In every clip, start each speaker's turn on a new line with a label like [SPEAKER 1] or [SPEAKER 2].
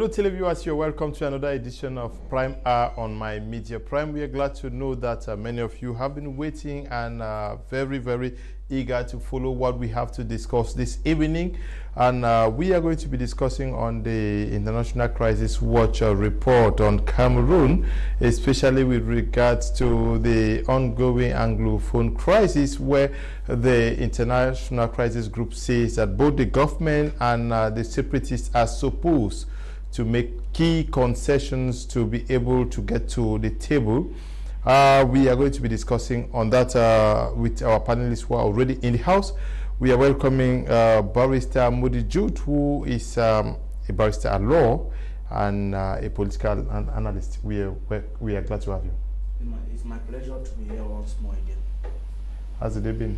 [SPEAKER 1] Hello televiewers, you're welcome to another edition of Prime Hour on My Media Prime. We are glad to know that many of you have been waiting and very eager to follow what we have to discuss this evening. And we are going to be discussing on the International Crisis Watch report on Cameroon, especially with regards to the ongoing Anglophone crisis, where the International Crisis Group says that both the government and the separatists are supposed to make key concessions to be able to get to the table. We are going to be discussing on that with our panelists who are already in the house. We are welcoming Barrister Modi Jude, who is a barrister at law and a political analyst. We are glad to have you.
[SPEAKER 2] It's my pleasure to be here once more again.
[SPEAKER 1] How's the day been?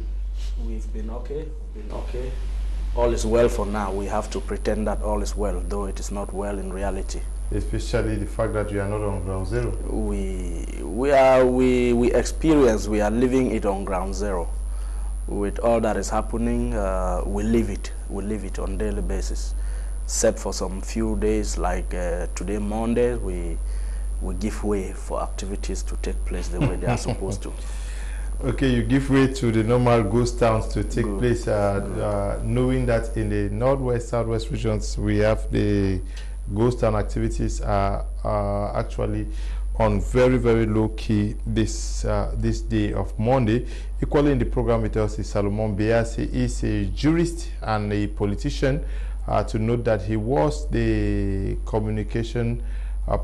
[SPEAKER 2] We've been okay. All is well for now. We have to pretend that all is well, though it is not well in reality.
[SPEAKER 1] Especially the fact that you are not on ground zero.
[SPEAKER 2] We are living it on ground zero. With all that is happening, we live it on a daily basis. Except for some few days, like today, Monday, we give way for activities to take place the way they are supposed to.
[SPEAKER 1] Okay, you give way to the normal ghost towns to take place, knowing that in the northwest, southwest regions, we have the ghost town activities are actually on very low key this day of Monday. Equally in the program with us is Salomon Bias. He is a jurist and a politician. To note that he was the communication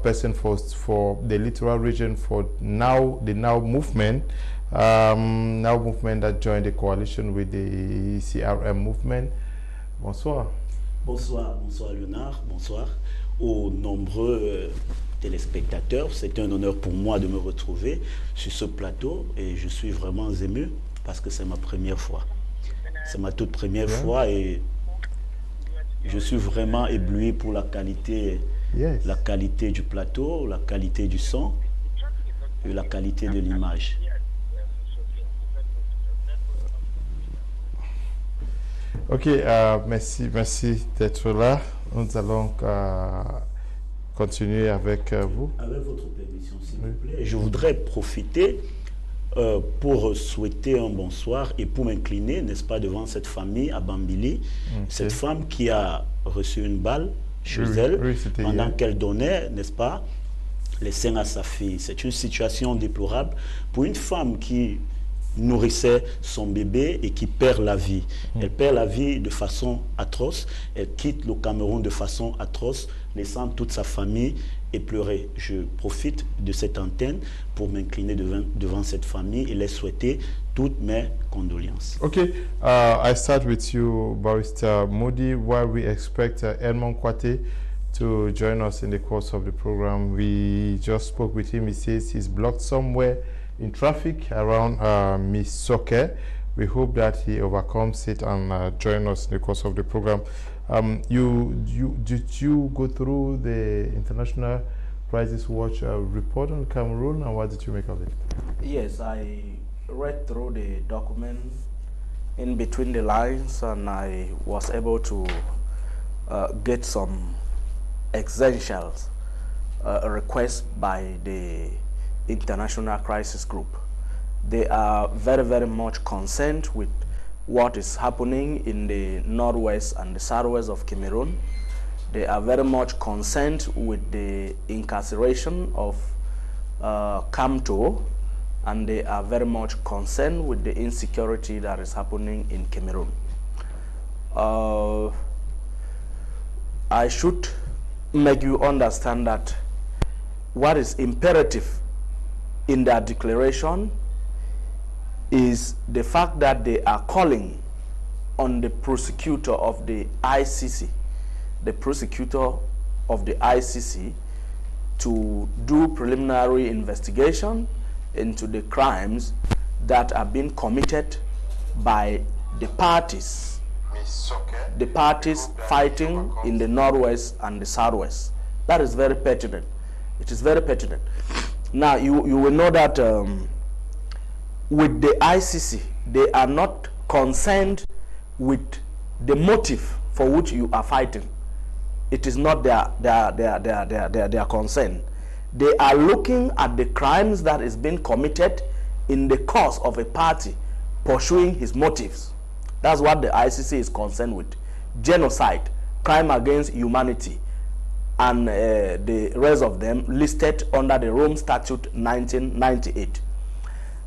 [SPEAKER 1] person for the littoral region for the Now movement. Now movement that joined the coalition with the CRM movement. Bonsoir.
[SPEAKER 3] Bonsoir Léonard, bonsoir aux nombreux téléspectateurs. C'est un honneur pour moi de me retrouver sur ce plateau et je suis vraiment ému parce que c'est ma première fois. C'est ma toute première fois et je suis vraiment ébloui pour la qualité du plateau, la qualité du son et la qualité de l'image.
[SPEAKER 1] Ok, merci d'être là. Nous allons continuer avec vous.
[SPEAKER 3] Avec votre permission, s'il vous plaît. Je voudrais profiter pour souhaiter un bonsoir et pour m'incliner, n'est-ce pas, devant cette famille à Bambili, cette femme qui a reçu une balle chez elle pendant qu'elle donnait, n'est-ce pas, les seins à sa fille. C'est une situation déplorable pour une femme qui nourrissait son bébé et qui perd la vie. Elle perd la vie de façon atroce. Elle quitte le Cameroun de façon atroce, laissant toute sa famille éplorée. Je profite de cette antenne pour m'incliner devant cette famille et les souhaiter toutes mes condoléances.
[SPEAKER 1] Okay, I start with you, Barrister Modi, while we expect Edmond Kwate to join us in the course of the program. We just spoke with him. He says he's blocked somewhere in traffic around Miss Soke. We hope that he overcomes it and join us in the course of the program. Did you go through the International Crisis Watch report on Cameroon, and what did you make of it?
[SPEAKER 2] Yes, I read through the document in between the lines, and I was able to get some essentials requests by the International Crisis Group. They are very much concerned with what is happening in the northwest and the southwest of Cameroon. They are very much concerned with the incarceration of Kamto, and they are very much concerned with the insecurity that is happening in Cameroon. I should make you understand that what is imperative in their declaration is the fact that they are calling on the prosecutor of the ICC, to do preliminary investigation into the crimes that are being committed by the parties fighting in the northwest and the southwest. That is very pertinent. It is very pertinent. Now, you will know that with the ICC, they are not concerned with the motive for which you are fighting. it is not their concern. They are looking at the crimes that is being committed in the course of a party pursuing his motives. That's what the ICC is concerned with. Genocide, crime against humanity, and the rest of them listed under the Rome Statute 1998.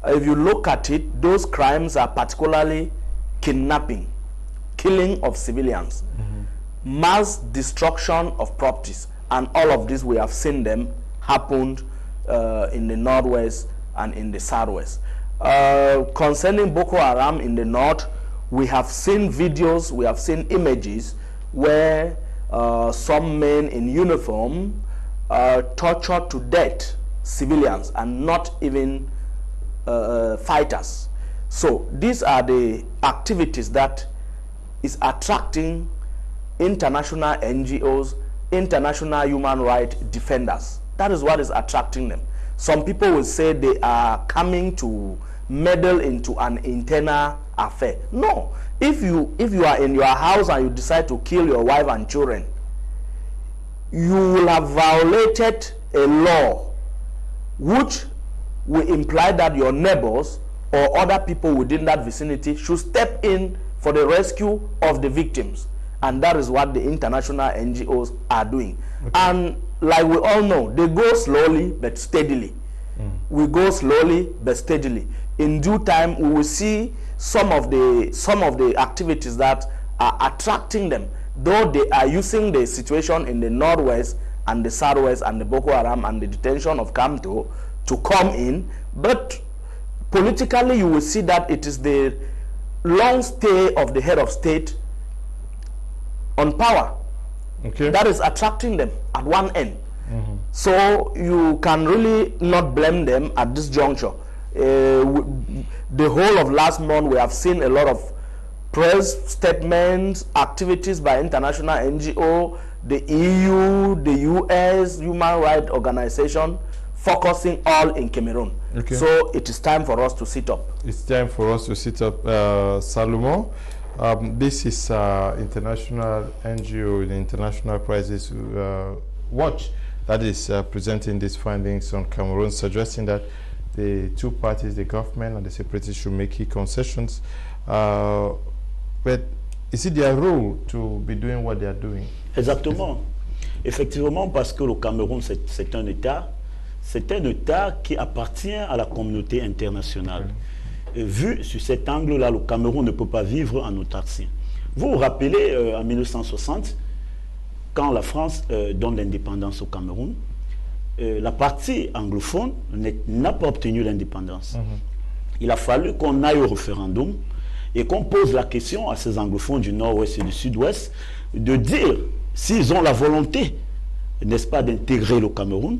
[SPEAKER 2] If you look at it, those crimes are particularly kidnapping, killing of civilians, mass destruction of properties, and all of this, we have seen them happened in the northwest and in the southwest. Concerning Boko Haram in the north, we have seen videos, we have seen images where some men in uniform tortured to death civilians and not even fighters. So these are the activities that is attracting international NGOs, international human rights defenders. That is what is attracting them. Some people will say they are coming to meddle into an internal affair. No. If you are in your house and you decide to kill your wife and children, you will have violated a law which will imply that your neighbors or other people within that vicinity should step in for the rescue of the victims. And that is what the international NGOs are doing. Okay. And like we all know, they go slowly but steadily. We go slowly but steadily. In due time, we will see some of the activities that are attracting them, though they are using the situation in the northwest and the southwest and the Boko Haram and the detention of Kamto to come in. But politically, you will see that it is the long stay of the head of state on power that is attracting them at one end. So you can really not blame them at this juncture. The whole of last month, we have seen a lot of press statements, activities by international NGO, the EU, the US, human rights organization, focusing all in Cameroon. Okay. So it is time for us to sit up.
[SPEAKER 1] It's time for us to sit up. Salomon, this is international NGO, the International Crisis Watch, that is presenting these findings on Cameroon, suggesting that the two parties, the government and the separatists, should make key concessions. But is it their role to be doing what they are doing?
[SPEAKER 3] Exactement. Effectivement, parce que le Cameroun, c'est un État qui appartient à la communauté internationale. Et vu sur cet angle-là, le Cameroun ne peut pas vivre en autarcie. Vous vous rappelez, en 1960, quand la France donne l'indépendance au Cameroun, la partie anglophone n'a pas obtenu l'indépendance. Il a fallu qu'on aille au référendum et qu'on pose la question à ces anglophones du nord-ouest et du sud-ouest de dire s'ils ont la volonté, n'est-ce pas, d'intégrer le Cameroun,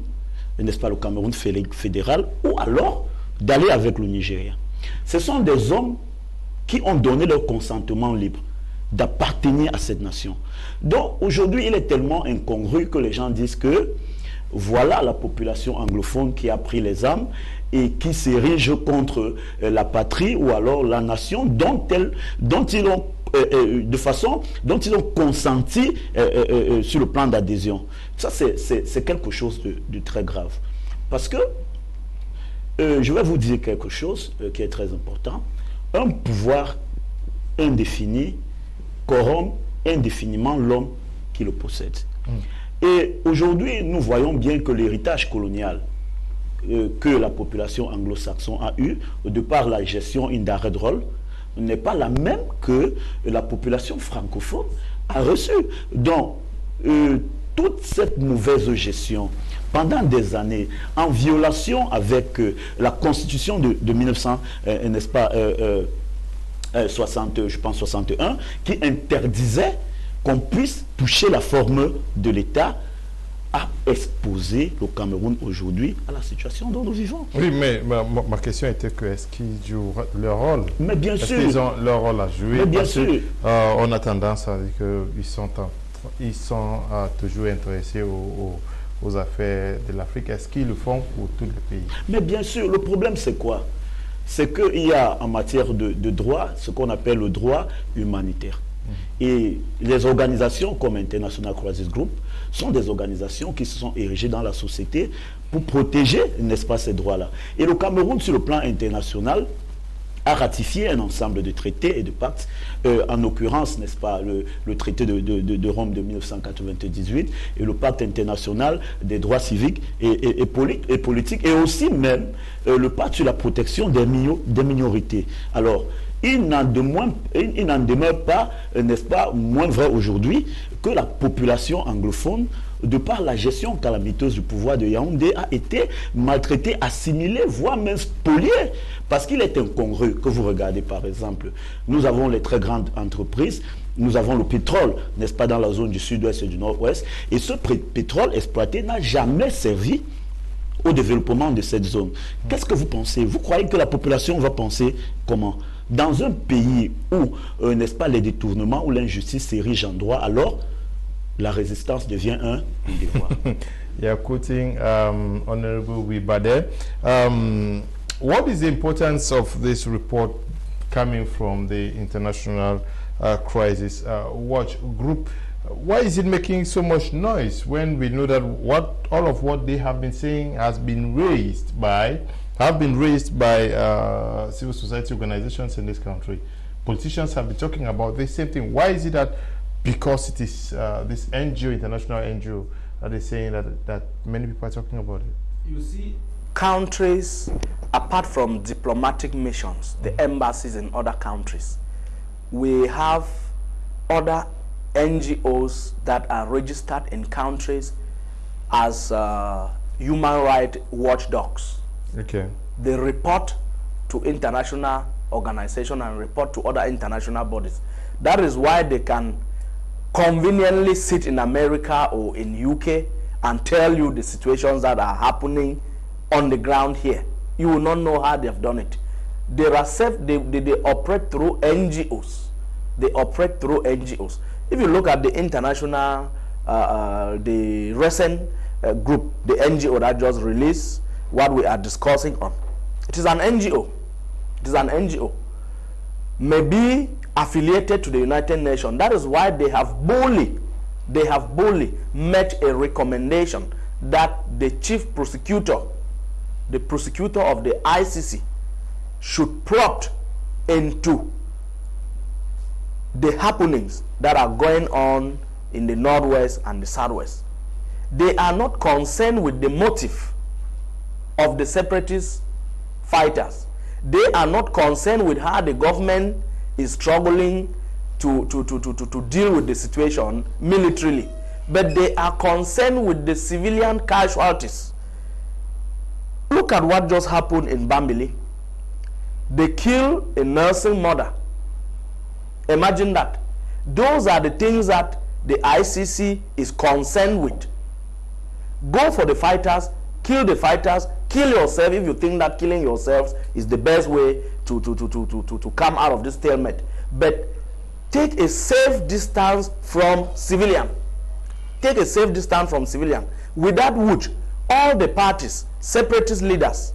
[SPEAKER 3] n'est-ce pas, le Cameroun fédéral, ou alors d'aller avec le Nigeria. Ce sont des hommes qui ont donné leur consentement libre d'appartenir à cette nation. Donc aujourd'hui, il est tellement incongru que les gens disent que voilà la population anglophone qui a pris les armes et qui s'érige contre la patrie ou alors la nation dont ils ont consenti sur le plan d'adhésion. Ça, c'est quelque chose de très grave. Parce que, je vais vous dire quelque chose qui est très important. Un pouvoir indéfini corrompt indéfiniment l'homme qui le possède. Et aujourd'hui, nous voyons bien que l'héritage colonial que la population anglo-saxonne a eu, de par la gestion in direct role, n'est pas la même que la population francophone a reçue. Donc, toute cette mauvaise gestion, pendant des années, en violation avec la constitution de 1900, n'est-ce pas, 61, qui interdisait qu'on puisse toucher la forme de l'État, a exposé le Cameroun aujourd'hui à la situation dont nous vivons.
[SPEAKER 1] Oui, mais ma question était que est-ce qu'ils jouent leur rôle?
[SPEAKER 3] Mais bien sûr.
[SPEAKER 1] Est-ce qu'ils ont leur rôle à jouer?
[SPEAKER 3] Mais bien sûr.
[SPEAKER 1] On a tendance à dire qu'ils sont toujours intéressés aux affaires de l'Afrique. Est-ce qu'ils le font pour tous les pays?
[SPEAKER 3] Mais bien sûr, le problème c'est quoi? C'est qu'il y a en matière de droit ce qu'on appelle le droit humanitaire. Et les organisations comme International Crisis Group sont des organisations qui se sont érigées dans la société pour protéger, n'est-ce pas, ces droits-là. Et le Cameroun, sur le plan international, a ratifié un ensemble de traités et de pactes, en l'occurrence, n'est-ce pas, le traité de Rome de 1998 et le pacte international des droits civiques et politiques, et aussi même le pacte sur la protection des minorités. Alors, il n'en demeure pas, n'est-ce pas, moins vrai aujourd'hui que la population anglophone, de par la gestion calamiteuse du pouvoir de Yaoundé, a été maltraitée, assimilée, voire même spoliée, parce qu'il est incongru que vous regardez par exemple, nous avons les très grandes entreprises, nous avons le pétrole, n'est-ce pas, dans la zone du sud-ouest et du nord-ouest, et ce pétrole exploité n'a jamais servi au développement de cette zone. Qu'est-ce que vous pensez? Vous croyez que la population va penser comment? Dans un pays où, n'est-ce pas, les détournements, où l'injustice s'érige en droit, alors la résistance devient un devoir.
[SPEAKER 1] Yeah, quoting Honorable Wibade. What is the importance of this report coming from the International Crisis Watch Group? Why is it making so much noise when we know that all of what they have been saying have been raised by civil society organizations in this country? Politicians have been talking about the same thing. Why is it that because it is this NGO, international NGO, that is saying that many people are talking about it?
[SPEAKER 2] You see, countries, apart from diplomatic missions, the embassies in other countries, we have other NGOs that are registered in countries as human rights watchdogs.
[SPEAKER 1] Okay.
[SPEAKER 2] They report to international organizations and report to other international bodies. That is why they can conveniently sit in America or in UK and tell you the situations that are happening on the ground here. You will not know how they have done it. They operate through NGOs. They operate through NGOs. If you look at the international, the recent group, the NGO that just released what we are discussing on, it is an NGO. It is an NGO. Maybe affiliated to the United Nations. That is why they have boldly made a recommendation that the chief prosecutor, the prosecutor of the ICC, should prompt into the happenings that are going on in the northwest and the southwest. They are not concerned with the motive of the separatist fighters. They are not concerned with how the government is struggling to deal with the situation militarily, but they are concerned with the civilian casualties. Look at what just happened in Bambili. They killed a nursing mother. Imagine that. Those are the things that the ICC is concerned with. Go for the fighters, kill the fighters, kill yourself if you think that killing yourselves is the best way to come out of this stalemate. But take a safe distance from civilian. Take a safe distance from civilian. Without which, all the parties, separatist leaders,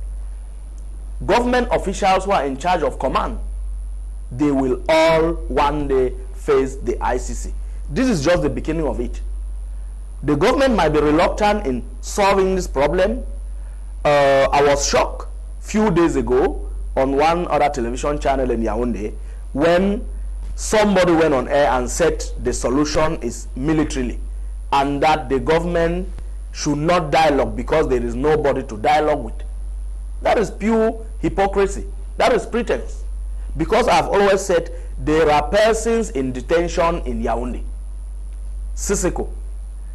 [SPEAKER 2] government officials who are in charge of command, they will all one day face the ICC. This is just the beginning of it. The government might be reluctant in solving this problem. I was shocked a few days ago on one other television channel in Yaoundé when somebody went on air and said the solution is militarily and that the government should not dialogue because there is nobody to dialogue with. That is pure hypocrisy. That is pretense. Because I've always said there are persons in detention in Yaoundé. Sissoko,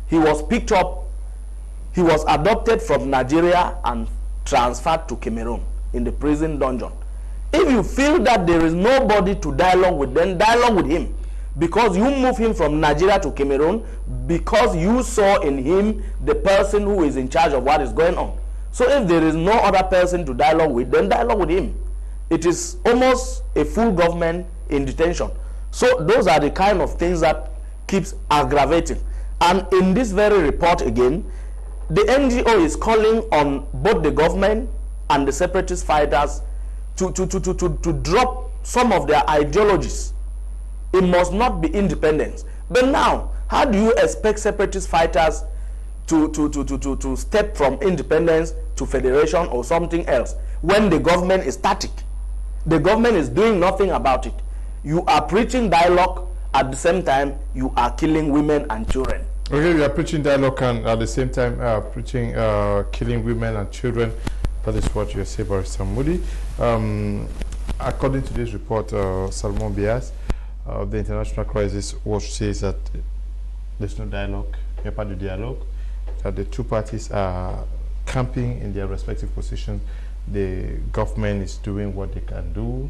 [SPEAKER 2] he was picked up, he was adopted from Nigeria and transferred to Cameroon in the prison dungeon. If you feel that there is nobody to dialogue with, then dialogue with him. Because you move him from Nigeria to Cameroon because you saw in him the person who is in charge of what is going on. So if there is no other person to dialogue with, then dialogue with him. It is almost a full government in detention. So those are the kind of things that keeps aggravating. And in this very report again, the NGO is calling on both the government and the separatist fighters to drop some of their ideologies It must not be independence. But now, how do you expect separatist fighters to step from independence to federation or something else when the government is static? The government is doing nothing about it. You are preaching dialogue, at the same time you are killing women and children.
[SPEAKER 1] Okay, you are preaching dialogue and at the same time preaching killing women and children. That is what you say, Barrister Moody. According to this report, Salmon Bias, the International Crisis Watch says that there's no dialogue, il n'y a pas de dialogue, that the two parties are camping in their respective positions. The government is doing what they can do,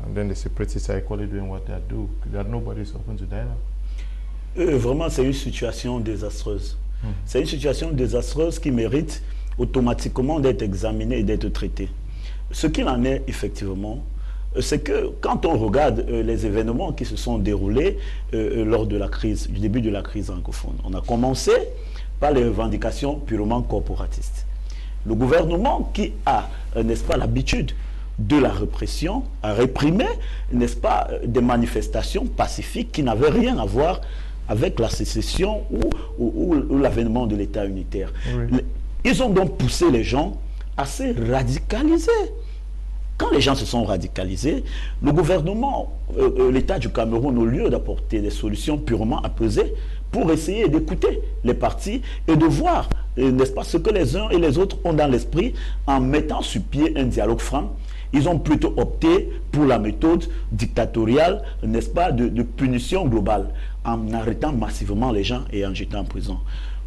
[SPEAKER 1] and then the separatists are equally doing what they do. That nobody is open to dialogue.
[SPEAKER 3] Vraiment, c'est une situation désastreuse. C'est une situation désastreuse qui mérite automatiquement d'être examinée et d'être traitée. Ce qu'il en est, effectivement, c'est que quand on regarde les événements qui se sont déroulés lors de la crise, du début de la crise francophone, on a commencé par les revendications purement corporatistes. Le gouvernement qui a, n'est-ce pas, l'habitude de la répression, a réprimé, n'est-ce pas, des manifestations pacifiques qui n'avaient rien à voir avec la sécession ou l'avènement de l'État unitaire. Oui. Ils ont donc poussé les gens à se radicaliser. Quand les gens se sont radicalisés, le gouvernement, l'État du Cameroun, au lieu d'apporter des solutions purement apaisées, pour essayer d'écouter les partis et de voir, n'est-ce pas, ce que les uns et les autres ont dans l'esprit en mettant sur pied un dialogue franc, ils ont plutôt opté pour la méthode dictatoriale, n'est-ce pas, de punition globale, en arrêtant massivement les gens et en jetant en prison.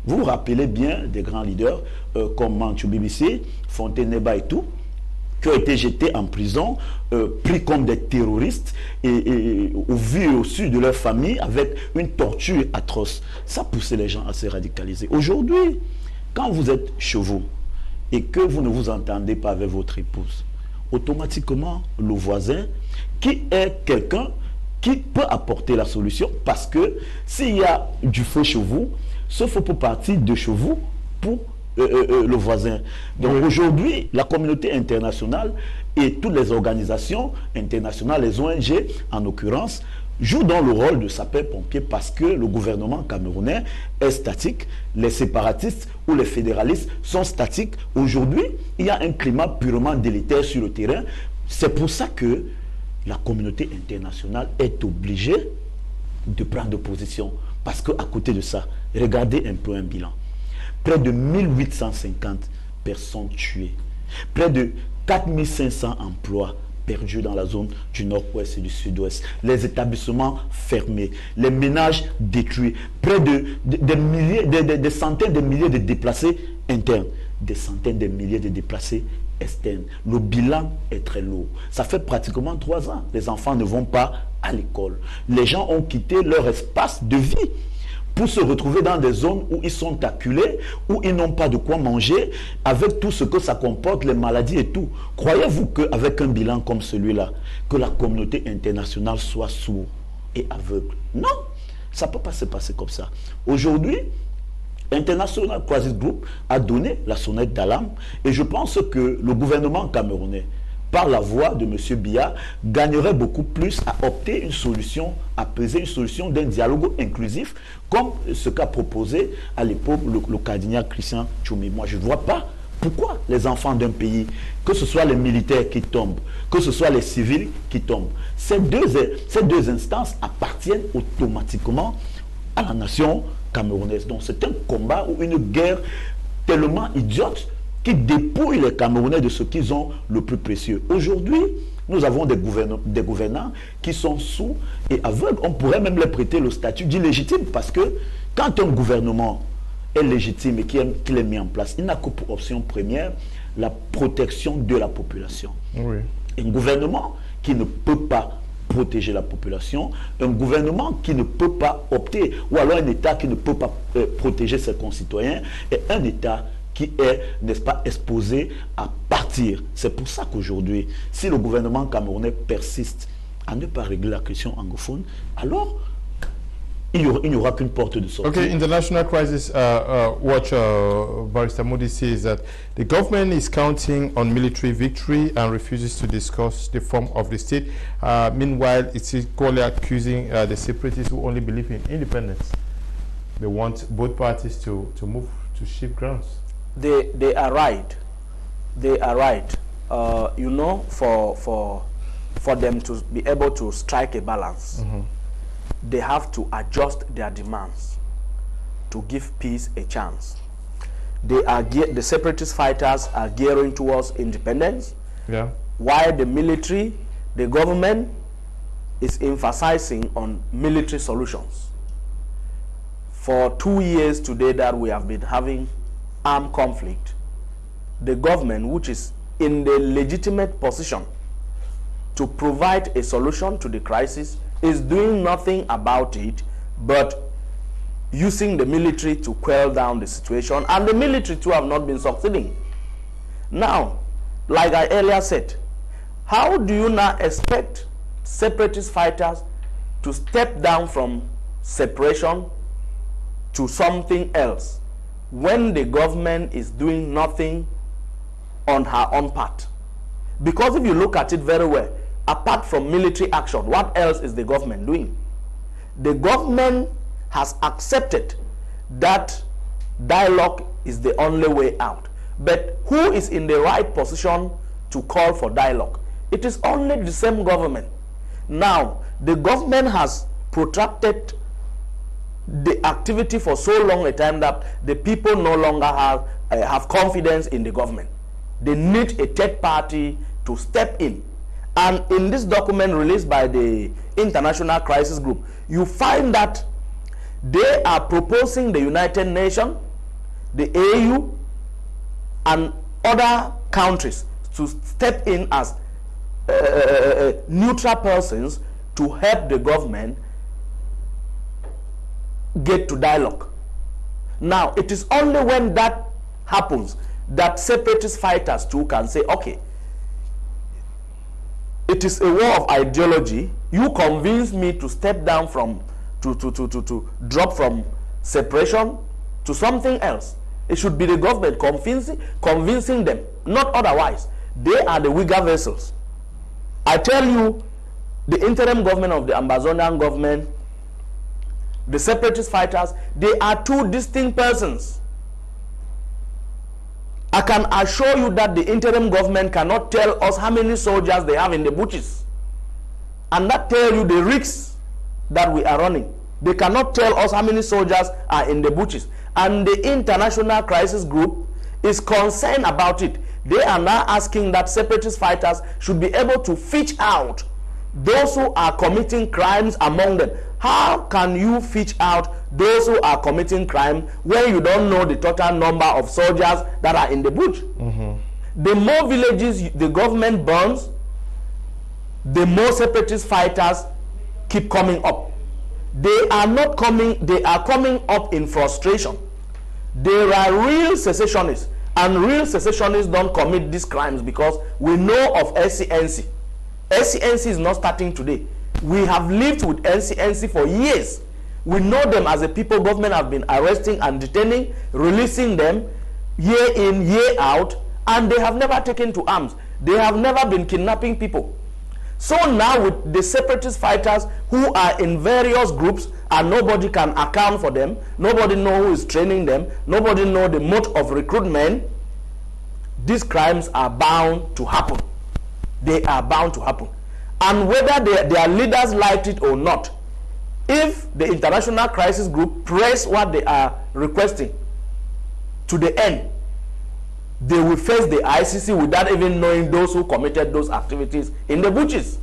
[SPEAKER 3] Vous vous rappelez bien des grands leaders comme Manchu BBC, Fontaine Neba et tout, qui ont été jetés en prison, pris comme des terroristes et au vu et au su de leur famille avec une torture atroce. Ça poussait les gens à se radicaliser. Aujourd'hui, quand vous êtes chez vous et que vous ne vous entendez pas avec votre épouse, automatiquement le voisin, qui est quelqu'un qui peut apporter la solution, parce que s'il y a du feu chez vous, ce feu peut partir de chez vous pour le voisin. Donc aujourd'hui, la communauté internationale et toutes les organisations internationales, les ONG en l'occurrence, jouent dans le rôle de sapeur-pompier parce que le gouvernement camerounais est statique, les séparatistes ou les fédéralistes sont statiques. Aujourd'hui, il y a un climat purement délétère sur le terrain. C'est pour ça que la communauté internationale est obligée de prendre position. Parce qu'à côté de ça, regardez un peu un bilan. Près de 1850 personnes tuées, près de 4500 emplois perdus dans la zone du nord-ouest et du sud-ouest, les établissements fermés, les ménages détruits, près des centaines de milliers de déplacés internes, des centaines de milliers de déplacés externes. Le bilan est très lourd. Ça fait pratiquement 3 ans. Les enfants ne vont pas à l'école. Les gens ont quitté leur espace de vie pour se retrouver dans des zones où ils sont acculés, où ils n'ont pas de quoi manger, avec tout ce que ça comporte, les maladies et tout. Croyez-vous qu'avec un bilan comme celui-là, que la communauté internationale soit sourde et aveugle? Non, ça ne peut pas se passer comme ça. Aujourd'hui, International Crisis Group a donné la sonnette d'alarme et je pense que le gouvernement camerounais, par la voix de M. Biya, gagnerait beaucoup plus à opter une solution apaisée, une solution d'un dialogue inclusif, comme ce qu'a proposé à l'époque le cardinal Christian Tchoumi. Moi, je ne vois pas pourquoi les enfants d'un pays, que ce soit les militaires qui tombent, que ce soit les civils qui tombent, ces deux instances appartiennent automatiquement à la nation camerounaise. Donc c'est un combat ou une guerre tellement idiote qui dépouille les Camerounais de ce qu'ils ont le plus précieux. Aujourd'hui, nous avons des gouvernants qui sont sourds et aveugles. On pourrait même les prêter le statut d'illégitime parce que quand un gouvernement est légitime et qu'il est mis en place, il n'a que pour option première la protection de la population. Oui. Un gouvernement qui ne peut pas protéger la population, un gouvernement qui ne peut pas opter, ou alors un État qui ne peut pas protéger ses concitoyens, et un État qui est, n'est-ce pas, exposé à partir. C'est pour ça qu'aujourd'hui, si le gouvernement camerounais persiste à ne pas régler la question anglophone, alors il n'y aura qu'une porte de sortie.
[SPEAKER 1] Okay, International Crisis Watch, Barrister Moody says that the government is counting on military victory and refuses to discuss the form of the state. Meanwhile, it's equally accusing the separatists who only believe in independence. They want both parties to move to shift grounds.
[SPEAKER 2] They are right. They are right. You know, for them to be able to strike a balance, they have to adjust their demands to give peace a chance. The separatist fighters are gearing towards independence, while the military, the government, is emphasizing on military solutions. For 2 years today that we have been having armed conflict, the government, which is in the legitimate position to provide a solution to the crisis, is doing nothing about it but using the military to quell down the situation, and the military too have not been succeeding. Now, like I earlier said, how do you now expect separatist fighters to step down from separation to something else when the government is doing nothing on her own part? Because if you look at it very well, apart from military action, what else is the government doing? The government has accepted that dialogue is the only way out. But who is in the right position to call for dialogue? It is only the same government. Now, the government has protracted the activity for so long a time that the people no longer have confidence in the government. They need a third party to step in. And in this document released by the International Crisis Group, you find that they are proposing the United Nations, the AU, and other countries to step in as neutral persons to help the government get to dialogue. Now, it is only when that happens that separatist fighters too can say, okay, it is a war of ideology. You convince me to step down from, to drop from separation to something else. It should be the government convincing them, not otherwise. They are the weaker vessels. I tell you, the interim government of the Ambazonian government, the separatist fighters, they are two distinct persons. I can assure you that the interim government cannot tell us how many soldiers they have in the bushes. And that tells you the risks that we are running. They cannot tell us how many soldiers are in the bushes. And the International Crisis Group is concerned about it. They are now asking that separatist fighters should be able to fish out those who are committing crimes among them. How can you fish out those who are committing crime when you don't know the total number of soldiers that are in the bush? The more villages the government burns, the more separatist fighters keep coming up. They are not coming, they are coming up in frustration. There are real secessionists, and real secessionists don't commit these crimes because we know of SCNC. SCNC is not starting today. We have lived with NCNC for years. We know them as a people. Government have been arresting and detaining, releasing them year in, year out, and they have never taken to arms. They have never been kidnapping people. So now with the separatist fighters who are in various groups and nobody can account for them, nobody knows who is training them, nobody knows the mode of recruitment, these crimes are bound to happen. They are bound to happen. And whether their leaders liked it or not, if the International Crisis Group press what they are requesting to the end, they will face the ICC without even knowing those who committed those activities in the bushes.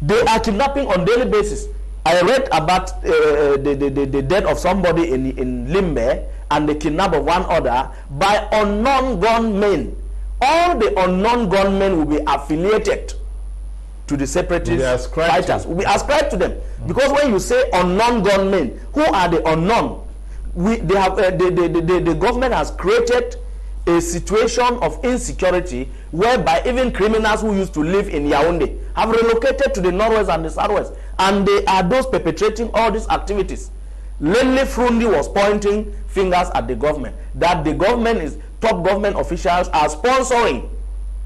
[SPEAKER 2] They are kidnapping on daily basis. I read about the death of somebody in Limbe and the kidnap of one other by unknown gunmen. All the unknown gunmen will be affiliated to the separatist fighters. Will be ascribed to them. Because when you say unknown gunmen, who are the unknown? The government has created a situation of insecurity whereby even criminals who used to live in Yaoundé have relocated to the northwest and the southwest, and they are those perpetrating all these activities. Lately, Frundi was pointing fingers at the government, that the government is, top government officials are sponsoring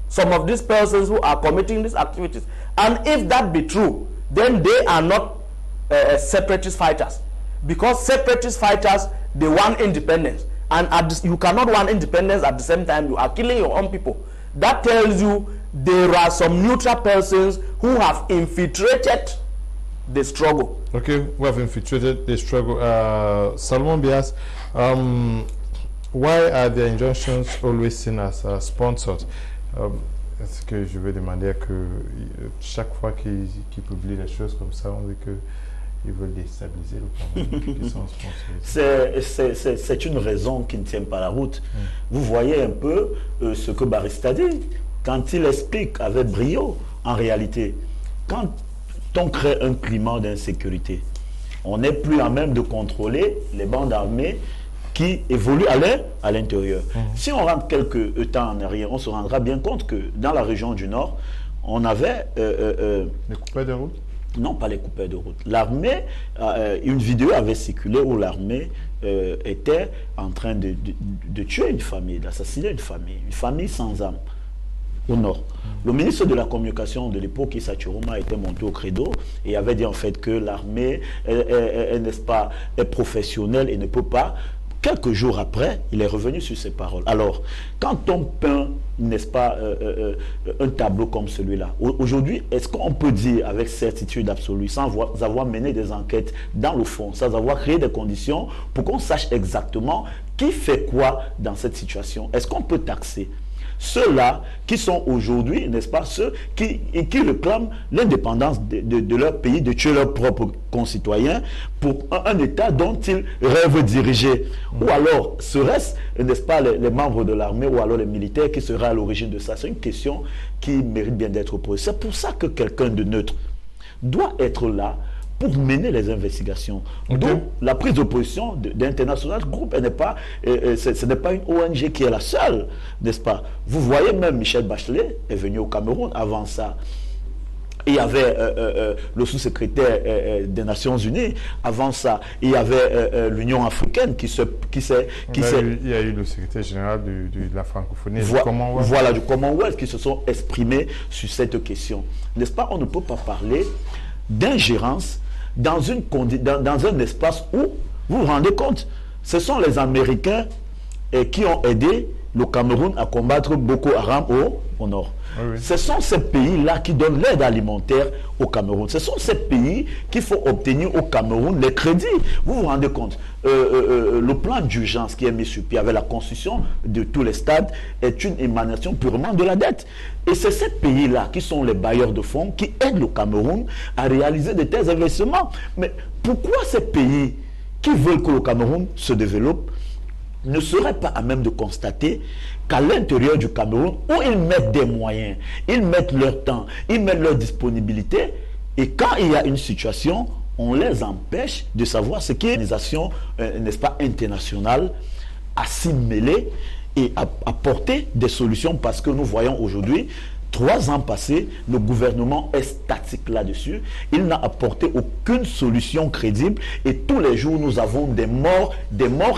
[SPEAKER 2] some of these persons who are committing these activities. And if that be true, then they are not separatist fighters, because separatist fighters, they want independence, and you cannot want independence at the same time you are killing your own people. That tells you there are some neutral persons who have infiltrated the struggle.
[SPEAKER 1] Okay, we have infiltrated the struggle. Salomon Bias, why are the injunctions always seen as sponsored? Est-ce que je vais demander que chaque fois qu'ils publient des choses comme ça, on dit qu'ils veulent déstabiliser le Parlement?
[SPEAKER 3] C'est une raison qui ne tient pas la route. Vous voyez un peu ce que Barista dit quand il explique avec brio. En réalité, quand on crée un climat d'insécurité, on n'est plus à même de contrôler les bandes armées qui évoluent à l'intérieur. Si on rentre quelques temps en arrière, on se rendra bien compte que dans la région du Nord, on avait...
[SPEAKER 1] les coupeurs de route?
[SPEAKER 3] Non, pas les coupeurs de route. L'armée, une vidéo avait circulé où l'armée était en train de tuer une famille, d'assassiner une famille sans âme, au Nord. Le ministre de la Communication de l'époque, Issa Chiroma, était monté au credo et avait dit en fait que l'armée, n'est-ce pas, est professionnelle et ne peut pas. Quelques jours après, il est revenu sur ses paroles. Alors, quand on peint, n'est-ce pas, un tableau comme celui-là, aujourd'hui, est-ce qu'on peut dire avec certitude absolue, sans avoir mené des enquêtes dans le fond, sans avoir créé des conditions pour qu'on sache exactement qui fait quoi dans cette situation? Est-ce qu'on peut taxer ceux-là qui sont aujourd'hui, n'est-ce pas, ceux qui réclament l'indépendance de leur pays, de tuer leurs propres concitoyens pour un État dont ils rêvent diriger? Ou alors, serait-ce, n'est-ce pas, les membres de l'armée ou alors les militaires qui seraient à l'origine de ça? C'est une question qui mérite bien d'être posée. C'est pour ça que quelqu'un de neutre doit être là pour mener les investigations. Donc, la prise de position d'International Group, ce n'est pas une ONG qui est la seule, n'est-ce pas? Vous voyez, même Michel Bachelet est venu au Cameroun. Avant ça, il y avait le sous-secrétaire des Nations Unies. Avant ça, il y avait l'Union africaine qui il
[SPEAKER 1] y a eu le secrétaire général de la francophonie, du Commonwealth.
[SPEAKER 3] Voilà, du Commonwealth, qui se sont exprimés sur cette question. N'est-ce pas? On ne peut pas parler d'ingérence dans un espace où, vous vous rendez compte, ce sont les Américains qui ont aidé le Cameroun à combattre Boko Haram au nord. Oui. Ce sont ces pays-là qui donnent l'aide alimentaire au Cameroun. Ce sont ces pays qu'il faut obtenir au Cameroun les crédits. Vous vous rendez compte, le plan d'urgence qui est mis sur pied avec la construction de tous les stades est une émanation purement de la dette. Et c'est ces pays-là qui sont les bailleurs de fonds qui aident le Cameroun à réaliser de tels investissements. Mais pourquoi ces pays qui veulent que le Cameroun se développe ne seraient pas à même de constater qu'à l'intérieur du Cameroun, où ils mettent des moyens, ils mettent leur temps, ils mettent leur disponibilité, et quand il y a une situation, on les empêche de savoir ce qu'est une organisation, n'est-ce pas, internationale, à s'y mêler et à apporter des solutions, parce que nous voyons aujourd'hui, 3 ans passés, le gouvernement est statique là-dessus. Il n'a apporté aucune solution crédible et tous les jours, nous avons des morts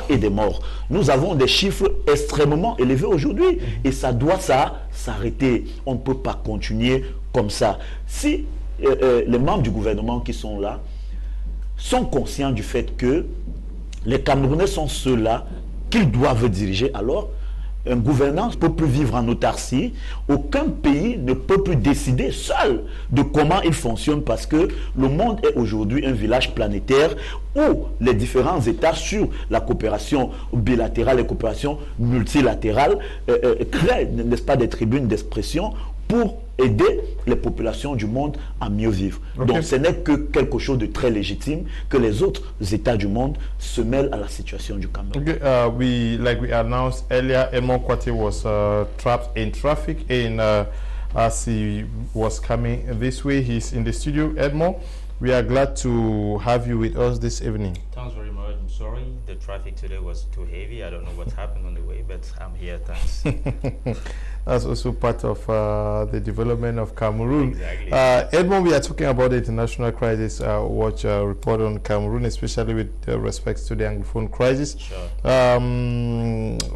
[SPEAKER 3] et des morts. Nous avons des chiffres extrêmement élevés aujourd'hui et ça doit s'arrêter. On ne peut pas continuer comme ça. Si les membres du gouvernement qui sont là sont conscients du fait que les Camerounais sont ceux-là qu'ils doivent diriger, alors un gouvernement ne peut plus vivre en autarcie. Aucun pays ne peut plus décider seul de comment il fonctionne, parce que le monde est aujourd'hui un village planétaire où les différents États, sur la coopération bilatérale et coopération multilatérale, créent, n'est-ce pas, des tribunes d'expression pour aider les populations du monde à mieux vivre. Donc ce n'est que quelque chose de très légitime que les autres États du monde se mêlent à la situation du Cameroun.
[SPEAKER 1] Like we announced earlier, Edmond Kwate was trapped in traffic as he was coming this way. He's in the studio. Edmond, we are glad to have you with us this evening.
[SPEAKER 4] Thanks very much. I'm sorry, the traffic today was too heavy. I don't know what happened on the way, but I'm here, thanks.
[SPEAKER 1] That's also part of the development of Cameroon.
[SPEAKER 4] Exactly.
[SPEAKER 1] Edmond, we are talking about the International Crisis Watch report on Cameroon, especially with respect to the Anglophone crisis.
[SPEAKER 4] Sure.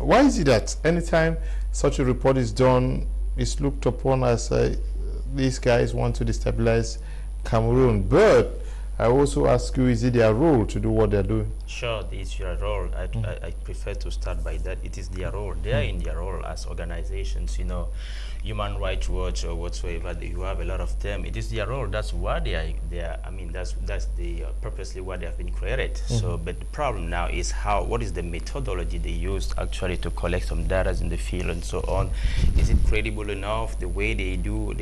[SPEAKER 1] Why is it that anytime such a report is done, it's looked upon as these guys want to destabilize Cameroon? But I also ask you, is it their role to do what they're doing?
[SPEAKER 4] Sure, it's your role. I prefer to start by that. It is their role. They are in their role as organizations, you know, Human Rights Watch or whatsoever. You have a lot of them. It is their role. That's why they are. I mean, that's the purposely why they have been created. So, but the problem now is what is the methodology they used actually to collect some data in the field and so on? Is it credible enough the way they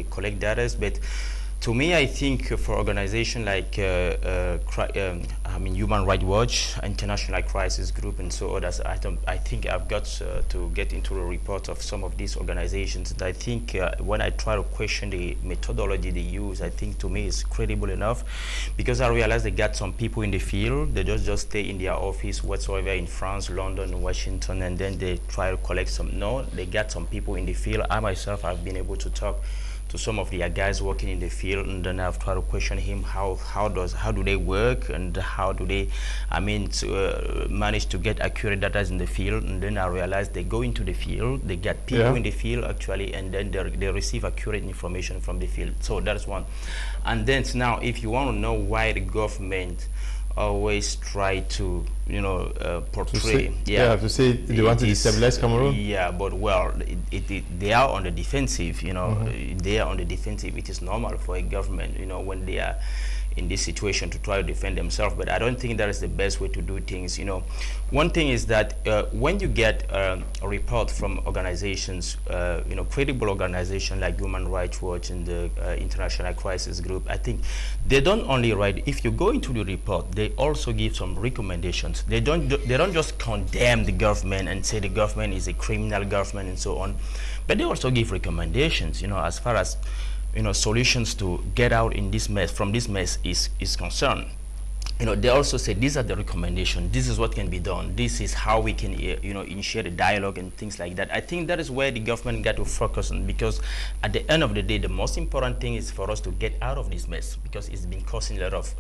[SPEAKER 4] collect data? But to me, I think for organizations like Human Rights Watch, International Crisis Group, and so others, I think I've got to get into a report of some of these organizations. And I think when I try to question the methodology they use, I think to me it's credible enough, because I realize they got some people in the field. They just stay in their office whatsoever in France, London, Washington, and then they try to collect some. No, they got some people in the field. I myself have been able to talk to some of the guys working in the field, and then I've tried to question him how do they work, and how do they manage to get accurate data in the field. And then I realized they go into the field, they get people in the field actually, and then they receive accurate information from the field. So that's one. And then now, if you want to know why the government always try to, portray.
[SPEAKER 1] To say they want to destabilize Cameroon.
[SPEAKER 4] Yeah, but well, they are on the defensive. They are on the defensive. It is normal for a government, when they are in this situation, to try to defend themselves. But I don't think that is the best way to do things. One thing is that when you get a report from organizations, credible organizations like Human Rights Watch and the International Crisis Group, I think they don't only write. If you go into the report, they also give some recommendations. They don't just condemn the government and say the government is a criminal government and so on, but they also give recommendations. As far as solutions to get out in this mess, from this mess is concerned. They also say these are the recommendations. This is what can be done. This is how we can, initiate a dialogue and things like that. I think that is where the government got to focus on, because at the end of the day, the most important thing is for us to get out of this mess, because it's been causing a lot of,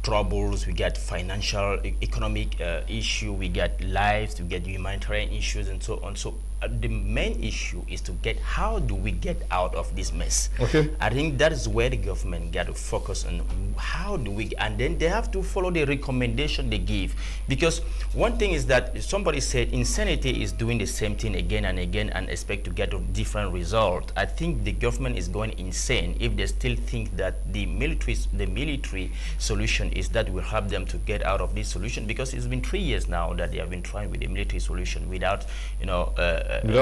[SPEAKER 4] troubles. We get financial, economic issue. We get lives. We get humanitarian issues and so on. So the main issue is to get, how do we get out of this mess?
[SPEAKER 1] Okay.
[SPEAKER 4] I think that is where the government got to focus on. How do we, and then they have to follow the recommendation they give. Because one thing is that somebody said insanity is doing the same thing again and again and expect to get a different result. I think the government is going insane if they still think that the military solution is that will help them to get out of this solution, because it's been 3 years now that they have been trying with the military solution without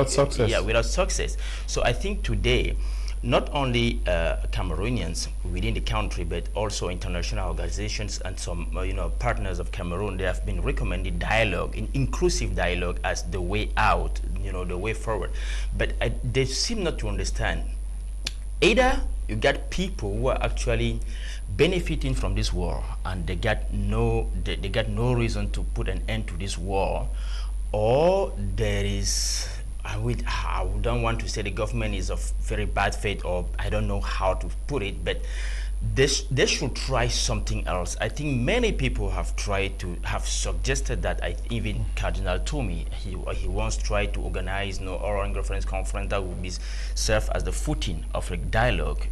[SPEAKER 1] success.
[SPEAKER 4] Yeah, without success. So I think today, not only Cameroonians within the country, but also international organizations and some partners of Cameroon, they have been recommending dialogue, inclusive dialogue, as the way out, the way forward. But they seem not to understand. Either you got people who are actually benefiting from this war, and they got no reason to put an end to this war, or there is, I don't want to say the government is of very bad faith, or I don't know how to put it, but they should try something else. I think many people have suggested that. Even Cardinal Tomi, he once tried to organize oral reference conference that would be serve as the footing of a dialogue,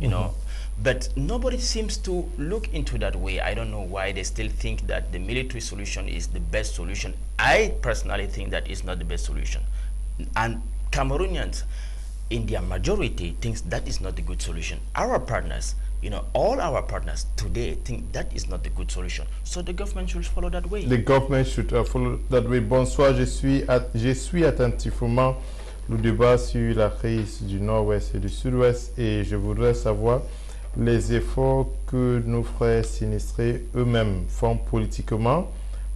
[SPEAKER 4] But nobody seems to look into that way. I don't know why they still think that the military solution is the best solution. I personally think that is not the best solution. And Cameroonians, in their majority, thinks that is not the good solution. Our partners, all our partners today think that is not the good solution. So the government should follow that way.
[SPEAKER 1] The government should follow that way. Bonsoir, je suis attentivement le débat sur la crise du Nord-Ouest et du Sud-Ouest, et je voudrais savoir les efforts que nos frères sinistrés eux-mêmes font politiquement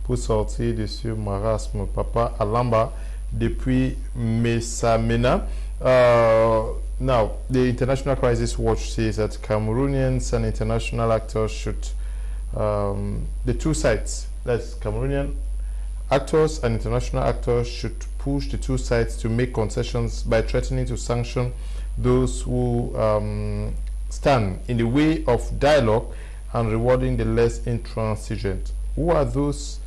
[SPEAKER 1] pour sortir de ce marasme. Papa Alamba depuis Messamena. Now, the International Crisis Watch says that Cameroonians and international actors should the two sides, that's Cameroonian actors and international actors, should push the two sides to make concessions by threatening to sanction those who stand in the way of dialogue and rewarding the less intransigent. Who are those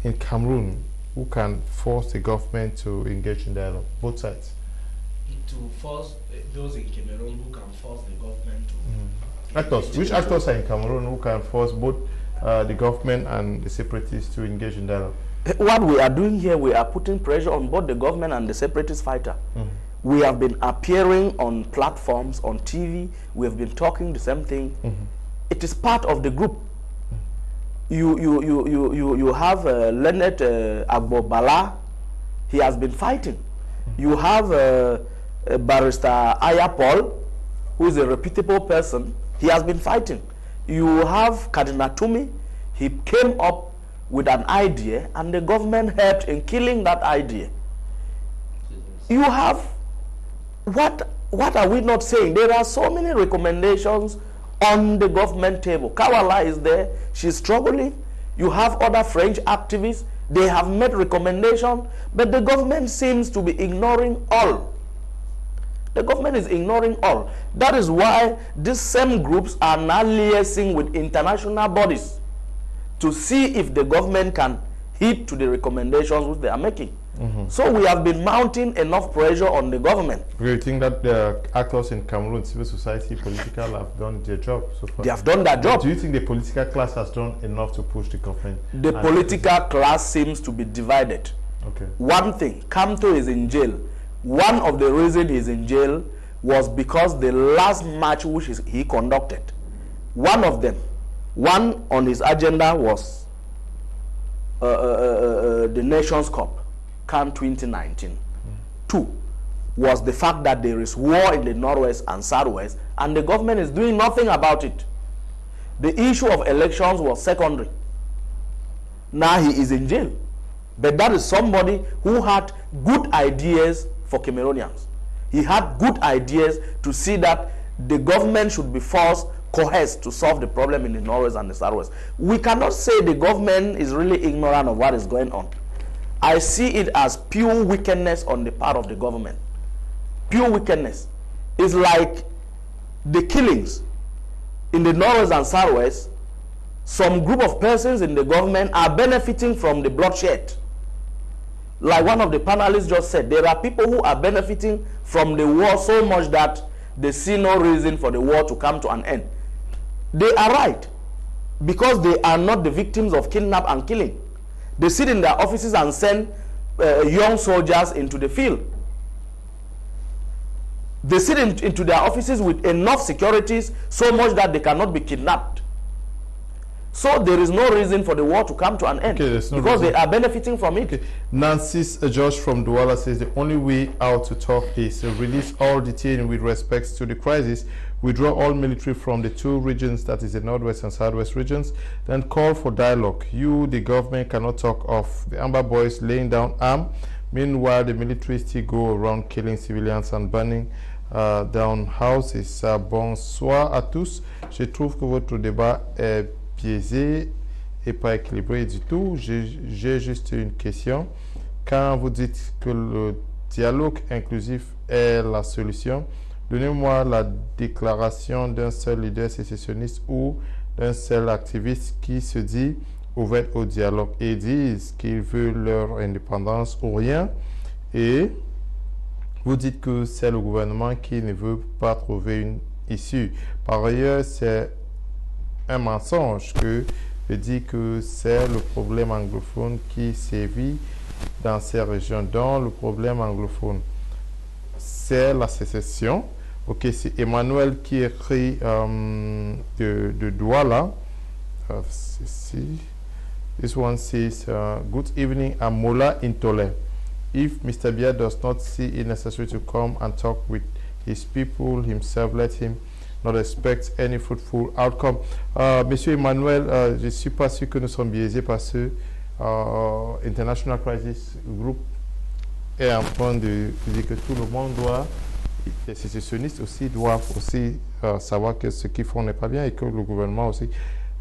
[SPEAKER 1] in Cameroon who can force the government to engage in dialogue? Both sides.
[SPEAKER 2] To force those in Cameroon who can force the government to...
[SPEAKER 1] Actors. Which actors are in Cameroon who can force both the government and the separatists to engage in dialogue?
[SPEAKER 2] What we are doing here, we are putting pressure on both the government and the separatist fighter. We have been appearing on platforms, on TV. We have been talking the same thing. It is part of the group. You have Leonard Agbo Bala. He has been fighting. You have Barrister Aya Paul, who is a reputable person. He has been fighting. You have Kardinal Tumi. He came up with an idea, and the government helped in killing that idea. You have, what are we not saying? There are so many recommendations on the government table. Kawala is there, she's struggling. You have other French activists, they have made recommendations, but the government seems to be ignoring all. The government is ignoring all. That is why these same groups are now liaising with international bodies to see if the government can heed to the recommendations which they are making. So we have been mounting enough pressure on the government.
[SPEAKER 1] Do you think that the actors in Cameroon, civil society, political, have done their job so far?
[SPEAKER 2] They have done their job.
[SPEAKER 1] Do you think the political class has done enough to push the government?
[SPEAKER 2] The political class seems to be divided.
[SPEAKER 1] Okay.
[SPEAKER 2] One thing, Kamto is in jail. One of the reasons he's in jail was because the last match which he conducted, one on his agenda was the Nations Cup, CAN 2019. 2 was the fact that there is war in the Northwest and Southwest, and the government is doing nothing about it. The issue of elections was secondary. Now he is in jail. But that is somebody who had good ideas for Cameroonians. He had good ideas to see that the government should be forced, coerced to solve the problem in the Northwest and the Southwest. We cannot say the government is really ignorant of what is going on. I see it as pure wickedness on the part of the government. Pure wickedness. It's like the killings in the Northwest and Southwest. Some group of persons in the government are benefiting from the bloodshed. Like one of the panelists just said, there are people who are benefiting from the war so much that they see no reason for the war to come to an end. They are right, because they are not the victims of kidnap and killing. They sit in their offices and send young soldiers into the field. They sit into their offices with enough securities so much that they cannot be kidnapped. So there is no reason for the war to come to an end, because they are benefiting from it.
[SPEAKER 1] Nancy's George from Douala says the only way out to talk is to release all detained with respect to the crisis, withdraw all military from the two regions, that is the Northwest and Southwest regions, then call for dialogue. You, the government, cannot talk of the Amber Boys laying down arms. Meanwhile, the military still go around killing civilians and burning down houses. Bonsoir à tous. Je trouve que votre débat est biaisé et pas équilibré du tout. J'ai juste une question. Quand vous dites que le dialogue inclusif est la solution, donnez-moi la déclaration d'un seul leader sécessionniste ou d'un seul activiste qui se dit ouvert au dialogue et disent qu'ils veulent leur indépendance ou rien. Et vous dites que c'est le gouvernement qui ne veut pas trouver une issue. Par ailleurs, c'est un mensonge que je dis que c'est le problème anglophone qui sévit dans ces régions. Donc, le problème anglophone, c'est la sécession. Ok, c'est Emmanuel qui écrit de Douala. This one says, good evening, I'm Mola Intole. If Mr. Biya does not see it necessary to come and talk with his people himself, let him not expect any fruitful outcome. Monsieur Emmanuel, je ne suis pas sûr que nous sommes biaisés parce que International Crisis Group est en train de dire que tout le monde doit, les sécessionnistes aussi doivent aussi savoir que ce qu'ils font n'est pas bien et que le gouvernement aussi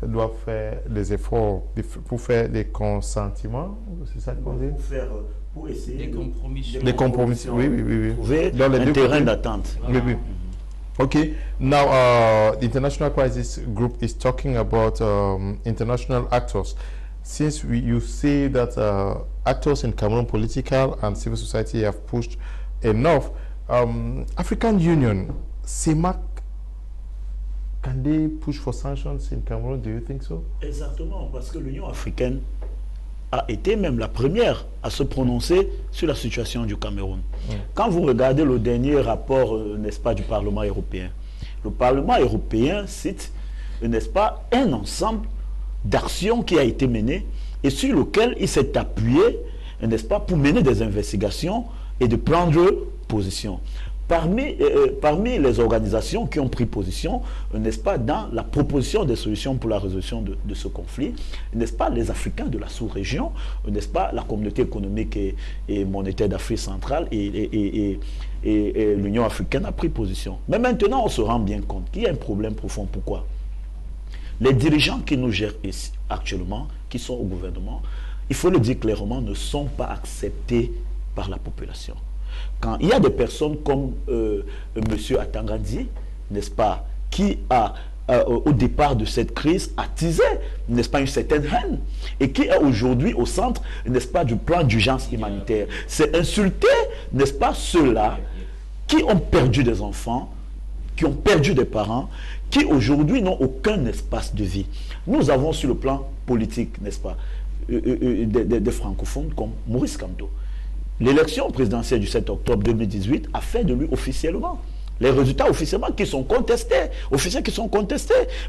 [SPEAKER 1] doivent faire des efforts pour faire des consentiments, c'est ça qu'on dit?
[SPEAKER 3] Pour essayer
[SPEAKER 4] Des compromis.
[SPEAKER 1] Des compromis, oui.
[SPEAKER 3] trouver
[SPEAKER 1] Dans les
[SPEAKER 3] un
[SPEAKER 1] deux
[SPEAKER 3] terrain
[SPEAKER 1] côtés.
[SPEAKER 3] d'attente.
[SPEAKER 1] Oui. Okay, now the International Crisis Group is talking about international actors. Since you say that actors in Cameroon, political and civil society, have pushed enough, African Union, CEMAC, can they push for sanctions in Cameroon? Do you think so?
[SPEAKER 3] Exactement, parce que l'Union africaine a été même la première à se prononcer sur la situation du Cameroun. Quand vous regardez le dernier rapport, n'est-ce pas, du Parlement européen, le Parlement européen cite, n'est-ce pas, un ensemble d'actions qui a été menées et sur lequel il s'est appuyé, n'est-ce pas, pour mener des investigations et de prendre position. Parmi les organisations qui ont pris position, n'est-ce pas, dans la proposition des solutions pour la résolution de ce conflit, n'est-ce pas, les Africains de la sous-région, n'est-ce pas, la communauté économique et monétaire d'Afrique centrale et l'Union africaine a pris position. Mais maintenant, on se rend bien compte qu'il y a un problème profond. Pourquoi? Les dirigeants qui nous gèrent ici, actuellement, qui sont au gouvernement, il faut le dire clairement, ne sont pas acceptés par la population. Quand il y a des personnes comme M. Atangandi, n'est-ce pas, qui a, au départ de cette crise, attisé, n'est-ce pas, une certaine haine, et qui est aujourd'hui au centre, n'est-ce pas, du plan d'urgence humanitaire. C'est insulter, n'est-ce pas, ceux-là qui ont perdu des enfants, qui ont perdu des parents, qui aujourd'hui n'ont aucun espace de vie. Nous avons sur le plan politique, n'est-ce pas, des francophones comme Maurice Kamto. L'élection présidentielle du 7 octobre 2018 a fait de lui officiellement. Les résultats officiellement qui sont contestés,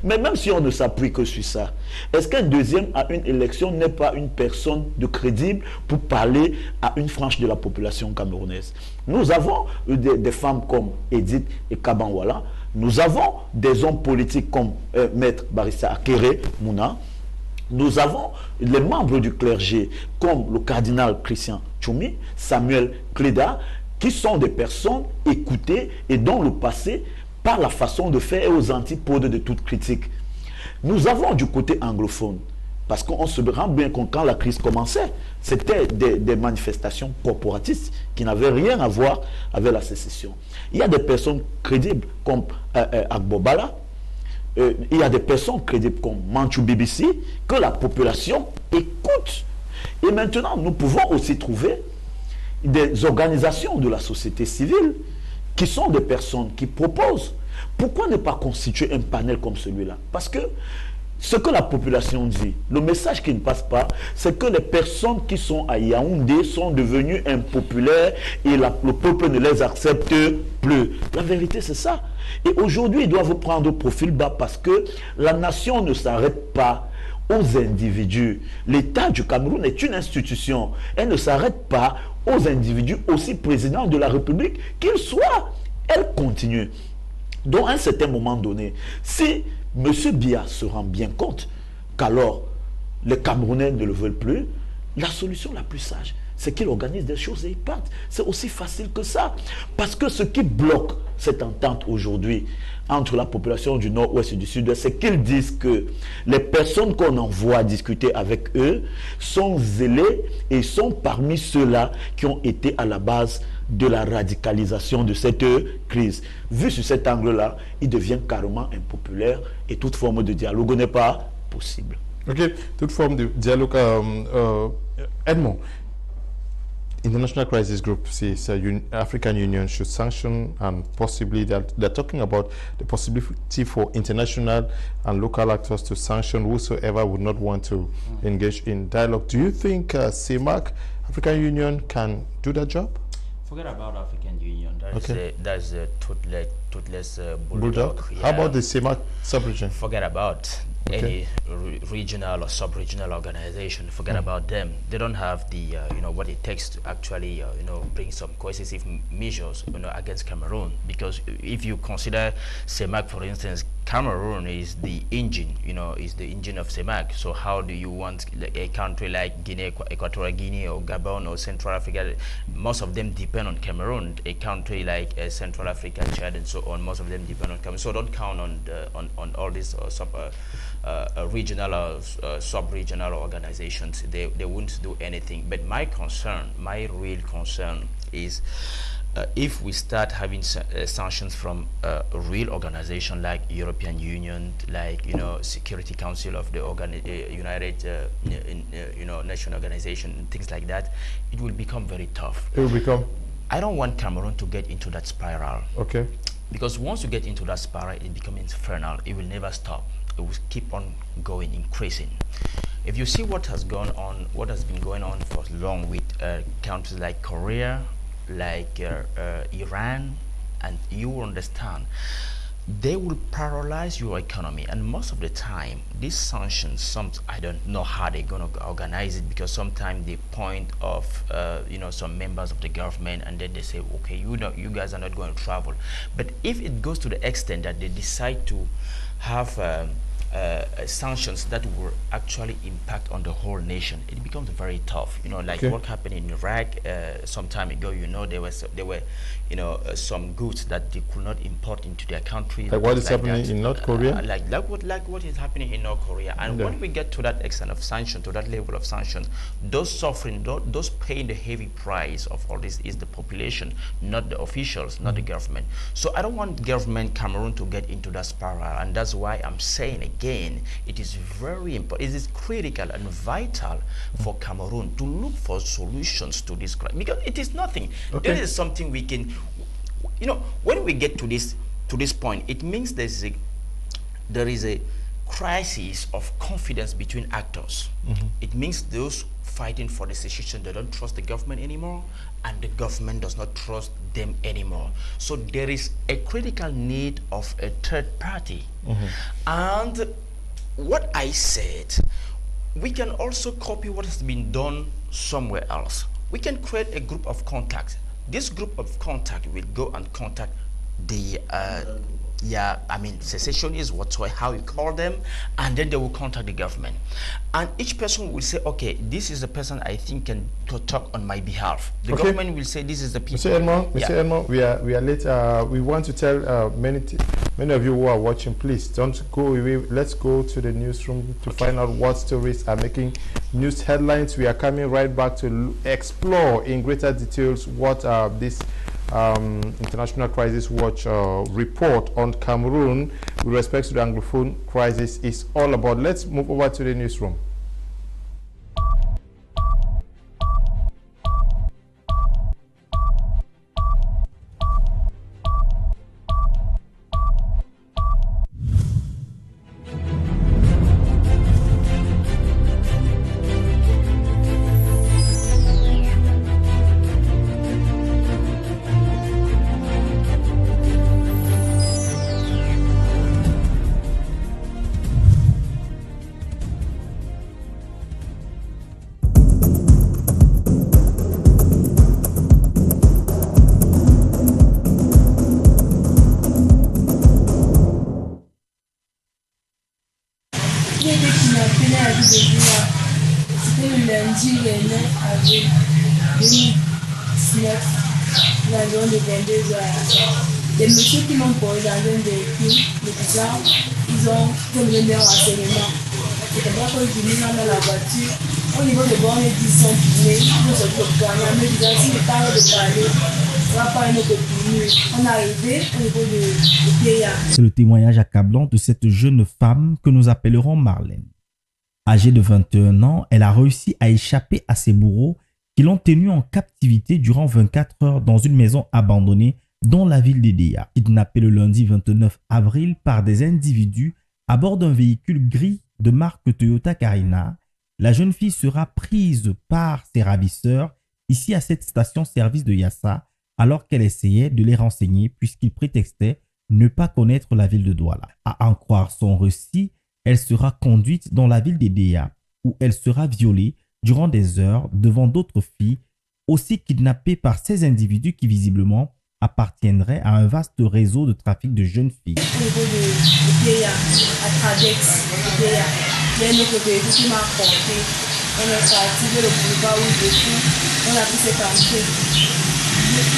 [SPEAKER 3] Mais même si on ne s'appuie que sur ça, est-ce qu'un deuxième à une élection n'est pas une personne de crédible pour parler à une frange de la population camerounaise? Nous avons des femmes comme Edith et Kabanwala, nous avons des hommes politiques comme Maître Barissa Akere Mouna, nous avons les membres du clergé comme le cardinal Christian Tchoumi, Samuel Cléda, qui sont des personnes écoutées et dont le passé, par la façon de faire, est aux antipodes de toute critique. Nous avons du côté anglophone, parce qu'on se rend bien compte quand la crise commençait, c'était des manifestations corporatistes qui n'avaient rien à voir avec la sécession. Il y a des personnes crédibles comme Agbobala, il y a des personnes crédibles comme Manchu BBC que la population écoute. Et maintenant, nous pouvons aussi trouver des organisations de la société civile qui sont des personnes qui proposent. Pourquoi ne pas constituer un panel comme celui-là? Parce que ce que la population dit, le message qui ne passe pas, c'est que les personnes qui sont à Yaoundé sont devenues impopulaires et le peuple ne les accepte plus. La vérité, c'est ça. Et aujourd'hui, ils doivent prendre profil bas parce que la nation ne s'arrête pas aux individus. L'État du Cameroun est une institution. Elle ne s'arrête pas aux individus, aussi président de la République qu'ils soient. Elle continue. Donc, à un certain moment donné, si M. Biya se rend bien compte qu'alors les Camerounais ne le veulent plus, la solution la plus sage, c'est qu'il organise des choses et il parte. C'est aussi facile que ça. Parce que ce qui bloque cette entente aujourd'hui entre la population du nord-ouest et du sud-ouest, c'est qu'ils disent que les personnes qu'on envoie discuter avec eux sont zélés et sont parmi ceux-là qui ont été à la base de la radicalisation de cette crise. Vu sur cet angle-là, il devient carrément impopulaire et toute forme de dialogue n'est pas possible.
[SPEAKER 1] Ok, toute forme de dialogue. Edmond, International Crisis Group says African Union should sanction and possibly they're talking about the possibility for international and local actors to sanction whosoever would not want to engage in dialogue. Do you think CEMAC, African Union, can do that job?
[SPEAKER 4] Forget about African Union. That's a toothless
[SPEAKER 1] bulldog.
[SPEAKER 4] Yeah.
[SPEAKER 1] How about the CEMAC sub-region?
[SPEAKER 4] Forget about any regional or sub-regional organization. Forget about them. They don't have the what it takes to actually bring some coercive measures against Cameroon. Because if you consider CEMAC, for instance, Cameroon is the engine, is the engine of CEMAC. So how do you want a country like Guinea, Equatorial Guinea or Gabon or Central Africa? Most of them depend on Cameroon. A country like Central Africa, Chad, and so on most of them depend on Cameroon. So don't count on all these regional or sub-regional organizations. They won't do anything. But my real concern is if we start having sanctions from a real organization like European Union, like Security Council of the United Nation Organization, things like that, it will become very tough.
[SPEAKER 1] It will become.
[SPEAKER 4] I don't want Cameroon to get into that spiral.
[SPEAKER 1] Okay.
[SPEAKER 4] Because once you get into that spiral, it becomes infernal. It will never stop. It will keep on going, increasing. If you see what has been going on for long with countries like Korea, like Iran, and you will understand, they will paralyze your economy. And most of the time, these sanctions, I don't know how they're going to organize it, because sometimes they point of some members of the government, and then they say, okay, you guys are not going to travel. But if it goes to the extent that they decide to have sanctions that will actually impact on the whole nation, it becomes very tough. Like what happened in Iraq some time ago. There were some goods that they could not import into their country.
[SPEAKER 1] Like what is happening in North Korea?
[SPEAKER 4] Like what is happening in North Korea. And when we get to that extent of sanction, to that level of sanctions, those suffering, those paying the heavy price of all this is the population, not the officials, not the government. So I don't want government Cameroon to get into that spiral, and that's why I'm saying again, it is very important, it is critical and vital for Cameroon to look for solutions to this crisis, because it is nothing.
[SPEAKER 1] Okay.
[SPEAKER 4] There is something we can, when we get to this point, it means there is a crisis of confidence between actors. It means those fighting for the secession, they don't trust the government anymore, and the government does not trust them anymore. So there is a critical need of a third party. And what I said, we can also copy what has been done somewhere else. We can create a group of contacts. This group of contact will go and contact the secessionists, whatsoever, how you call them, and then they will contact the government. And each person will say, okay, this is the person I think can talk on my behalf. The government will say, this is the people.
[SPEAKER 1] Mr. Edmond, we are late. We want to tell many of you who are watching, please don't go away. Let's go to the newsroom to find out what stories are making news headlines. We are coming right back to explore in greater details what this International Crisis Watch report on Cameroon with respect to the Anglophone crisis is all about. Let's move over to the newsroom.
[SPEAKER 5] C'était le lundi 9 avril 2019, l'environ de 22 heures. Des messieurs qui m'ont posé dans un véhicule, le bizarre, ils ont donné leur renseignement. C'est comme ça que je suis dans la voiture. Au niveau de bornes, ils sont tournés, ils ont sorti le gagnant, mais ils ont dit le temps de parler. On va pas une autre tournure. On est arrivé au niveau de PA.
[SPEAKER 6] C'est le témoignage accablant de cette jeune femme que nous appellerons Marlène. Âgée de 21 ans, elle a réussi à échapper à ses bourreaux qui l'ont tenue en captivité durant 24 heures dans une maison abandonnée dans la ville d'Edéa. Kidnappée le lundi 29 avril par des individus à bord d'un véhicule gris de marque Toyota Carina, la jeune fille sera prise par ses ravisseurs ici à cette station-service de Yassa alors qu'elle essayait de les renseigner puisqu'ils prétextaient ne pas connaître la ville de Douala. À en croire son récit, elle sera conduite dans la ville d'Edéa où elle sera violée durant des heures devant d'autres filles aussi kidnappées par ces individus qui visiblement appartiendraient à un vaste réseau de trafic de jeunes filles.
[SPEAKER 5] Au niveau de Edéa, à Tradex, Edéa, il y a un autre véhicule qui m'a porté. On est sorti de le boulevard où je suis, on a pu s'étancher.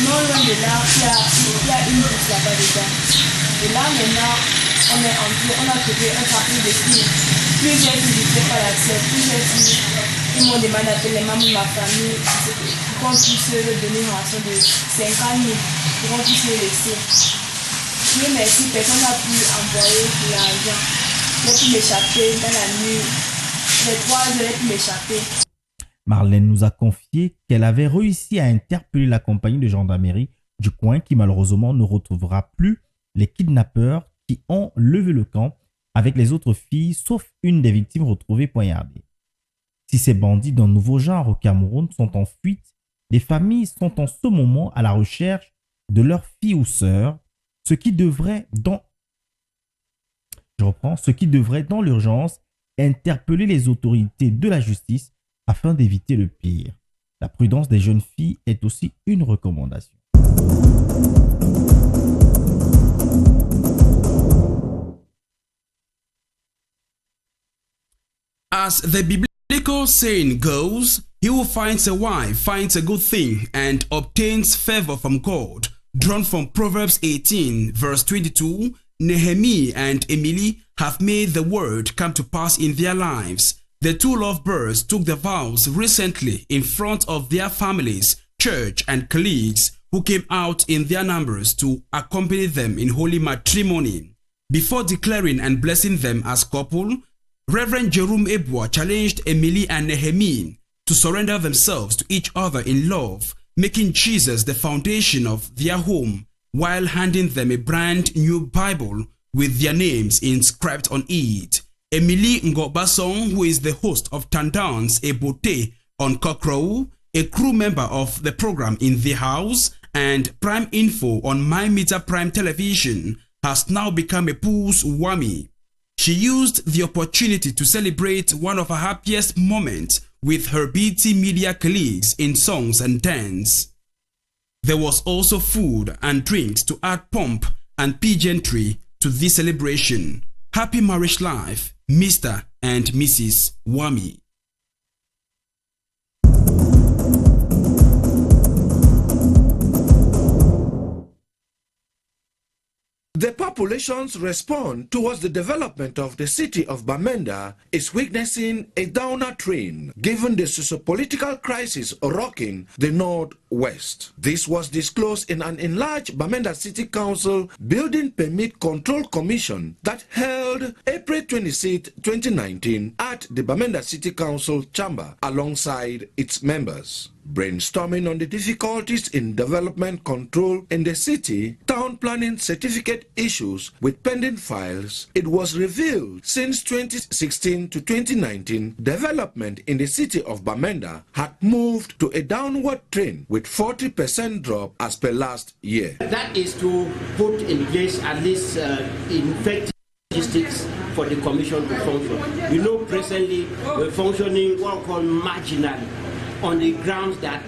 [SPEAKER 5] non loin de là, il y a une bouche là-bas dedans. Et là maintenant, on a trouvé un papier de filles. Plusieurs filles n'étaient pas l'accès, plusieurs filles, ils m'ont demandé d'appeler les membres de ma famille pour qu'on puisse leur donner une rançon de 50 000 pour qu'on puisse les laisser. Dieu merci, personne n'a pu envoyer l'argent. J'ai pu m'échapper dans la nuit. Les 3 heures, j'ai pu m'échapper.
[SPEAKER 6] Marlène nous a confié qu'elle avait réussi à interpeller la compagnie de gendarmerie du coin qui malheureusement ne retrouvera plus les kidnappeurs qui ont levé le camp avec les autres filles sauf une des victimes retrouvées poignardées. Si ces bandits d'un nouveau genre au Cameroun sont en fuite, les familles sont en ce moment à la recherche de leurs filles ou sœurs, ce qui devrait dans l'urgence interpeller les autorités de la justice afin d'éviter le pire. La prudence des jeunes filles est aussi une recommandation.
[SPEAKER 7] As the biblical saying goes, he who finds a wife finds a good thing and obtains favor from God. Drawn from Proverbs 18, verse 22, Nehemiah and Emily have made the word come to pass in their lives. The two lovebirds took the vows recently in front of their families, church, and colleagues who came out in their numbers to accompany them in holy matrimony. Before declaring and blessing them as couple, Reverend Jerome Ebwa challenged Emily and Nehemiah to surrender themselves to each other in love, making Jesus the foundation of their home, while handing them a brand new Bible with their names inscribed on it. Emily Ngobasong, who is the host of Tandans Ebote on Cockrell, a crew member of the program In the House, and Prime Info on My Meter Prime Television, has now become a Pools Wami. She used the opportunity to celebrate one of her happiest moments with her BT Media colleagues in songs and dance. There was also food and drinks to add pomp and pageantry to this celebration. Happy marriage life, Mr. and Mrs. Wami.
[SPEAKER 8] The population's response towards the development of the city of Bamenda is witnessing a downward trend given the socio-political crisis rocking the Northwest. This was disclosed in an enlarged Bamenda City Council Building Permit Control Commission that held April 26, 2019 at the Bamenda City Council chamber alongside its members. Brainstorming on the difficulties in development control in the city, town planning certificate issues with pending files, it was revealed since 2016 to 2019, development in the city of Bamenda had moved to a downward trend with 40% drop as per last year.
[SPEAKER 9] That is to put in place at least effective logistics for the commission to function. You know, presently we're functioning what we call marginally, on the grounds that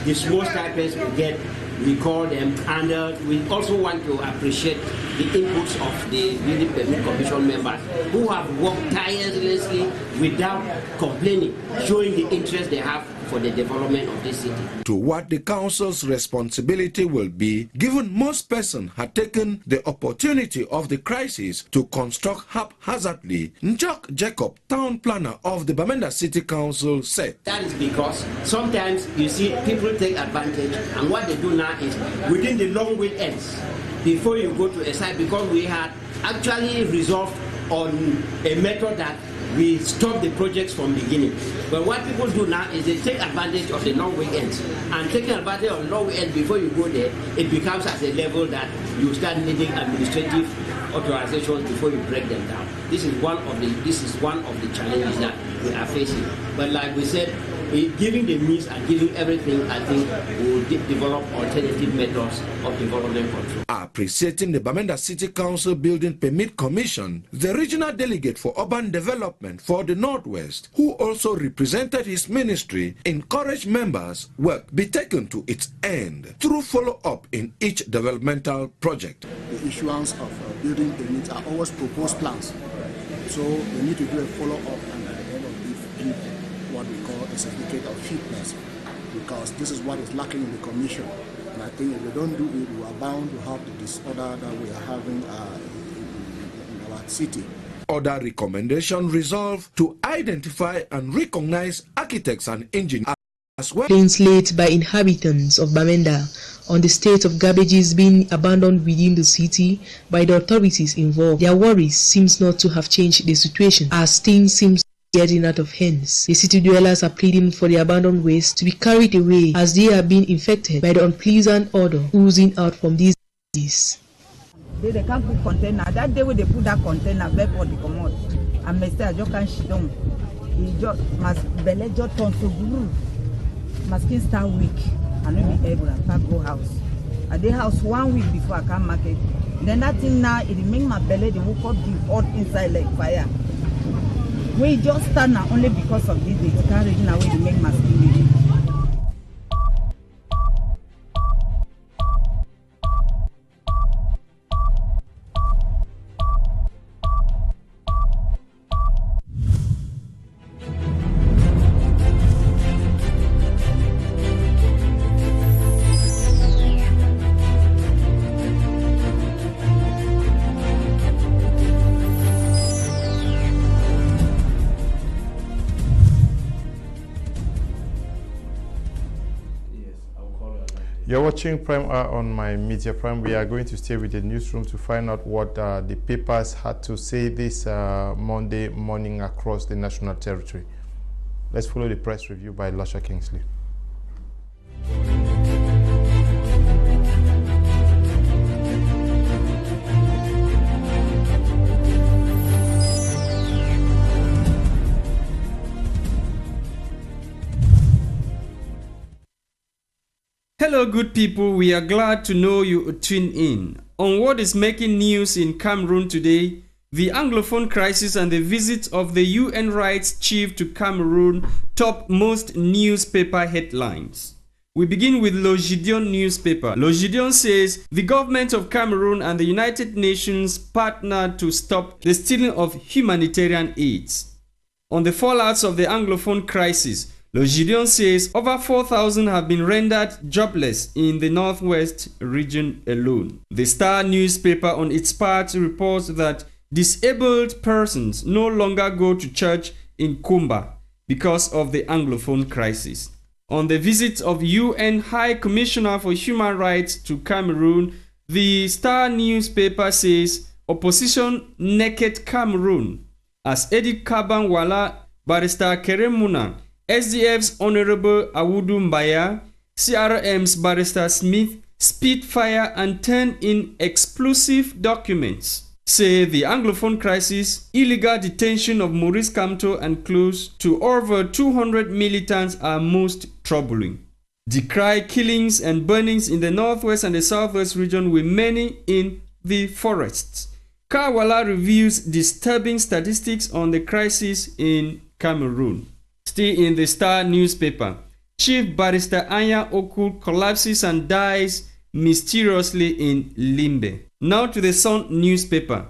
[SPEAKER 9] the small stipends we get, we call them, and we also want to appreciate the inputs of the Building Permit Commission members who have worked tirelessly without complaining, showing the interest they have for the development of this city.
[SPEAKER 8] To what the council's responsibility will be, given most persons had taken the opportunity of the crisis to construct haphazardly, Njok Jacob, town planner of the Bamenda City Council, said.
[SPEAKER 9] That is because sometimes you see people take advantage, and what they do now is within the long weekends, before you go to a site, because we had actually resolved on a method that we stop the projects from beginning. But what people do now is they take advantage of the long weekends. And taking advantage of the long weekends before you go there, it becomes at a level that you start needing administrative authorizations before you break them down. This is one of the challenges that we are facing. But like we said, giving the means and giving everything, I think we will develop alternative methods of development control.
[SPEAKER 8] Appreciating the Bamenda City Council Building Permit Commission, the regional delegate for urban development for the Northwest, who also represented his ministry, encouraged members' work be taken to its end through follow-up in each developmental project.
[SPEAKER 10] The issuance of building permits are always proposed plans, so we need to do a follow-up and at the end of this give what we call a certificate of fitness, because this is what is lacking in the commission. And I think if we don't do it, we are bound to have the disorder that we are having in our city.
[SPEAKER 8] Other recommendation resolve to identify and recognize architects and engineers as well.
[SPEAKER 11] Complaints laid by inhabitants of Bamenda on the state of garbages being abandoned within the city by the authorities involved. Their worries seems not to have changed the situation as things seem getting out of hands. The city dwellers are pleading for the abandoned waste to be carried away as they are being infected by the unpleasant odor oozing out from these cities.
[SPEAKER 12] They can't put container. That day when they put that container, everybody come out. And Mr. Ajokan Shidong, he just must belly just turn to blue. My skin start weak. I not be able to go house. At the house 1 week before I can market. Then that thing now it make my belly they woke up the hot inside like fire. We just stand now only because of this. They can't reach now to make my skin weak.
[SPEAKER 1] You're watching Prime Hour on My Media Prime. We are going to stay with the newsroom to find out what the papers had to say this Monday morning across the national territory. Let's follow the press review by Lasha Kingsley.
[SPEAKER 7] Hello, good people. We are glad to know you tune in. On what is making news in Cameroon today, the Anglophone crisis and the visit of the UN rights chief to Cameroon top most newspaper headlines. We begin with Le Gideon newspaper. Le Gideon says the government of Cameroon and the United Nations partnered to stop the stealing of humanitarian aids. On the fallouts of the Anglophone crisis, Le Gideon says over 4,000 have been rendered jobless in the northwest region alone. The Star newspaper on its part reports that disabled persons no longer go to church in Kumba because of the Anglophone crisis. On the visit of UN High Commissioner for Human Rights to Cameroon, the Star newspaper says opposition naked Cameroon as Edith Kabanwala, Barrister Keremuna, SDF's Honorable Awudu Mbaya, CRM's Barrister Smith spitfire and turn in explosive documents. Say the Anglophone crisis, illegal detention of Maurice Kamto and close to over 200 militants are most troubling. Decry killings and burnings in the northwest and the southwest region with many in the forests. Kawala reviews disturbing statistics on the crisis in Cameroon. Still in the Star newspaper, Chief Barrister Anya Okul collapses and dies mysteriously in Limbe. Now to the Sun newspaper.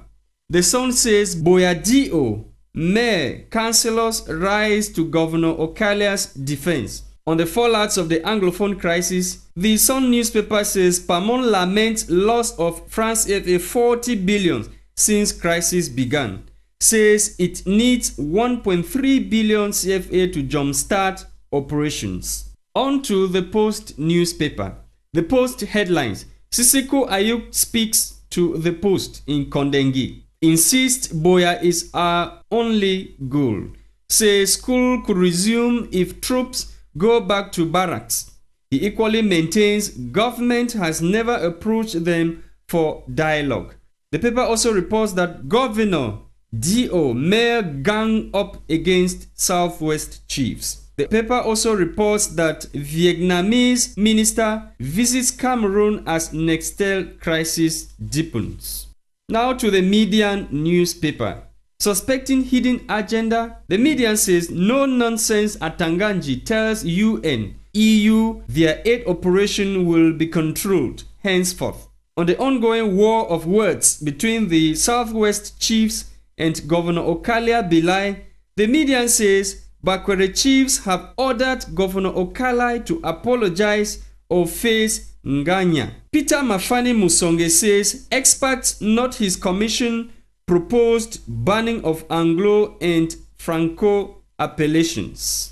[SPEAKER 7] The Sun says Boyadio, Mayor, councillors rise to Governor Okalia's defense. On the fallouts of the Anglophone crisis, the Sun newspaper says Pamon laments loss of France CFA 40 billion since crisis began. Says it needs 1.3 billion CFA to jumpstart operations. On to the Post newspaper. The Post headlines: Sisiko Ayuk speaks to the Post in Kondengi. Insists Boya is our only goal. Says school could resume if troops go back to barracks. He equally maintains government has never approached them for dialogue. The paper also reports that Governor D.O. Mayor gang up against Southwest chiefs. The paper also reports that Vietnamese minister visits Cameroon as Nextel crisis deepens. Now to the Median newspaper. Suspecting hidden agenda, the Median says no nonsense Atanganji tells UN, EU their aid operation will be controlled henceforth. On the ongoing war of words between the Southwest chiefs and Governor Okalia Bilai, the Median says Bakwere chiefs have ordered Governor Okala to apologize or face Nganya. Peter Mafani Musonge says experts, not his commission, proposed banning of Anglo and Franco appellations.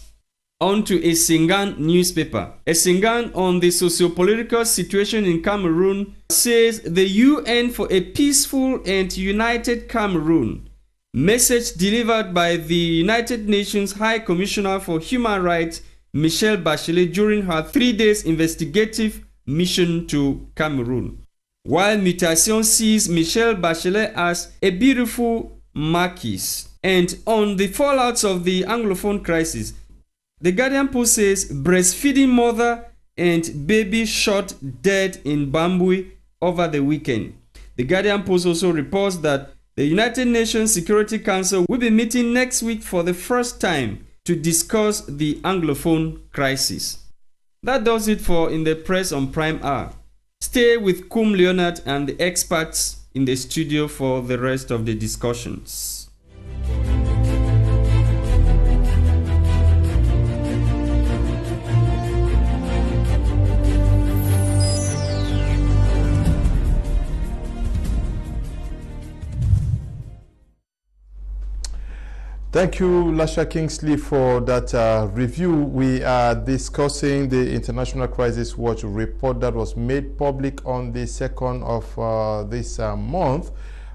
[SPEAKER 7] On to Essingan newspaper. Essingan on the socio-political situation in Cameroon says the UN for a peaceful and united Cameroon. Message delivered by the United Nations High Commissioner for Human Rights, Michelle Bachelet, during her 3 days investigative mission to Cameroon. While Mutation sees Michelle Bachelet as a beautiful marquise. And on the fallouts of the Anglophone crisis, the Guardian Post says breastfeeding mother and baby shot dead in Bambui over the weekend. The Guardian Post also reports that the United Nations Security Council will be meeting next week for the first time to discuss the Anglophone crisis. That does it for In the Press on Prime Hour. Stay with Kum Leonard and the experts in the studio for the rest of the discussions.
[SPEAKER 1] Thank you, Lasha Kingsley, for that review. We are discussing the International Crisis Watch report that was made public on the 2nd of this month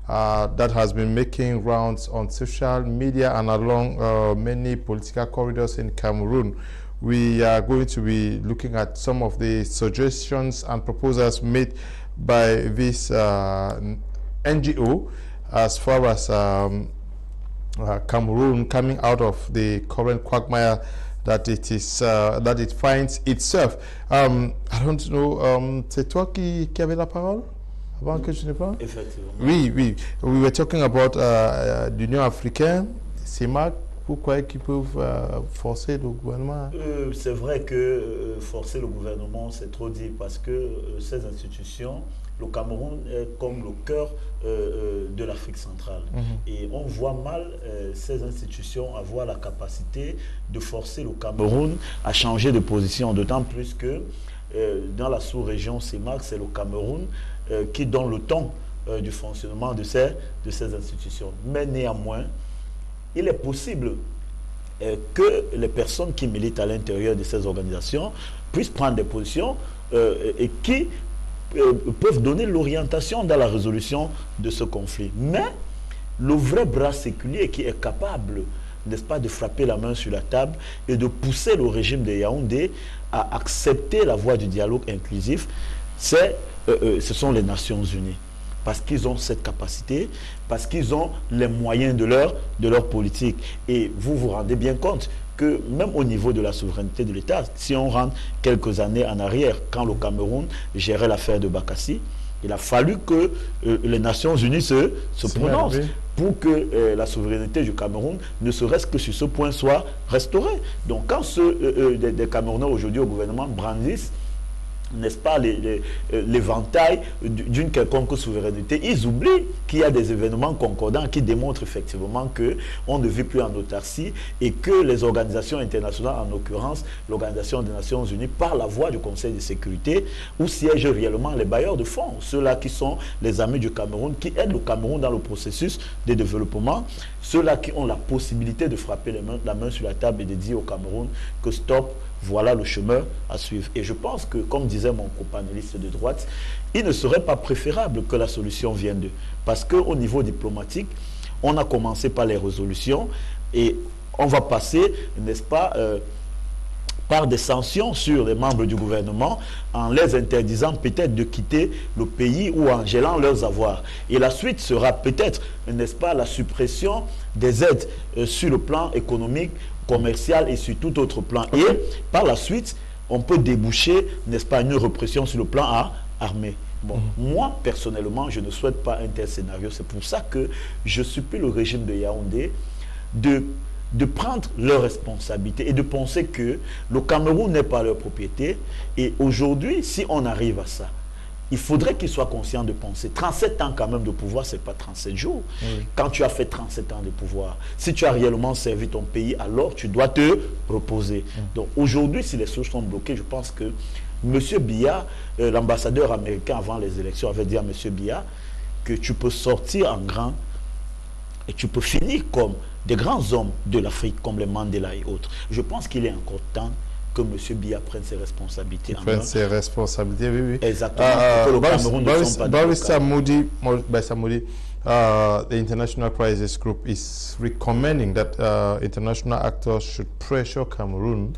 [SPEAKER 1] that has been making rounds on social media and along many political corridors in Cameroon. We are going to be looking at some of the suggestions and proposals made by this NGO as far as Cameroon coming out of the current quagmire that it is that it finds itself. I don't know, c'est toi qui avait la parole avant que je ne parle?
[SPEAKER 3] Effectivement.
[SPEAKER 1] Oui, oui. We were talking about l'Union africaine, CEMAC. Vous croyez qu'ils peuvent forcer le gouvernement?
[SPEAKER 3] C'est vrai que forcer le gouvernement, c'est trop dit parce que ces institutions, le Cameroun est comme le cœur de l'Afrique centrale. Et on voit mal ces institutions avoir la capacité de forcer le Cameroun à changer de position, d'autant plus que dans la sous-région CEMAC, c'est le Cameroun qui donne le ton du fonctionnement de ces institutions. Mais néanmoins, il est possible que les personnes qui militent à l'intérieur de ces organisations puissent prendre des positions et qui peuvent donner l'orientation dans la résolution de ce conflit. Mais le vrai bras séculier qui est capable, n'est-ce pas, de frapper la main sur la table et de pousser le régime de Yaoundé à accepter la voie du dialogue inclusif, ce sont les Nations Unies. Parce qu'ils ont cette capacité, parce qu'ils ont les moyens de leur politique. Et vous vous rendez bien compte que même au niveau de la souveraineté de l'État, si on rentre quelques années en arrière, quand le Cameroun gérait l'affaire de Bakassi, il a fallu que les Nations Unies se prononcent pour que la souveraineté du Cameroun, ne serait-ce que sur ce point, soit restaurée. Donc quand des Camerounais aujourd'hui au gouvernement brandissent, n'est-ce pas, l'éventail d'une quelconque souveraineté, ils oublient qu'il y a des événements concordants qui démontrent effectivement qu'on ne vit plus en autarcie et que les organisations internationales, en l'occurrence l'Organisation des Nations Unies, par la voie du Conseil de sécurité, où siègent réellement les bailleurs de fonds, ceux-là qui sont les amis du Cameroun, qui aident le Cameroun dans le processus de développement, ceux-là qui ont la possibilité de frapper la main sur la table et de dire au Cameroun que stop, voilà le chemin à suivre. Et je pense que, comme disait mon copanéliste de droite, il ne serait pas préférable que la solution vienne d'eux. Parce qu'au niveau diplomatique, on a commencé par les résolutions et on va passer, n'est-ce pas, par des sanctions sur les membres du gouvernement en les interdisant peut-être de quitter le pays ou en gelant leurs avoirs. Et la suite sera peut-être, n'est-ce pas, la suppression des aides sur le plan économique, commercial et sur tout autre plan. Et par la suite, on peut déboucher, n'est-ce pas, une répression sur le plan armé. Bon, moi, personnellement, je ne souhaite pas un tel scénario. C'est pour ça que je supplie le régime de Yaoundé de prendre leurs responsabilités et de penser que le Cameroun n'est pas leur propriété. Et aujourd'hui, si on arrive à ça, il faudrait qu'ils soient conscients de penser. 37 ans quand même de pouvoir, ce n'est pas 37 jours. Oui. Quand tu as fait 37 ans de pouvoir, si tu as réellement servi ton pays, alors tu dois te reposer. Donc aujourd'hui, si les choses sont bloquées, je pense que Monsieur Biya, l'ambassadeur américain avant les élections avait dit à Monsieur Biya que tu peux sortir en grand et tu peux finir comme des grands hommes de l'Afrique comme les Mandela et autres. Je pense qu'il est encore temps que M. Biya prenne ses responsabilités.
[SPEAKER 1] Prenne ses responsabilités, oui, oui.
[SPEAKER 3] Exactement.
[SPEAKER 1] Barrister Moody, the International Crisis Group is recommending that international actors should pressure Cameroon,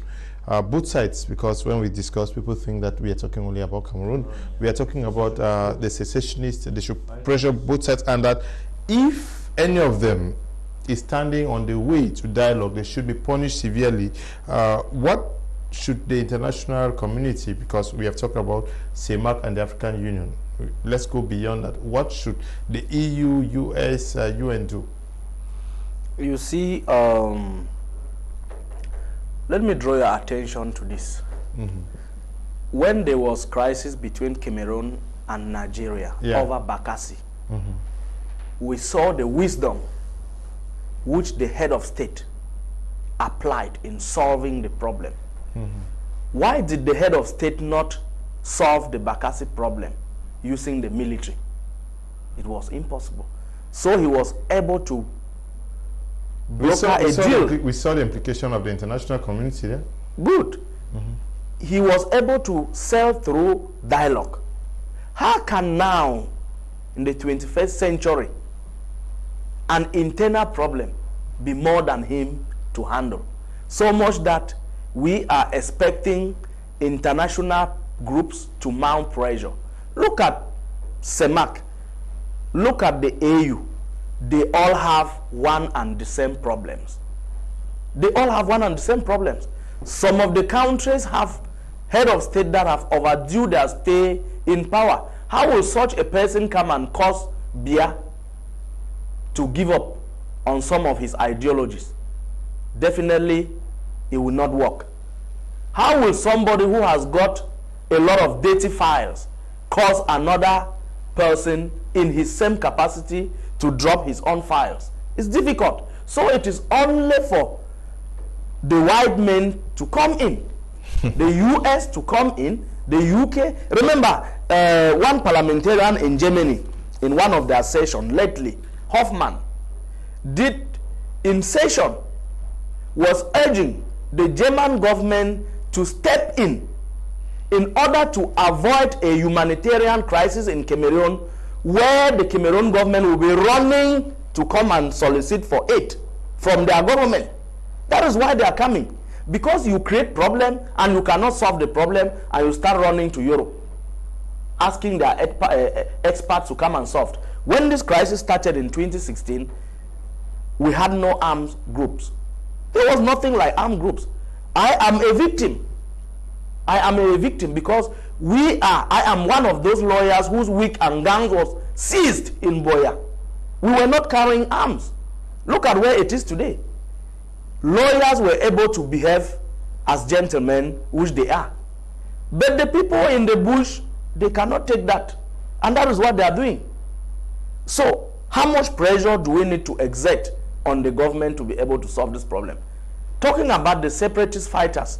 [SPEAKER 1] both sides, because when we discuss, people think that we are talking only about Cameroon. We are talking about the secessionists. They should pressure both sides, and that if any of them is standing on the way to dialogue, they should be punished severely. What should the international community, because we have talked about CEMAC and the African Union, let's go beyond that. What should the EU, US, UN do?
[SPEAKER 2] You see, let me draw your attention to this. When there was crisis between Cameroon and Nigeria over Bakassi, we saw the wisdom which the head of state applied in solving the problem. Why did the head of state not solve the Bakassi problem using the military? It was impossible. So he was able to broker a deal.
[SPEAKER 1] We saw the implication of the international community there.
[SPEAKER 2] Good. He was able to sell through dialogue. How can now, in the 21st century, an internal problem be more than him to handle? So much that we are expecting international groups to mount pressure. Look at CEMAC. Look at the AU. They all have one and the same problems. They all have one and the same problems. Some of the countries have head of state that have overdue their stay in power. How will such a person come and cause Biya to give up on some of his ideologies? Definitely, it will not work. How will somebody who has got a lot of dirty files cause another person in his same capacity to drop his own files? It's difficult. So it is only for the white men to come in, the US to come in, the UK. Remember, one parliamentarian in Germany, in one of their sessions lately, Hoffman, did in session, was urging the German government to step in order to avoid a humanitarian crisis in Cameroon, where the Cameroon government will be running to come and solicit for aid from their government. That is why they are coming. Because you create problem and you cannot solve the problem, and you start running to Europe, asking their experts to come and solve. When this crisis started in 2016, we had no armed groups. There was nothing like armed groups. I am a victim. I am a victim because I am one of those lawyers whose wig and gowns was seized in Boya. We were not carrying arms. Look at where it is today. Lawyers were able to behave as gentlemen, which they are. But the people in the bush, they cannot take that. And that is what they are doing. So, how much pressure do we need to exert on the government to be able to solve this problem? Talking about the separatist fighters,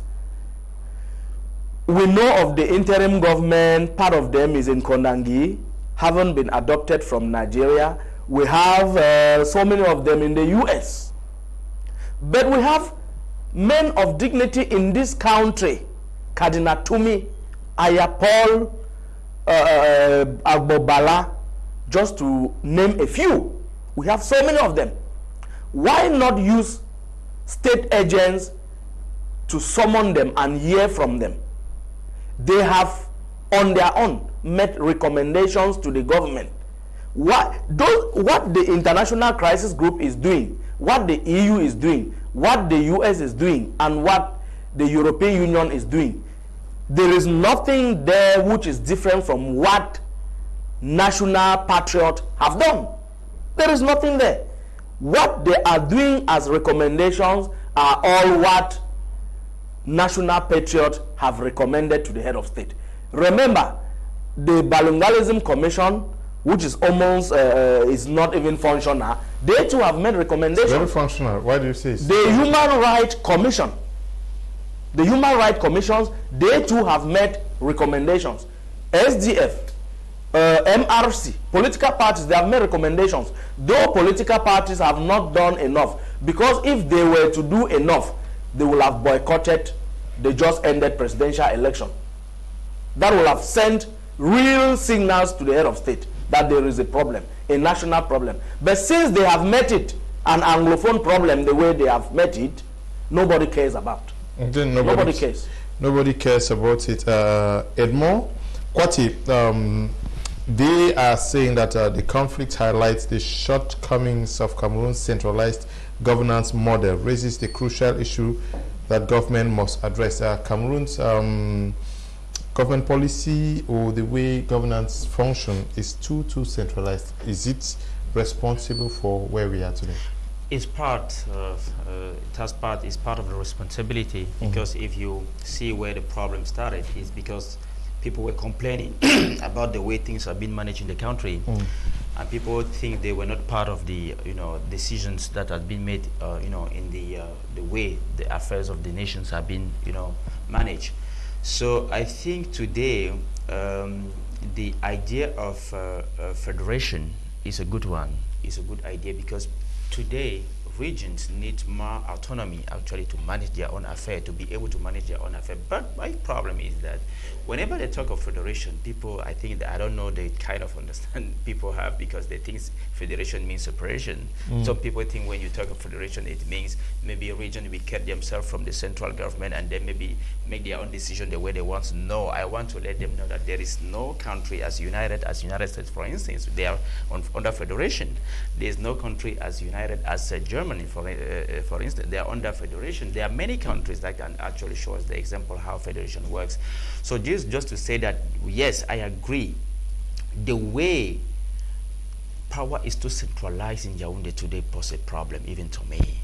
[SPEAKER 2] we know of the interim government. Part of them is in Kondangi, haven't been adopted from Nigeria. We have so many of them in the US. But we have men of dignity in this country, Cardinal Tumi, Ayapol, Agbobala, just to name a few. We have so many of them. Why not use state agents to summon them and hear from them? They have on their own made recommendations to the government. What the International Crisis Group is doing, what the EU is doing, what the US is doing, and what the European Union is doing, there is nothing there which is different from what National Patriots have done. There is nothing there. What they are doing as recommendations are all what National Patriots have recommended to the head of state. Remember, the Balungalism Commission, which is almost is not even functional, they too have made recommendations.
[SPEAKER 1] Very functional. Why do you say so?
[SPEAKER 2] The Human Rights Commission, the Human Rights Commissions, they too have made recommendations. SDF, MRC, political parties, they have made recommendations. Though political parties have not done enough, because if they were to do enough, they will have boycotted the just ended presidential election. That will have sent real signals to the head of state that there is a problem, a national problem. But since they have met it, an Anglophone problem, the way they have met it, nobody cares about. Nobody cares.
[SPEAKER 1] Nobody cares about it. Edmond, Kwati, they are saying that the conflict highlights the shortcomings of Cameroon's centralized governance model, raises the crucial issue that government must address. Cameroon's government policy or the way governance function is too centralized. Is it responsible for where we are today?
[SPEAKER 4] It's part of it's part of the responsibility, because if you see where the problem started, is because people were complaining about the way things have been managed in the country, and people think they were not part of the decisions that had been made in the way the affairs of the nations have been managed. So I think today the idea of federation is a good one. It's a good idea, because today regions need more autonomy actually to manage their own affair, to be able to manage their own affair. But my problem is that whenever they talk of federation, people, I think that I don't know the kind of understand people have, because they think federation means separation. Some people think when you talk of federation, it means maybe a region will cut themselves from the central government and then maybe make their own decision the way they want. No, I want to let them know that there is no country as United States, for instance. They are under federation. There is no country as united as Germany, for instance. They are under federation. There are many countries that can actually show us the example how federation works. So just to say that, yes, I agree. The way power is too centralized in Yaoundé today poses a problem, even to me.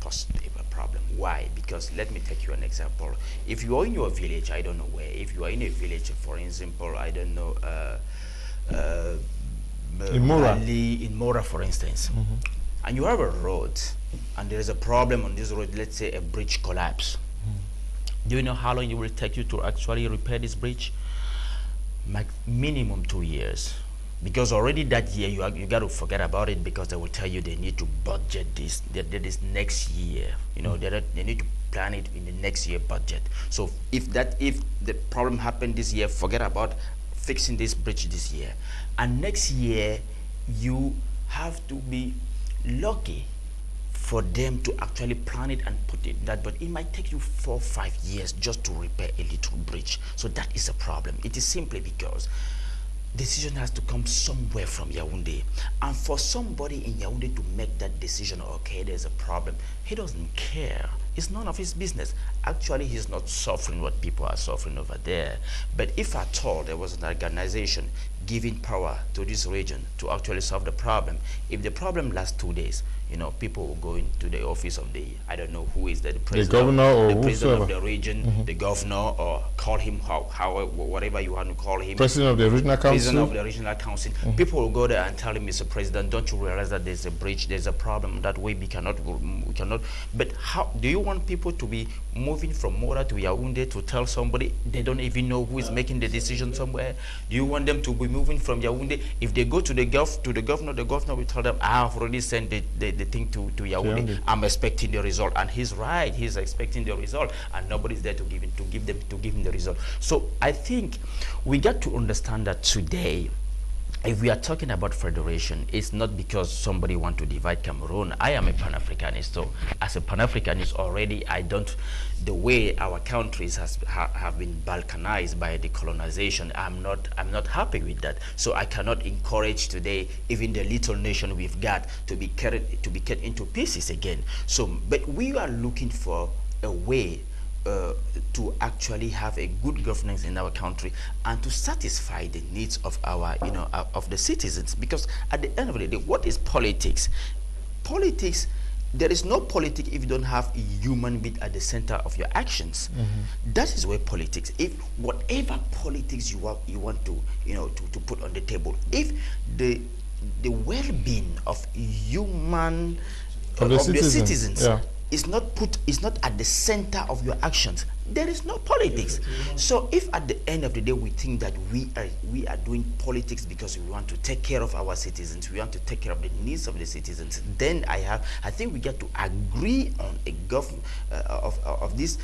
[SPEAKER 4] Poses a problem. Why? Because let me take you an example. If you are in your village, I don't know where, if you are in a village, for example, I don't know,
[SPEAKER 1] in Mora.
[SPEAKER 4] In Mora, for instance, and you have a road, and there is a problem on this road, let's say a bridge collapse. Do you know how long it will take you to actually repair this bridge? Minimum 2 years. Because already that year you got to forget about it, because they will tell you they need to budget this next year. They need to plan it in the next year budget. So if the problem happened this year, forget about fixing this bridge this year. And next year you have to be lucky for them to actually plan it and put it that, but it might take you 4 or 5 years just to repair a little bridge. So that is a problem. It is simply because decision has to come somewhere from Yaoundé, and for somebody in Yaoundé to make that decision, okay, there's a problem, he doesn't care. It's none of his business. Actually, he's not suffering what people are suffering over there. But if at all there was an organization giving power to this region to actually solve the problem, if the problem lasts 2 days, people will go into the office of the, I don't know who is that, the president,
[SPEAKER 1] the governor or
[SPEAKER 4] the president of the region, the governor, or call him how whatever you want to call him,
[SPEAKER 1] president of the regional council.
[SPEAKER 4] President of the regional council. People will go there and tell him, Mr. President, don't you realize that there's a breach, there's a problem, that way we cannot. But how do you want people to be moving from Mora to Yaoundé to tell somebody they don't even know who is making the decision somewhere? Do you want them to be moving from Yaoundé? If they go to the governor will tell them, I've already sent the thing to Yaoundé. I'm expecting the result, and he's right. He's expecting the result, and nobody's there to give him the result. So I think we got to understand that today, if we are talking about federation, it's not because somebody wants to divide Cameroon. I am a Pan-Africanist, so as a Pan-Africanist already, the way our countries have been balkanized by the colonization, I'm not happy with that. So I cannot encourage today even the little nation we've got to be cut into pieces again. So, but we are looking for a way to actually have a good governance in our country and to satisfy the needs of our, of the citizens. Because at the end of the day, what is politics? Politics, there is no politics if you don't have a human being at the center of your actions. That is where politics, if whatever politics you want to, to put on the table, if the well-being of human, of the citizens is not at the center of your actions, there is no politics. So if at the end of the day we think that we are doing politics because we want to take care of our citizens, we want to take care of the needs of the citizens, then I think we get to agree on a government of this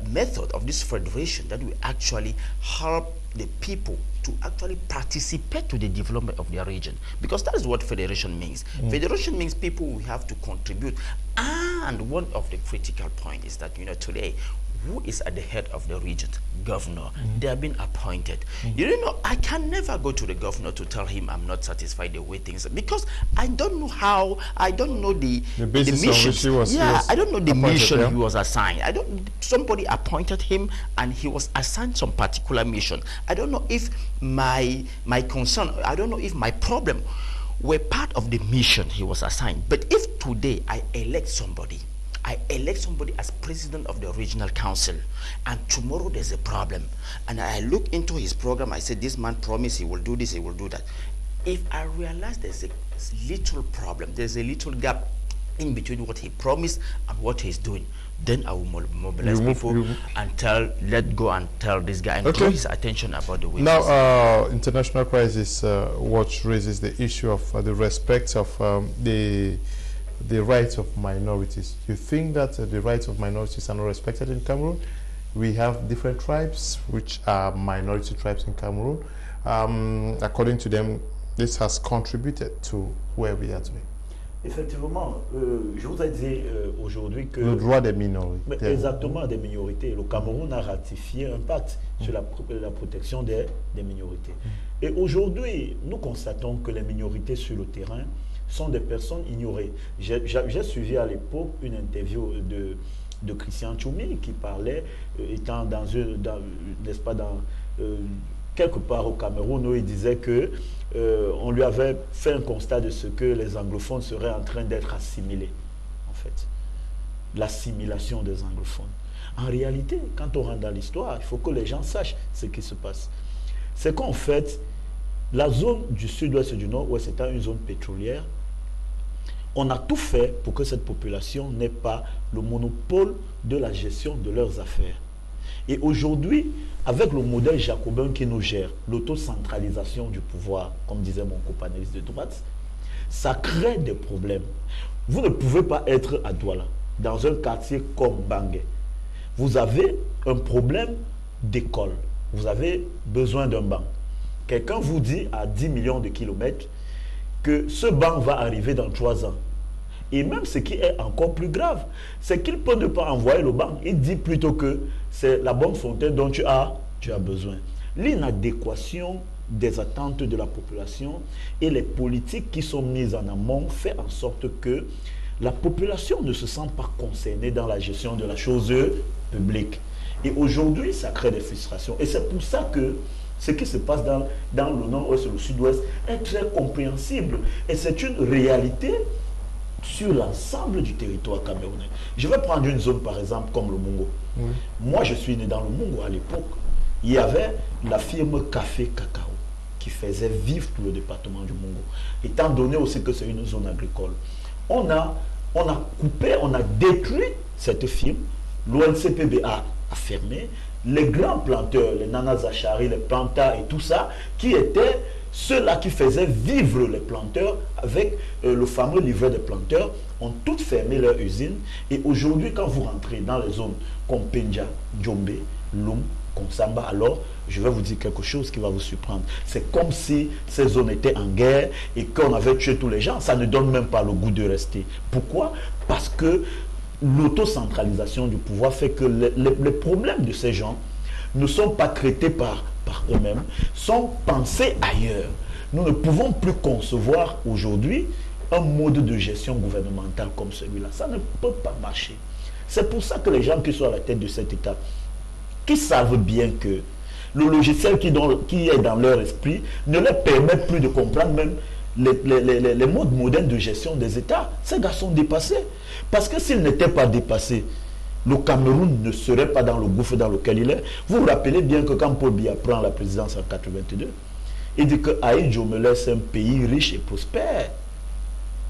[SPEAKER 4] method of this federation that will actually help the people to actually participate to the development of their region, because that is what federation means. Federation means people will have to contribute. And one of the critical points is that, today, who is at the head of the region? Governor. They have been appointed. I can never go to the governor to tell him I'm not satisfied the way things are, because I don't know how, I don't know the mission. I don't know the mission he was assigned. Somebody appointed him and he was assigned some particular mission. I don't know if my concern, I don't know if my problem were part of the mission he was assigned. But if today I elect somebody as president of the regional council, and tomorrow there's a problem, and I look into his program, I said, this man promised he will do this, he will do that. If I realize there's a little problem, there's a little gap in between what he promised and what he's doing, then I will mobilize people and let go and tell this guy and draw his attention about the way.
[SPEAKER 1] Now, International Crisis Watch raises the issue of the respect of the rights of minorities. Do you think that the rights of minorities are not respected in Cameroon? We have different tribes which are minority tribes in Cameroon. According to them, this has contributed to where we are today.
[SPEAKER 3] Effectivement, je vous ai dit aujourd'hui que...
[SPEAKER 1] Le droit des minorités.
[SPEAKER 3] Exactement, des minorités. Le Cameroun a ratifié un pacte sur la protection des minorités. Et aujourd'hui, nous constatons que les minorités sur le terrain sont des personnes ignorées. J'ai suivi à l'époque une interview de Christian Tchoumi qui parlait, étant n'est-ce pas, quelque part au Cameroun, où il disait que on lui avait fait un constat de ce que les anglophones seraient en train d'être assimilés, en fait. L'assimilation des anglophones. En réalité, quand on rentre dans l'histoire, il faut que les gens sachent ce qui se passe. C'est qu'en fait, la zone du sud-ouest et du nord-ouest étant une zone pétrolière, on a tout fait pour que cette population n'ait pas le monopole de la gestion de leurs affaires. Et aujourd'hui, avec le modèle jacobin qui nous gère, l'autocentralisation du pouvoir, comme disait mon copanéliste de droite, ça crée des problèmes. Vous ne pouvez pas être à Douala, dans un quartier comme Bangé. Vous avez un problème d'école. Vous avez besoin d'un banc. Quelqu'un vous dit à 10 millions de kilomètres que ce banc va arriver dans 3 ans. Et même ce qui est encore plus grave, c'est qu'il peut ne pas envoyer le banc. Il dit plutôt que c'est la bonne fontaine dont tu as besoin. L'inadéquation des attentes de la population et les politiques qui sont mises en amont fait en sorte que la population ne se sent pas concernée dans la gestion de la chose publique. Et aujourd'hui, ça crée des frustrations. Et c'est pour ça que ce qui se passe dans le nord-ouest et le sud-ouest est très compréhensible. Et c'est une réalité sur l'ensemble du territoire camerounais. Je vais prendre une zone, par exemple, comme le Mungo. Moi, je suis né dans le Mungo à l'époque. Il y avait la firme Café Cacao qui faisait vivre tout le département du Mungo. Étant donné aussi que c'est une zone agricole. On a coupé, on a détruit cette firme. L'ONCPBA a fermé. Les grands planteurs, les Nanas Achari, les Planta et tout ça, qui étaient ceux-là qui faisaient vivre les planteurs avec le fameux livret des planteurs, ont toutes fermé leurs usines. Et aujourd'hui, quand vous rentrez dans les zones comme Penja, Djombe, Loum, Konsamba, alors je vais vous dire quelque chose qui va vous surprendre. C'est comme si ces zones étaient en guerre et qu'on avait tué tous les gens. Ça ne donne même pas le goût de rester. Pourquoi? Parce que l'autocentralisation du pouvoir fait que les problèmes de ces gens ne sont pas traités par eux-mêmes, sont pensés ailleurs. Nous ne pouvons plus concevoir aujourd'hui un mode de gestion gouvernementale comme celui-là. Ça ne peut pas marcher. C'est pour ça que les gens qui sont à la tête de cet État, qui savent bien que le logiciel qui est dans leur esprit ne leur permet plus de comprendre même les modes modernes de gestion des États, ces gars sont dépassés. Parce que s'ils n'étaient pas dépassés, le Cameroun ne serait pas dans le gouffre dans lequel il est. Vous vous rappelez bien que quand Paul Biya prend la présidence en 1982, il dit que Aïe Djomele, c'est un pays riche et prospère,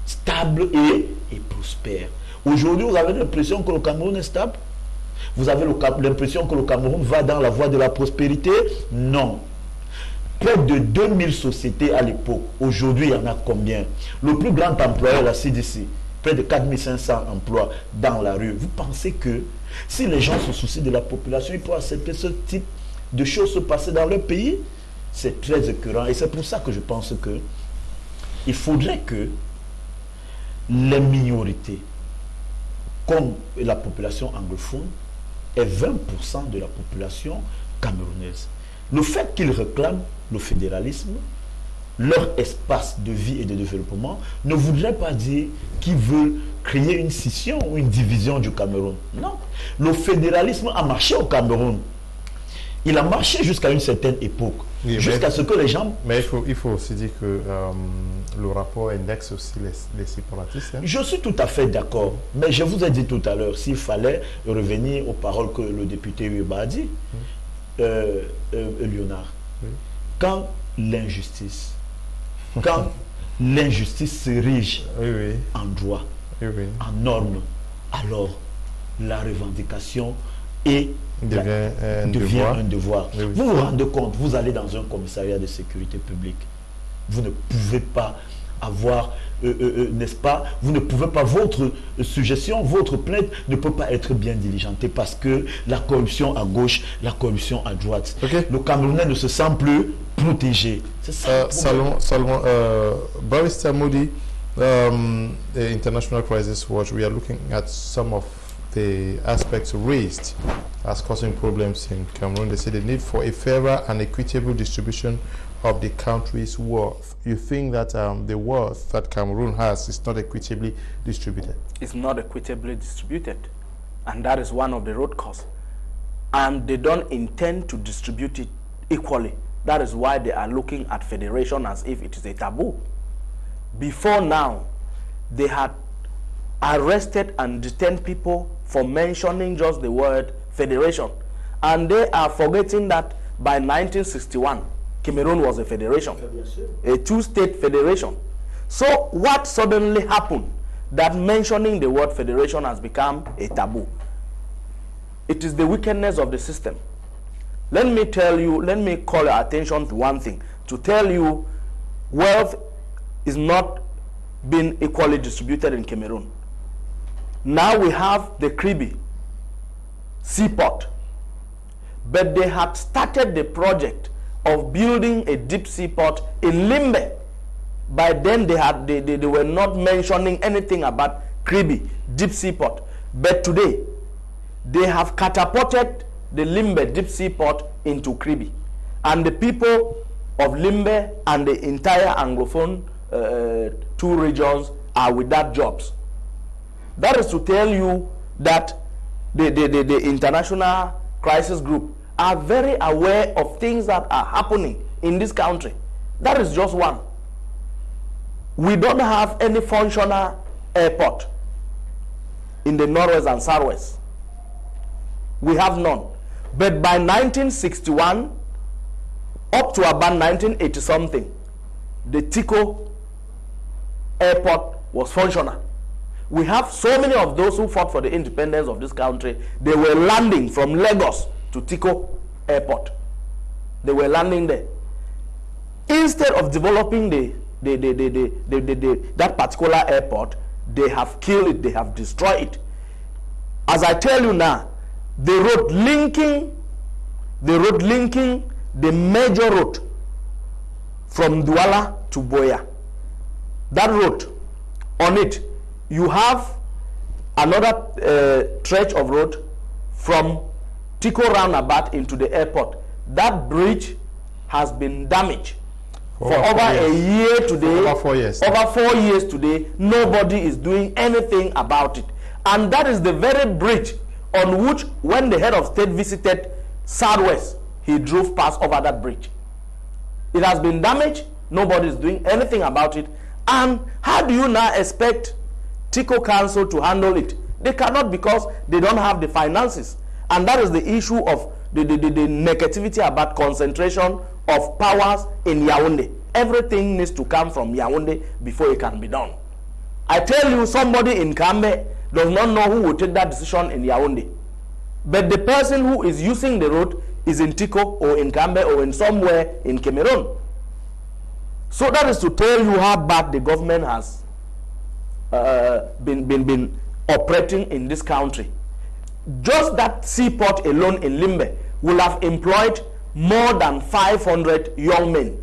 [SPEAKER 3] stable et prospère. Aujourd'hui, vous avez l'impression que le Cameroun est stable? Vous avez l'impression que le Cameroun va dans la voie de la prospérité? Non. Près de 2000 sociétés à l'époque. Aujourd'hui, il y en a combien? Le plus grand employeur, la CDC, près de 4500 emplois dans la rue. Vous pensez que si les gens se soucient de la population, ils peuvent accepter ce type de choses se passer dans leur pays? C'est très écœurant. Et c'est pour ça que je pense que il faudrait que les minorités, comme la population anglophone, aient 20% de la population camerounaise. Le fait qu'ils réclament le fédéralisme, leur espace de vie et de développement, ne voudrait pas dire qu'ils veulent créer une scission ou une division du Cameroun. Non. Le fédéralisme a marché au Cameroun. Il a marché jusqu'à une certaine époque. Oui, jusqu'à ce que les gens...
[SPEAKER 1] Mais il faut aussi dire que le rapport indexe aussi les séparatistes. Hein?
[SPEAKER 3] Je suis tout à fait d'accord. Mais je vous ai dit tout à l'heure, s'il fallait revenir aux paroles que le député Ueba a dit, Léonard, quand l'injustice s'érige en droit, en norme, alors la revendication devient un devoir. Oui, oui. Vous vous rendez compte, vous allez dans un commissariat de sécurité publique, vous ne pouvez pas avoir, n'est-ce pas, vous ne pouvez pas, votre suggestion, votre plainte ne peut pas être bien diligentée parce que la corruption à gauche, la corruption à droite. Okay. Le Camerounais ne se sent plus protégé. C'est ça.
[SPEAKER 1] Salomon, Barrister Moody, the International Crisis Watch, we are looking at some of the aspects raised as causing problems in Cameroon. They say the need for a fairer and equitable distribution of the country's wealth. You think that the wealth that Cameroon has is not equitably distributed?
[SPEAKER 2] It's not equitably distributed, and that is one of the root causes. And they don't intend to distribute it equally. That is why they are looking at federation as if it is a taboo. Before now, they had arrested and detained people for mentioning just the word federation. And they are forgetting that by 1961, Cameroon was a federation, a two-state federation. So what suddenly happened that mentioning the word federation has become a taboo? It is the wickedness of the system. Let me tell you, let me call your attention to one thing, to tell you wealth is not being equally distributed in Cameroon. Now we have the Kribi seaport, but they had started the project of building a deep seaport in Limbe. By then they were not mentioning anything about Kribi, deep seaport. But today, they have catapulted the Limbe deep seaport into Kribi. And the people of Limbe and the entire Anglophone two regions are without jobs. That is to tell you that the International Crisis Group are very aware of things that are happening in this country. That is just one. We don't have any functional airport in the Northwest and Southwest. We have none. But by 1961, up to about 1980 something, the Tico airport was functional. We have so many of those who fought for the independence of this country. They were landing from Lagos to Tico airport. They were landing there. Instead of developing that particular airport, they have killed it, they have destroyed it. As I tell you now, the road linking the major road from Douala to Boya, that road, on it, you have another stretch of road from Tico roundabout into the airport. That bridge has been damaged for over a year today.
[SPEAKER 1] Over 4 years.
[SPEAKER 2] Over 4 years today, nobody is doing anything about it. And that is the very bridge on which, when the head of state visited Southwest, he drove past over that bridge. It has been damaged. Nobody is doing anything about it. And how do you now expect Tico Council to handle it? They cannot, because they don't have the finances. And that is the issue of the negativity about concentration of powers in Yaoundé. Everything needs to come from Yaoundé before it can be done. I tell you, somebody in Kambe does not know who will take that decision in Yaoundé. But the person who is using the road is in Tiko or in Kambe or in somewhere in Cameroon. So that is to tell you how bad the government has been operating in this country. Just that seaport alone in Limbe will have employed more than 500 young men.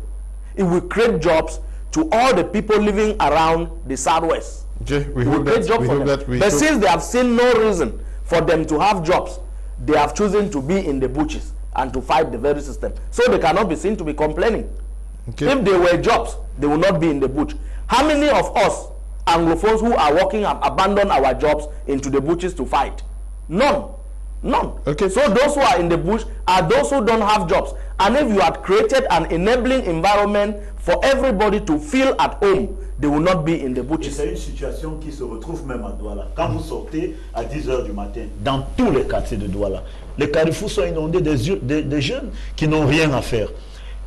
[SPEAKER 2] It will create jobs to all the people living around the southwest. But since they have seen no reason for them to have jobs, they have chosen to be in the bushes and to fight the very system. So they cannot be seen to be complaining. Okay. If there were jobs, they will not be in the bush. How many of us Anglophones who are working have abandoned our jobs into the bushes to fight? None. None. Okay. So those who are in the bush are those who don't have jobs. And if you had created an enabling environment for everybody to feel at home, they will not be in the bushes.
[SPEAKER 3] C'est une situation qui se retrouve même à Douala. Quand vous sortez à 10h du matin, dans tous les quartiers de Douala, les carrefours sont inondés des jeunes qui n'ont rien à faire,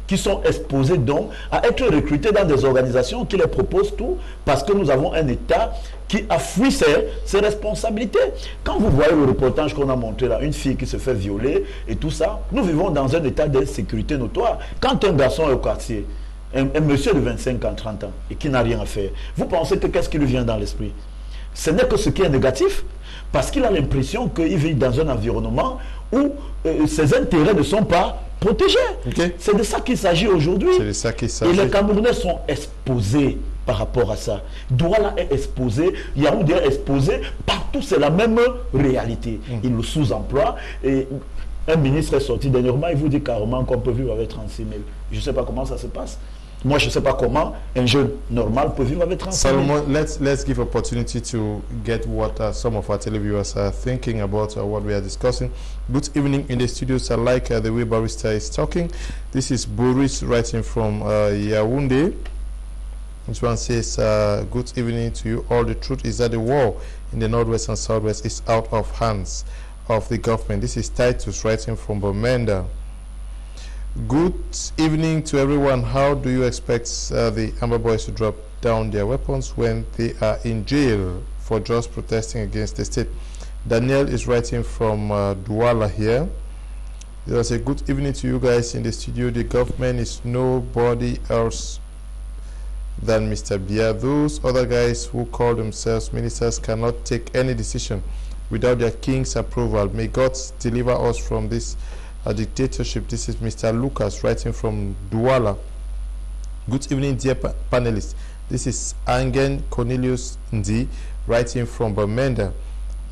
[SPEAKER 3] qui sont exposés donc à être recrutés dans des organisations qui les proposent tout, parce que nous avons un État qui a fui ses responsabilités. Quand vous voyez le reportage qu'on a montré là, une fille qui se fait violer et tout ça, nous vivons dans un état d'insécurité notoire. Quand un garçon est au quartier, un monsieur de 25 ans, 30 ans, et qui n'a rien à faire, vous pensez que qu'est-ce qui lui vient dans l'esprit? Ce n'est que ce qui est négatif, parce qu'il a l'impression qu'il vit dans un environnement où ses intérêts ne sont pas protégés. Okay. C'est de ça qu'il s'agit aujourd'hui. Et les Camerounais sont exposés par rapport à ça. Douala est exposé, Yaoundé est exposé, partout c'est la même réalité. Il le sous-emploi. Et un ministre est sorti dernièrement, il vous dit carrément qu'on peut vivre avec 36 000. Je ne sais pas comment ça se passe. Moi, je ne sais pas comment un jeune normal peut vivre avec 36 000.
[SPEAKER 1] Salomon, let's give opportunity to get what some of our televiewers are thinking about what we are discussing. Good evening in the studios. I like the way Barrister is talking. This is Boris writing from Yaoundé. This one says, good evening to you all. The truth is that the war in the northwest and southwest is out of hands of the government. This is Titus writing from Bamenda. Good evening to everyone. How do you expect the Amber Boys to drop down their weapons when they are in jail for just protesting against the state? Daniel is writing from Douala here. There was a good evening to you guys in the studio. The government is nobody else than Mr. Bia. Those other guys who call themselves ministers cannot take any decision without their king's approval. May God deliver us from this dictatorship. This is Mr. Lucas writing from Douala. Good evening, dear panelists. This is Angen Cornelius Ndi writing from Bamenda.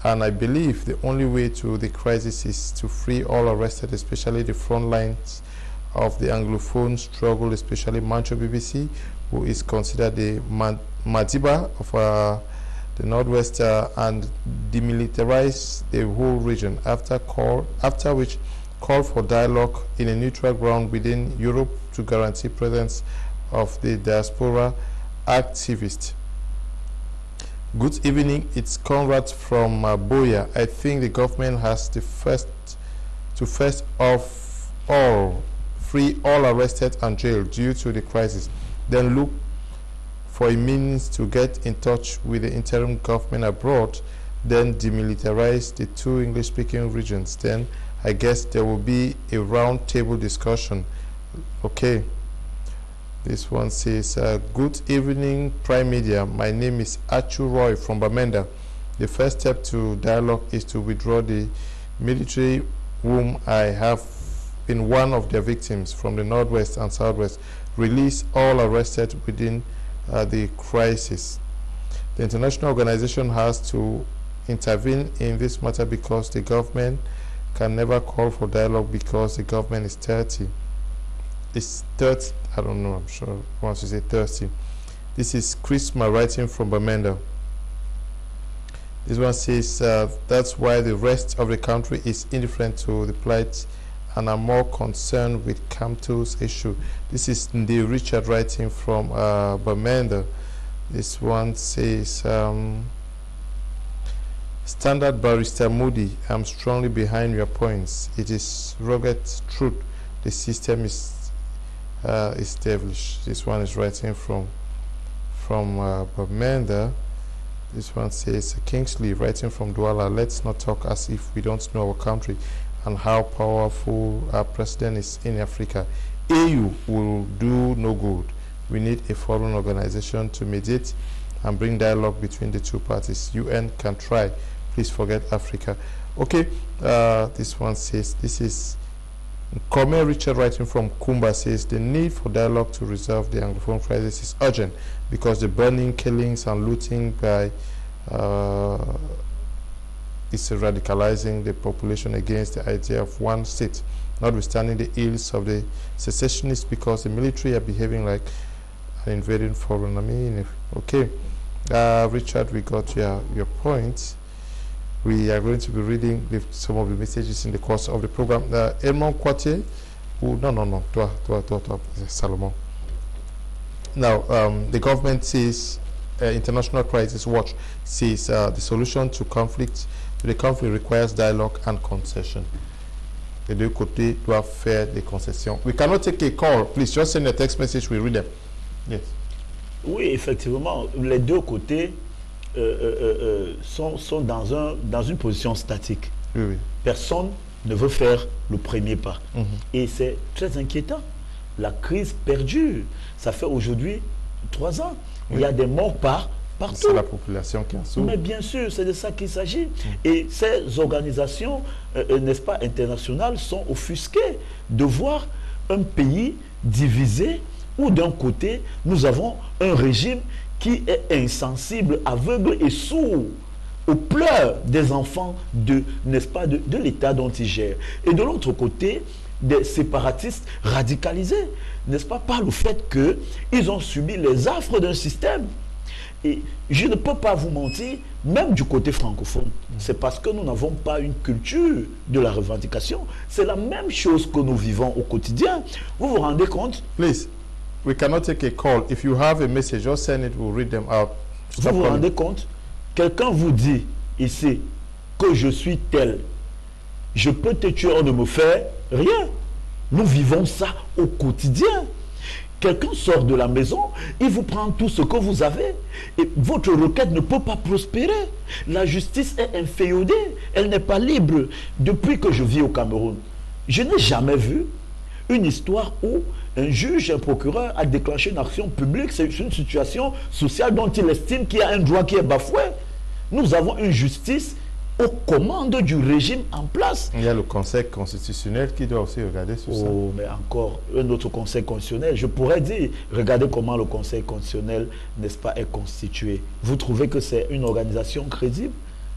[SPEAKER 1] And I believe the only way to the crisis is to free all arrested, especially the front lines of the Anglophone struggle, especially Mancho BBC, who is considered the Madiba of the Northwest, and demilitarize the whole region. After which, call for dialogue in a neutral ground within Europe to guarantee presence of the diaspora activists. Good evening, it's Conrad from Boya. I think the government has to first of all free all arrested and jailed due to the crisis, then look for a means to get in touch with the interim government abroad, then demilitarize the two English-speaking regions. Then I guess there will be a round table discussion. Okay. This one says, good evening, Prime Media. My name is Achu Roy from Bamenda. The first step to dialogue is to withdraw the military whom I have been one of their victims from the Northwest and Southwest. Release all arrested within the crisis. The international organization has to intervene in this matter because the government can never call for dialogue because the government is 30. It's 30, I don't know, I'm sure I want to say 30. This is Chrisma writing from Bamenda. This one says, that's why the rest of the country is indifferent to the plight and are more concerned with Kamto's issue. This is Ndi Richard writing from Bamenda. This one says, Standard Barrister Moody, I'm strongly behind your points. It is rugged truth. The system is devilish. This one is writing from Bamenda. This one says, Kingsley, writing from Douala, let's not talk as if we don't know our country and how powerful our president is in Africa. AU will do no good. We need a foreign organization to mediate and bring dialogue between the two parties. UN can try. Please forget Africa. Okay, this one says, this is Kome Richard writing from Kumba, says the need for dialogue to resolve the Anglophone crisis is urgent because the burning, killings and looting by is radicalizing the population against the idea of one state, notwithstanding the ills of the secessionists, because the military are behaving like an invading foreign. I mean, okay, Richard, we got your point. We are going to be reading some of the messages in the course of the program. Edmond Kwate, toi, Salomon. Now, the government says, International Crisis Watch says the solution to the conflict requires dialogue and concession. Les deux côtés doivent faire des concessions. We cannot take a call. Please just send a text message. We read them. Yes.
[SPEAKER 3] Oui, effectivement, les deux côtés sont dans une position statique.
[SPEAKER 1] Oui.
[SPEAKER 3] Personne ne veut faire le premier pas. Et c'est très inquiétant. La crise perdure. Ça fait aujourd'hui 3 ans. Il y a des morts partout.
[SPEAKER 1] C'est la population qui en souffre.
[SPEAKER 3] Mais bien sûr, c'est de ça qu'il s'agit. Et ces organisations, n'est-ce pas, internationales, sont offusquées de voir un pays divisé où d'un côté, nous avons un régime qui est insensible, aveugle et sourd aux pleurs des enfants n'est-ce pas, de l'État dont il gère. Et de l'autre côté, des séparatistes radicalisés, n'est-ce pas, par le fait qu'ils ont subi les affres d'un système. Et je ne peux pas vous mentir, même du côté francophone, c'est parce que nous n'avons pas une culture de la revendication. C'est la même chose que nous vivons au quotidien. Vous vous rendez compte?
[SPEAKER 1] Please, we cannot take a call. If you have a message, just send it, we'll read them out.
[SPEAKER 3] Vous vous rendez compte? Quelqu'un vous dit ici que je suis tel. Je peux te tuer, on ne me fait rien. Nous vivons ça au quotidien. Quelqu'un sort de la maison, il vous prend tout ce que vous avez et votre requête ne peut pas prospérer. La justice est inféodée, elle n'est pas libre. Depuis que je vis au Cameroun, je n'ai jamais vu une histoire où un juge, un procureur a déclenché une action publique. C'est une situation sociale dont il estime qu'il y a un droit qui est bafoué. Nous avons une justice aux commandes du régime en place.
[SPEAKER 1] Il y a le Conseil constitutionnel qui doit aussi regarder sur ça.
[SPEAKER 3] Oh, mais encore un autre Conseil constitutionnel. Je pourrais dire, regardez comment le Conseil constitutionnel, n'est-ce pas, est constitué. Vous trouvez que c'est une organisation crédible?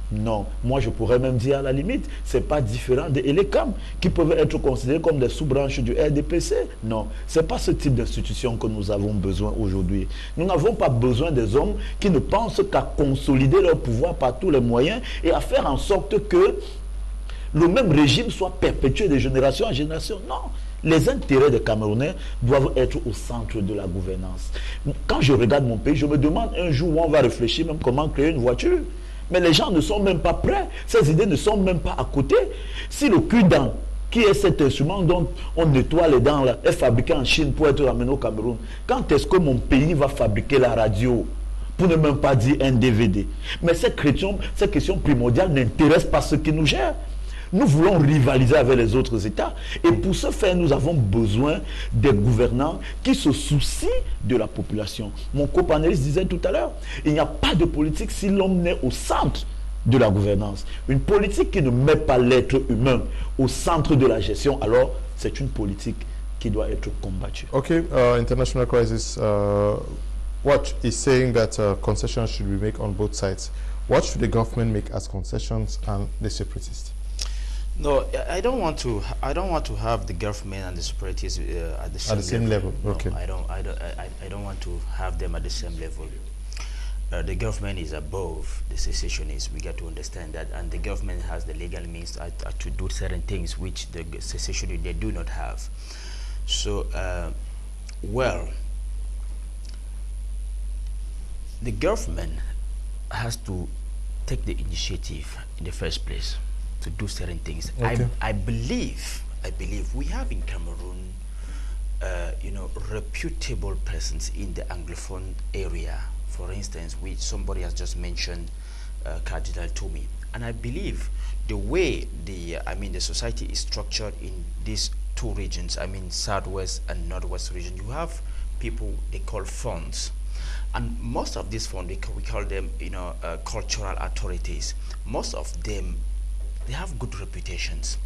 [SPEAKER 3] Non. Moi, je pourrais même dire à la limite, c'est pas différent des ELECAM, qui peuvent être considérés comme des sous-branches du RDPC. Non. C'est pas ce type d'institution que nous avons besoin aujourd'hui. Nous n'avons pas besoin des hommes qui ne pensent qu'à consolider leur pouvoir par tous les moyens et à faire en sorte que le même régime soit perpétué de génération en génération. Non. Les intérêts des Camerounais doivent être au centre de la gouvernance. Quand je regarde mon pays, je me demande un jour où on va réfléchir même comment créer une voiture. Mais les gens ne sont même pas prêts. Ces idées ne sont même pas à côté. Si le cul-dent, qui est cet instrument dont on nettoie les dents, là, est fabriqué en Chine pour être ramené au Cameroun, quand est-ce que mon pays va fabriquer la radio? Pour ne même pas dire un DVD. Mais cette question primordiale n'intéresse pas ceux qui nous gèrent. Nous voulons rivaliser avec les autres États. Et pour ce faire, nous avons besoin des gouvernants qui se soucient de la population. Mon copanéliste disait tout à l'heure, il n'y a pas de politique si l'homme n'est au centre de la gouvernance. Une politique qui ne met pas l'être humain au centre de la gestion, alors c'est une politique qui doit être combattue.
[SPEAKER 1] Okay, International Crisis Watch is saying that concessions should be made on both sides. What should the government make as concessions and the separatists?
[SPEAKER 4] No, I don't want to have the government and the separatists at the same
[SPEAKER 1] level.
[SPEAKER 4] No,
[SPEAKER 1] okay.
[SPEAKER 4] I don't want to have them at the same level. The government is above the secessionists. We got to understand that, and the government has the legal means to do certain things which the secessionists they do not have. So, well, the government has to take the initiative in the first place to do certain things. Okay. I believe we have in Cameroon, reputable persons in the Anglophone area For instance, which somebody has just mentioned, Cardinal Toomey, and I believe the way the society is structured in these two regions, Southwest and Northwest region, you have people they call funds, and most of these funds we call them cultural authorities. Most of them, they have good reputations.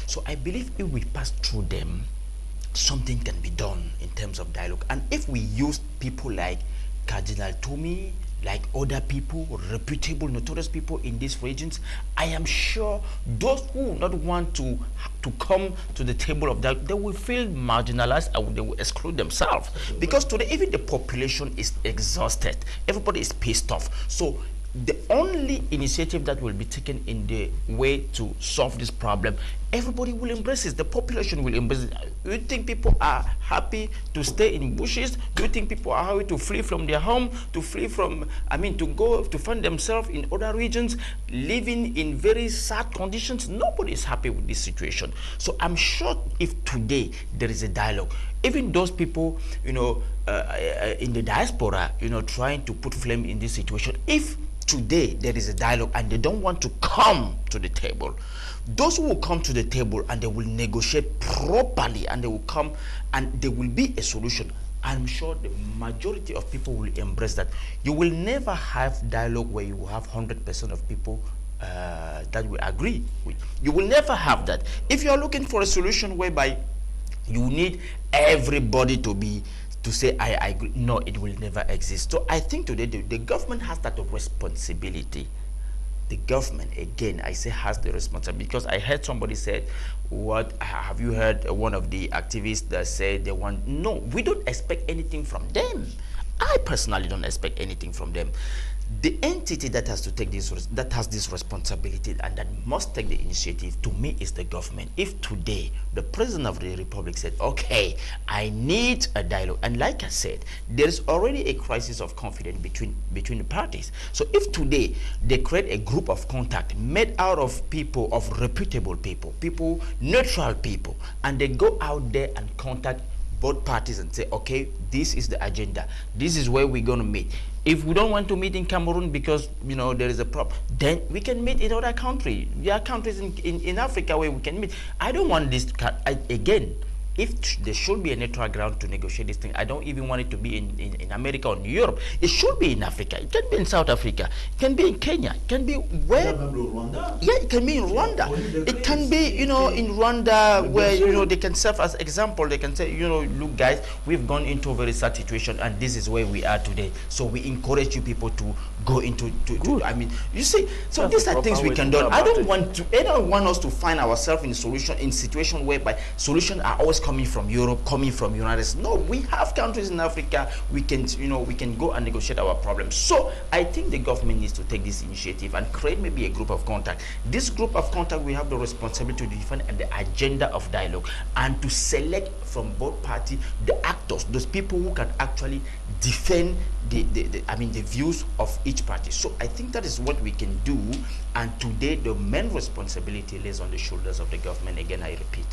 [SPEAKER 4] So I believe if we pass through them, something can be done in terms of dialogue. And if we use people like Cardinal Toomey, like other people, reputable, notorious people in these regions, I am sure those who not want to come to the table of that, they will feel marginalized and they will exclude themselves. Because today, even the population is exhausted. Everybody is pissed off. So the only initiative that will be taken in the way to solve this problem, everybody will embrace it. The population will embrace it. You think people are happy to stay in bushes? Do you think people are happy to flee from their home, to flee from, to go to find themselves in other regions, living in very sad conditions? Nobody is happy with this situation. So I'm sure if today there is a dialogue, even those people, in the diaspora, trying to put flame in this situation, if today there is a dialogue and they don't want to come to the table, those who will come to the table and they will negotiate properly and they will come and there will be a solution, I'm sure the majority of people will embrace that. You will never have dialogue where you will have 100% of people that will agree with. You will never have that. If you are looking for a solution whereby you need everybody to say I agree, no, it will never exist. So I think today the government has that responsibility. The government, again, I say has the responsibility, because I heard somebody said, what have you heard one of the activists that said they want, no, we don't expect anything from them. I personally don't expect anything from them. The entity that has to take this, that has this responsibility and that must take the initiative, to me, is the government. If today the President of the Republic said, okay, I need a dialogue, and like I said, there is already a crisis of confidence between the parties. So if today they create a group of contact made out of people, of reputable people, neutral people, and they go out there and contact both parties and say, okay, this is the agenda, this is where we're going to meet. If we don't want to meet in Cameroon because there is a problem, then we can meet in other countries. There are countries in Africa where we can meet. I don't want this again. If there should be a neutral ground to negotiate this thing, I don't even want it to be in America or in Europe. It should be in Africa. It can be in South Africa. It can be in Kenya. It can be where? Yeah, it can be in Rwanda. It can be, in Rwanda where, they can serve as example. They can say, look guys, we've gone into a very sad situation and this is where we are today. So we encourage you people to go into, you see, so these are things we can do. I don't want us to find ourselves in situation whereby solutions are always coming from Europe, coming from United States. No, we have countries in Africa. We can go and negotiate our problems. So I think the government needs to take this initiative and create maybe a group of contact. This group of contact, we have the responsibility to define the agenda of dialogue and to select from both parties the actors, those people who can actually defend the views of each party. So I think that is what we can do. And today, the main responsibility lays on the shoulders of the government. Again, I repeat.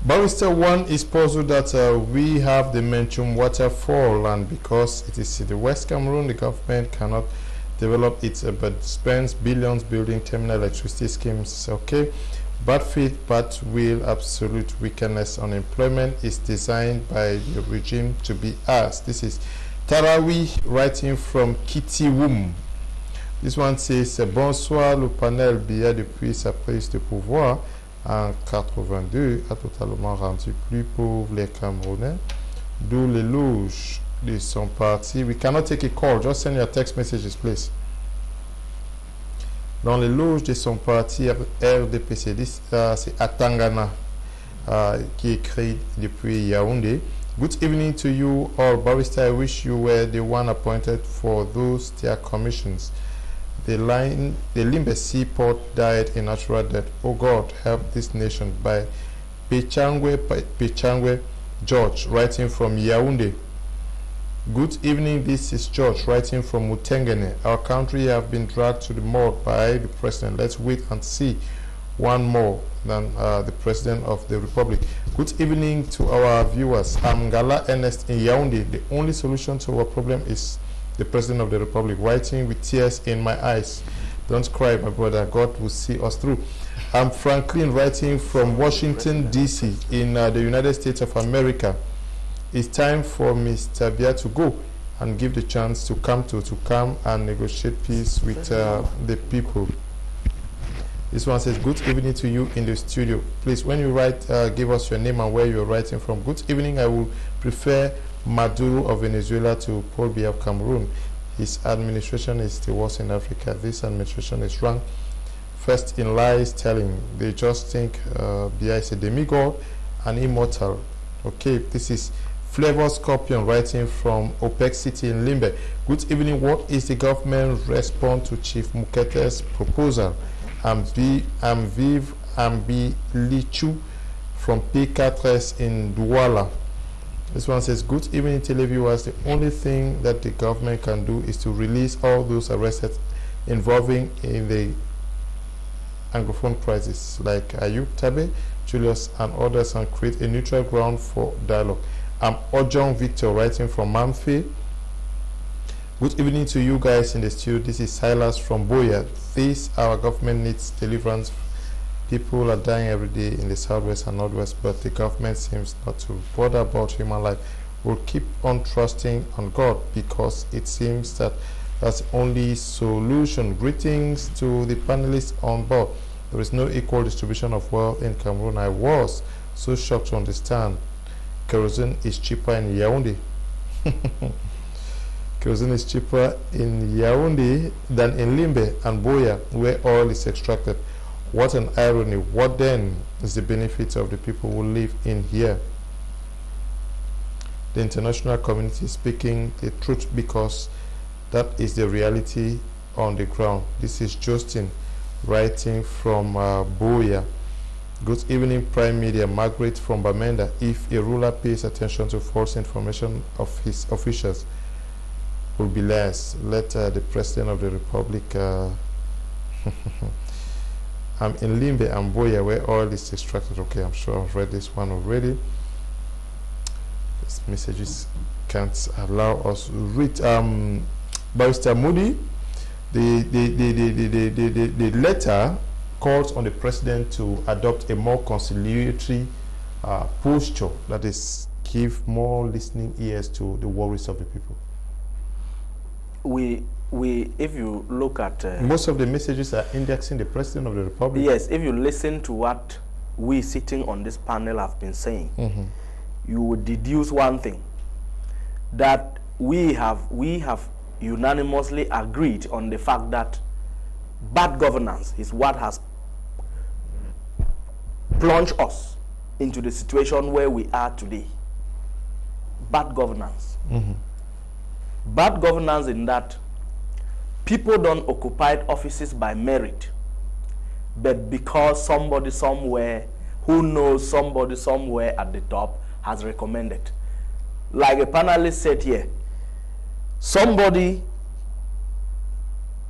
[SPEAKER 1] Barrister, one is puzzled that we have the Menchum waterfall, and because it is in the West Cameroon, the government cannot develop it, but spends billions building terminal electricity schemes. Okay, bad faith, bad will, absolute wickedness. Unemployment is designed by the regime to be ours. This is Tarawi writing from Kitiwum. This one says, bonsoir, le panel BIA depuis sa prise de pouvoir en 82 a totalement rendu plus pauvres les Camerounais, d'où l'éloge de son parti. We cannot take a call, just send your text messages, please. Dans l'éloge de son parti RDPC, c'est Atangana qui écrit depuis Yaoundé. Good evening to you all, Barrister. I wish you were the one appointed for those tier commissions. The Limbe Seaport died a natural death. Oh God, help this nation. By Pechangwe George, writing from Yaoundé. Good evening, this is George, writing from Mutengene. Our country have been dragged to the mud by the president. Let's wait and see one more than the President of the Republic. Good evening to our viewers. I'm Gala Ernest in Yaoundé. The only solution to our problem is the President of the Republic, writing with tears in my eyes. Don't cry, my brother. God will see us through. I'm Franklin, writing from Washington, D.C. in the United States of America. It's time for Mr. Biya to go and give the chance to come and negotiate peace with the people. This one says, good evening to you in the studio. Please, when you write, give us your name and where you're writing from. Good evening. I would prefer Maduro of Venezuela to Paul Biya of Cameroon. His administration is the worst in Africa. This administration is wrong. First in lies telling. They just think Biya is a demigod and immortal. Okay, this is Flavor Scorpion writing from OPEC City in Limbe. Good evening. What is the government response to Chief Mukete's proposal? I'm Viv Ambilichu from P4 in Douala. This one says, good evening, televiewers. The only thing that the government can do is to release all those arrested involving in the Anglophone crisis, like Ayub Tabe, Julius, and others, and create a neutral ground for dialogue. I'm Ojong Victor, writing from Mamfe. Good evening to you guys in the studio. This is Silas from Boya. Our government needs deliverance. People are dying every day in the southwest and northwest, but the government seems not to bother about human life. We'll keep on trusting on God because it seems that that's the only solution. Greetings to the panelists on board. There is no equal distribution of wealth in Cameroon. I was so shocked to understand kerosene is cheaper in Yaoundé. Kerosene is cheaper in Yaoundé than in Limbe and Boya, where oil is extracted. What an irony. What then is the benefit of the people who live in here? The international community is speaking the truth because that is the reality on the ground. This is Justin writing from Boya. Good evening, Prime Media. Margaret from Bamenda. If a ruler pays attention to false information of his officials, will be less. Let the President of the Republic I'm in Limbe and Boya, where oil is extracted. Okay, I'm sure I've read this one already. These messages can't allow us to read. Barrister Moody, the letter calls on the President to adopt a more conciliatory posture, that is, give more listening ears to the worries of the people.
[SPEAKER 2] If you look at
[SPEAKER 1] most of the messages are indexing the President of the Republic.
[SPEAKER 2] Yes, if you listen to what we sitting on this panel have been saying, you would deduce one thing, that we have unanimously agreed on the fact that bad governance is what has plunged us into the situation where we are today. Bad governance. Bad governance in that people don't occupy offices by merit, but because somebody somewhere who knows somebody somewhere at the top has recommended. Like a panelist said here, somebody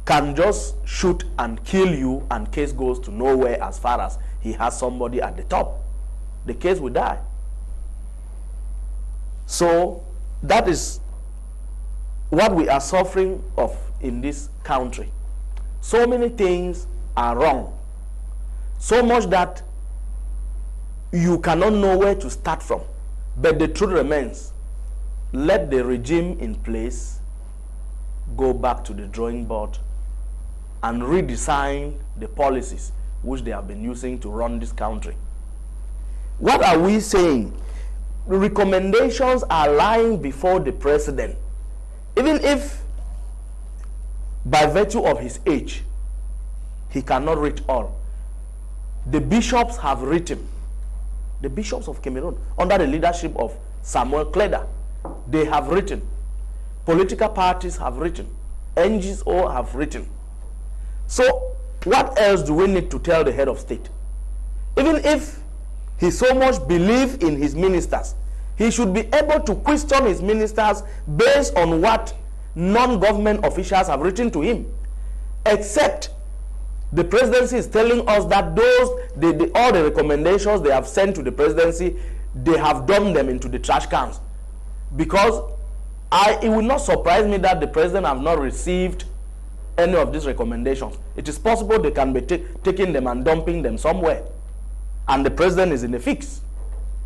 [SPEAKER 2] can just shoot and kill you and case goes to nowhere as far as he has somebody at the top. The case will die. So that is what we are suffering of in this country. So many things are wrong. So much that you cannot know where to start from. But the truth remains, let the regime in place go back to the drawing board and redesign the policies which they have been using to run this country. What are we saying? The recommendations are lying before the President. Even if by virtue of his age, he cannot reach all. The bishops have written, the bishops of Cameroon, under the leadership of Samuel Kleda, they have written, political parties have written, NGOs have written. So what else do we need to tell the head of state? Even if he so much believes in his ministers, he should be able to question his ministers based on what non-government officials have written to him. Except the presidency is telling us that all the recommendations they have sent to the presidency, they have dumped them into the trash cans. Because it will not surprise me that the president have not received any of these recommendations. It is possible they can be taking them and dumping them somewhere, and the president is in a fix,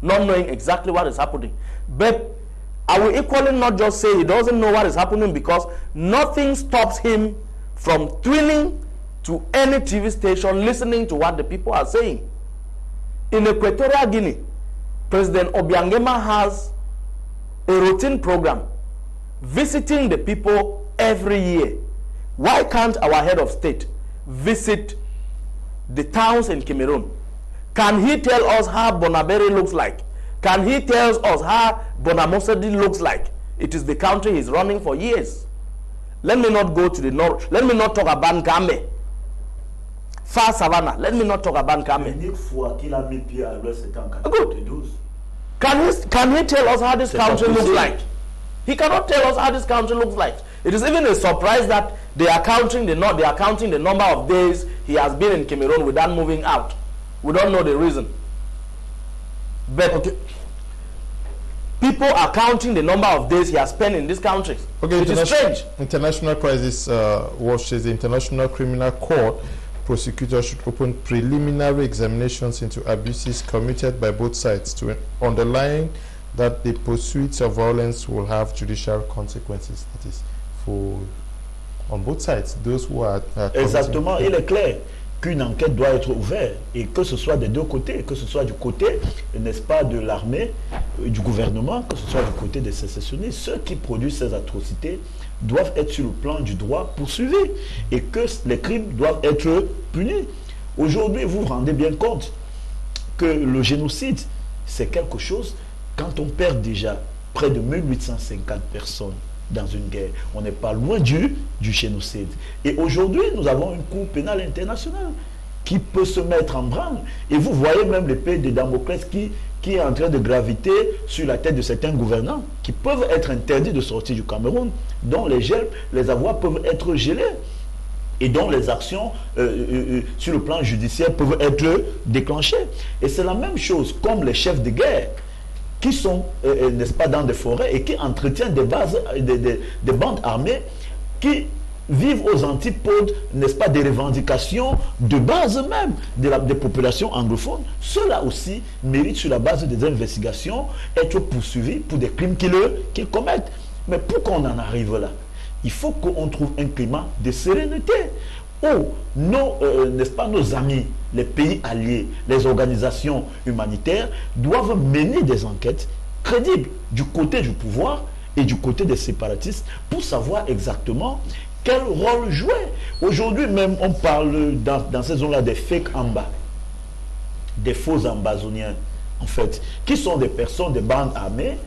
[SPEAKER 2] not knowing exactly what is happening. But I will equally not just say he doesn't know what is happening, because nothing stops him from tuning to any TV station, listening to what the people are saying. In Equatorial Guinea, President Obiangema has a routine program visiting the people every year. Why can't our head of state visit the towns in Cameroon? Can he tell us how Bonaberi looks like? Can he tell us how Bonamosedi looks like? It is the country he's running for years. Let me not go to the north. Let me not talk about Nkame. Far Savannah. Let me not talk about Nkame. Good. Can he tell us how this country looks like? He cannot tell us how this country looks like. It is even a surprise that they are counting the number of days he has been in Cameroon without moving out. We don't know the reason. But people are counting the number of days he has spent in this country.
[SPEAKER 1] Okay,
[SPEAKER 2] it is strange.
[SPEAKER 1] International Crisis Watch says the International Criminal Court prosecutors should open preliminary examinations into abuses committed by both sides, to underline that the pursuits of violence will have judicial consequences. That is on both sides, those who are
[SPEAKER 3] exactement, il est clair qu'une enquête doit être ouverte, et que ce soit des deux côtés, que ce soit du côté, n'est-ce pas, de l'armée, du gouvernement, que ce soit du côté des sécessionnistes. Ceux qui produisent ces atrocités doivent être sur le plan du droit poursuivis, et que les crimes doivent être punis. Aujourd'hui, vous vous rendez bien compte que le génocide, c'est quelque chose, quand on perd déjà près de 1850 personnes dans une guerre, on n'est pas loin du génocide. Et aujourd'hui, nous avons une Cour pénale internationale qui peut se mettre en branle. Et vous voyez même l'épée de Damoclès qui est en train de graviter sur la tête de certains gouvernants qui peuvent être interdits de sortir du Cameroun, dont les avoirs peuvent être gelés et dont les actions sur le plan judiciaire peuvent être déclenchées. Et c'est la même chose comme les chefs de guerre qui sont, n'est-ce pas, dans des forêts et qui entretiennent des bases, des bandes armées qui vivent aux antipodes, n'est-ce pas, des revendications de base même des populations anglophones. Ceux-là aussi méritent, sur la base des investigations, être poursuivis pour des crimes qu'ils commettent. Mais pour qu'on en arrive là, il faut qu'on trouve un climat de sérénité où n'est-ce pas, nos amis, les pays alliés, les organisations humanitaires doivent mener des enquêtes crédibles du côté du pouvoir et du côté des séparatistes pour savoir exactement quel rôle jouer. Aujourd'hui même, on parle dans ces zones-là des fake amba, des faux ambazoniens, en fait, qui sont des personnes, des bandes armées,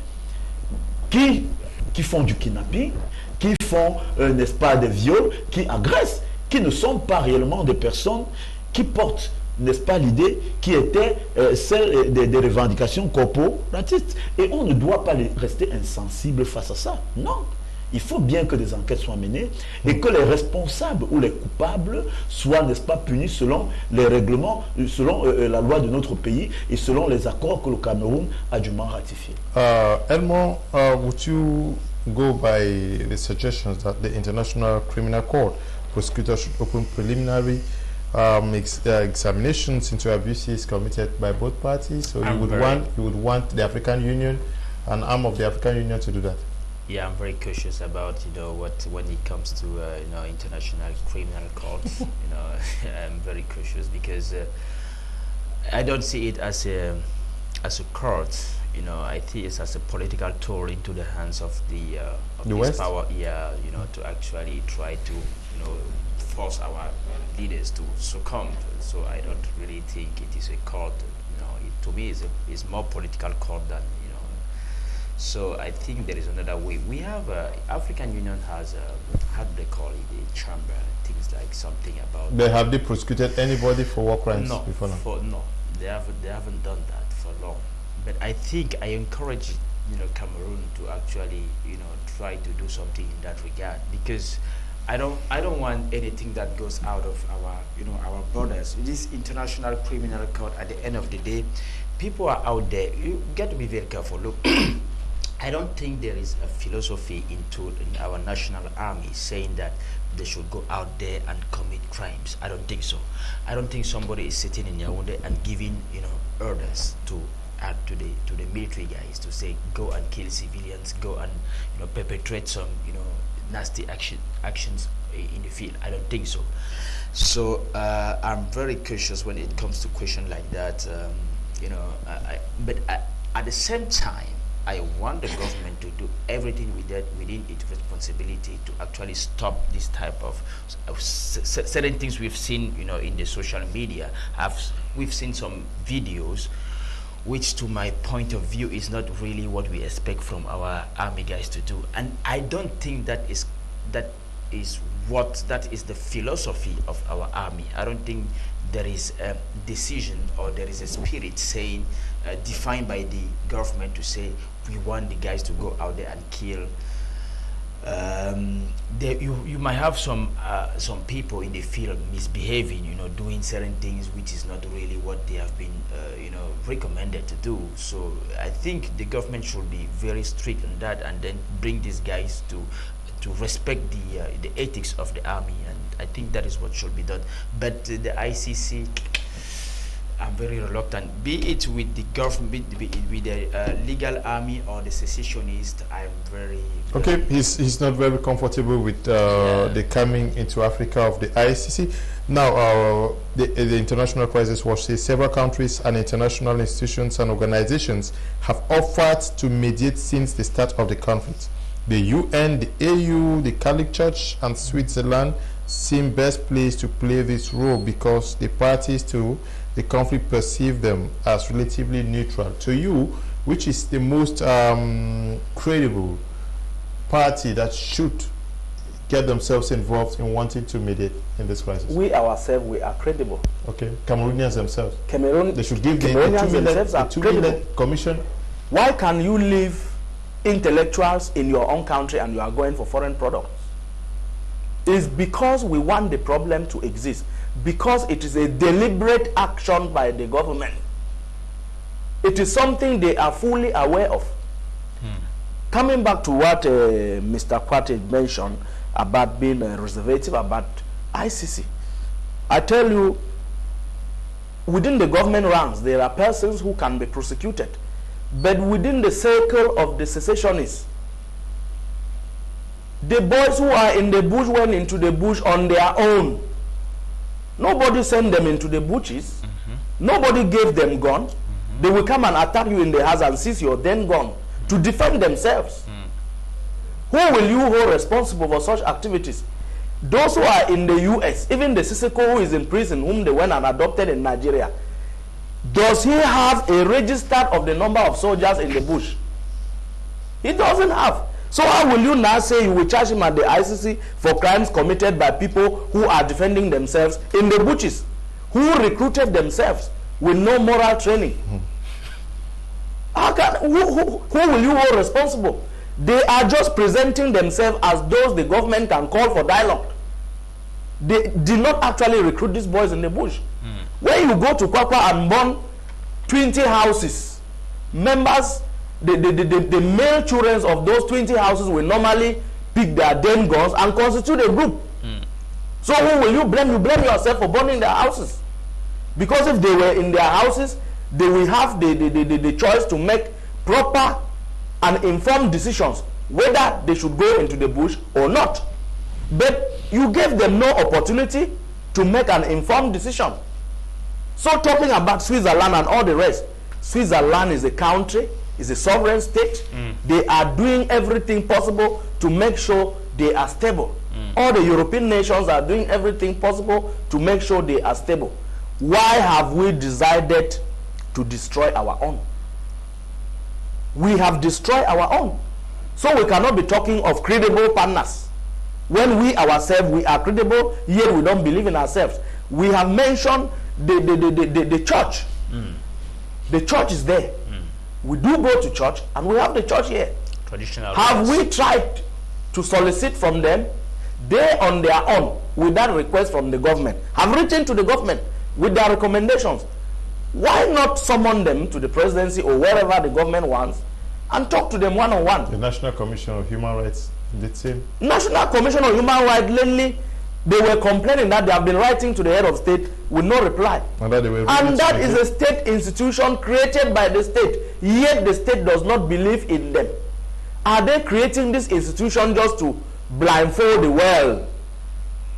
[SPEAKER 3] qui font du kidnapping, qui font, n'est-ce pas, des viols, qui agressent, qui ne sont pas réellement des personnes qui portent, n'est-ce pas, l'idée qui était celle des revendications corporatistes. Et on ne doit pas rester insensible face à ça. Non. Il faut bien que des enquêtes soient menées et que les responsables ou les coupables soient, n'est-ce pas, punis selon les règlements, selon la loi de notre pays et selon les accords que le Cameroun a dûment ratifiés.
[SPEAKER 1] Elmo, would you go by the suggestions that the International Criminal Court prosecutors should open preliminary examinations into abuses committed by both parties? So you would want the African Union, an arm of the African Union, to do that?
[SPEAKER 4] Yeah, I'm very cautious about, when it comes to international criminal courts. I'm very cautious because I don't see it as a court. I think it's as a political tool into the hands of the
[SPEAKER 1] West
[SPEAKER 4] power. Yeah, to actually try to force our leaders to succumb. So I don't really think it is a court. To me, it's more political court than. So I think there is another way. We have African Union has how do they call it, a chamber, things like something about.
[SPEAKER 1] Have they prosecuted anybody for war crimes before now?
[SPEAKER 4] No, they haven't done that for long. But I think I encourage Cameroon to actually try to do something in that regard, because I don't want anything that goes out of our borders. This International Criminal Court, at the end of the day, people are out there. You get to be very careful. Look. I don't think there is a philosophy in our national army saying that they should go out there and commit crimes. I don't think so. I don't think somebody is sitting in Yaoundé and giving, orders to the military guys to say go and kill civilians, go and perpetrate some nasty actions in the field. I don't think so. So I'm very cautious when it comes to questions like that. But at the same time, I want the government to do everything within its responsibility to actually stop this type of certain things we've seen, in the social media. We've seen some videos, which, to my point of view, is not really what we expect from our army guys to do, and I don't think that is the philosophy of our army. I don't think there is a decision or there is a spirit saying, defined by the government to say we want the guys to go out there and kill. You might have some people in the field misbehaving, doing certain things which is not really what they have been, recommended to do. So I think the government should be very strict on that, and then bring these guys to respect the ethics of the army, and I think that is what should be done. But the ICC, I'm very reluctant, be it with the government, with the legal army or the secessionist. I'm very
[SPEAKER 1] okay. He's not very comfortable with the coming into Africa of the ICC. Now, the International Crisis Watch says several countries and international institutions and organizations have offered to mediate since the start of the conflict. The UN, the AU, the Catholic Church, and Switzerland seem best placed to play this role because the parties to the conflict perceive them as relatively neutral. To you, which is the most credible party that should get themselves involved in wanting to mediate in this crisis?
[SPEAKER 2] We ourselves, we are credible.
[SPEAKER 1] Okay, Cameroonians themselves.
[SPEAKER 2] They
[SPEAKER 1] should give the two-minute commission.
[SPEAKER 2] Why can you leave intellectuals in your own country and you are going for foreign products? It's because we want the problem to exist, because it is a deliberate action by the government. It is something they are fully aware of. Coming back to what Mr. Kwate mentioned about being reservative about ICC, I tell you, within the government ranks there are persons who can be prosecuted, but within the circle of the secessionists, the boys who are in the bush went into the bush on their own. Nobody sent them into the bushes. Nobody gave them gun. They will come and attack you in the house and seize your then gun to defend themselves. Who will you hold responsible for such activities? Those who are in the US, even the Siseko who is in prison, whom they went and adopted in Nigeria, does he have a register of the number of soldiers in the bush? He doesn't have. So how will you now say you will charge him at the ICC for crimes committed by people who are defending themselves in the bushes, who recruited themselves with no moral training? Who will you hold responsible? They are just presenting themselves as those the government can call for dialogue. They did not actually recruit these boys in the bush. When you go to Kwakwa and burn 20 houses, members, the male children of those 20 houses will normally pick their den guns and constitute a group. So who will you blame? You blame yourself for burning their houses. Because if they were in their houses, they will have the choice to make proper and informed decisions whether they should go into the bush or not. But you gave them no opportunity to make an informed decision. So talking about Switzerland and all the rest, Switzerland is a country, is a sovereign state. They are doing everything possible to make sure they are stable. All the European nations are doing everything possible to make sure they are stable. Why have we decided to destroy our own? We have destroyed our own. So we cannot be talking of credible partners when we ourselves, we are credible, yet we don't believe in ourselves. We have mentioned the church. The church is there. We do go to church and we have the church here.
[SPEAKER 4] Traditional
[SPEAKER 2] have rights. We tried to solicit from them? They on their own, without request from the government, have written to the government with their recommendations. Why not summon them to the presidency or wherever the government wants and talk to them one-on-one.
[SPEAKER 1] The National Commission of Human Rights did same.
[SPEAKER 2] National Commission on Human Rights, lately, they were complaining that they have been writing to the head of state with no reply.
[SPEAKER 1] And
[SPEAKER 2] that is a state institution created by the state, yet the state does not believe in them. Are they creating this institution just to blindfold the world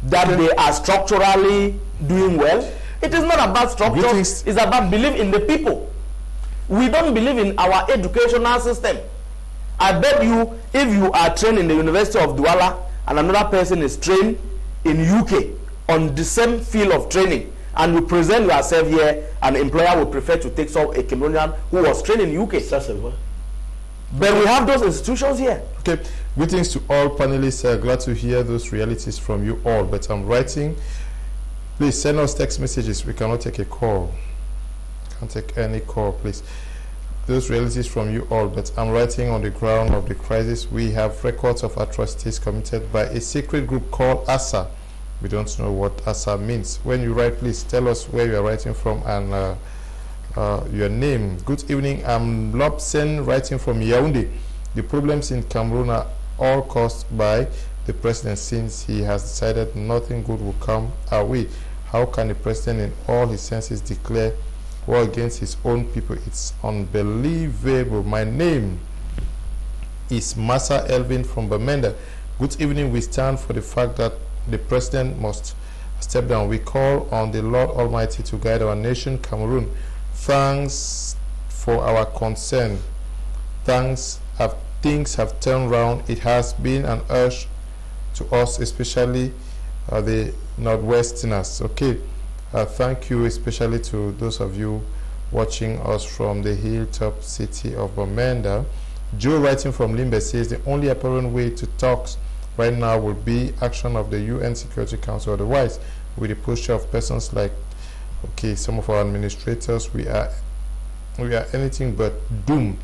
[SPEAKER 2] that they are structurally doing well? It is not about structure, it's about belief in the people. We don't believe in our educational system. I bet you, if you are trained in the University of Douala and another person is trained in UK on the same field of training, and you present yourself here, an employer would prefer to take some a Cameroonian who was trained in UK. But we have those institutions here.
[SPEAKER 1] Okay, greetings to all panelists. Glad to hear those realities from you all. But I'm writing. Please send us text messages. We cannot take a call. Can't take any call, please. Those realities from you all. But I'm writing on the ground of the crisis. We have records of atrocities committed by a secret group called ASA. We don't know what ASA means. When you write, please tell us where you are writing from and your name. Good evening. I'm Lobsen, writing from Yaoundé. The problems in Cameroon are all caused by the president, since he has decided nothing good will come our way. How can the president in all his senses declare war against his own people? It's unbelievable. My name is Massa Elvin from Bamenda. Good evening. We stand for the fact that the president must step down. We call on the Lord Almighty to guide our nation, Cameroon. Thanks for our concern. Things have turned round. It has been an urge to us, especially the Northwesterners. Okay, thank you especially to those of you watching us from the hilltop city of Bamenda. Joe, writing from Limbe, says the only apparent way to talk right now would be action of the UN Security Council. Otherwise, with the posture of persons like some of our administrators, we are anything but doomed.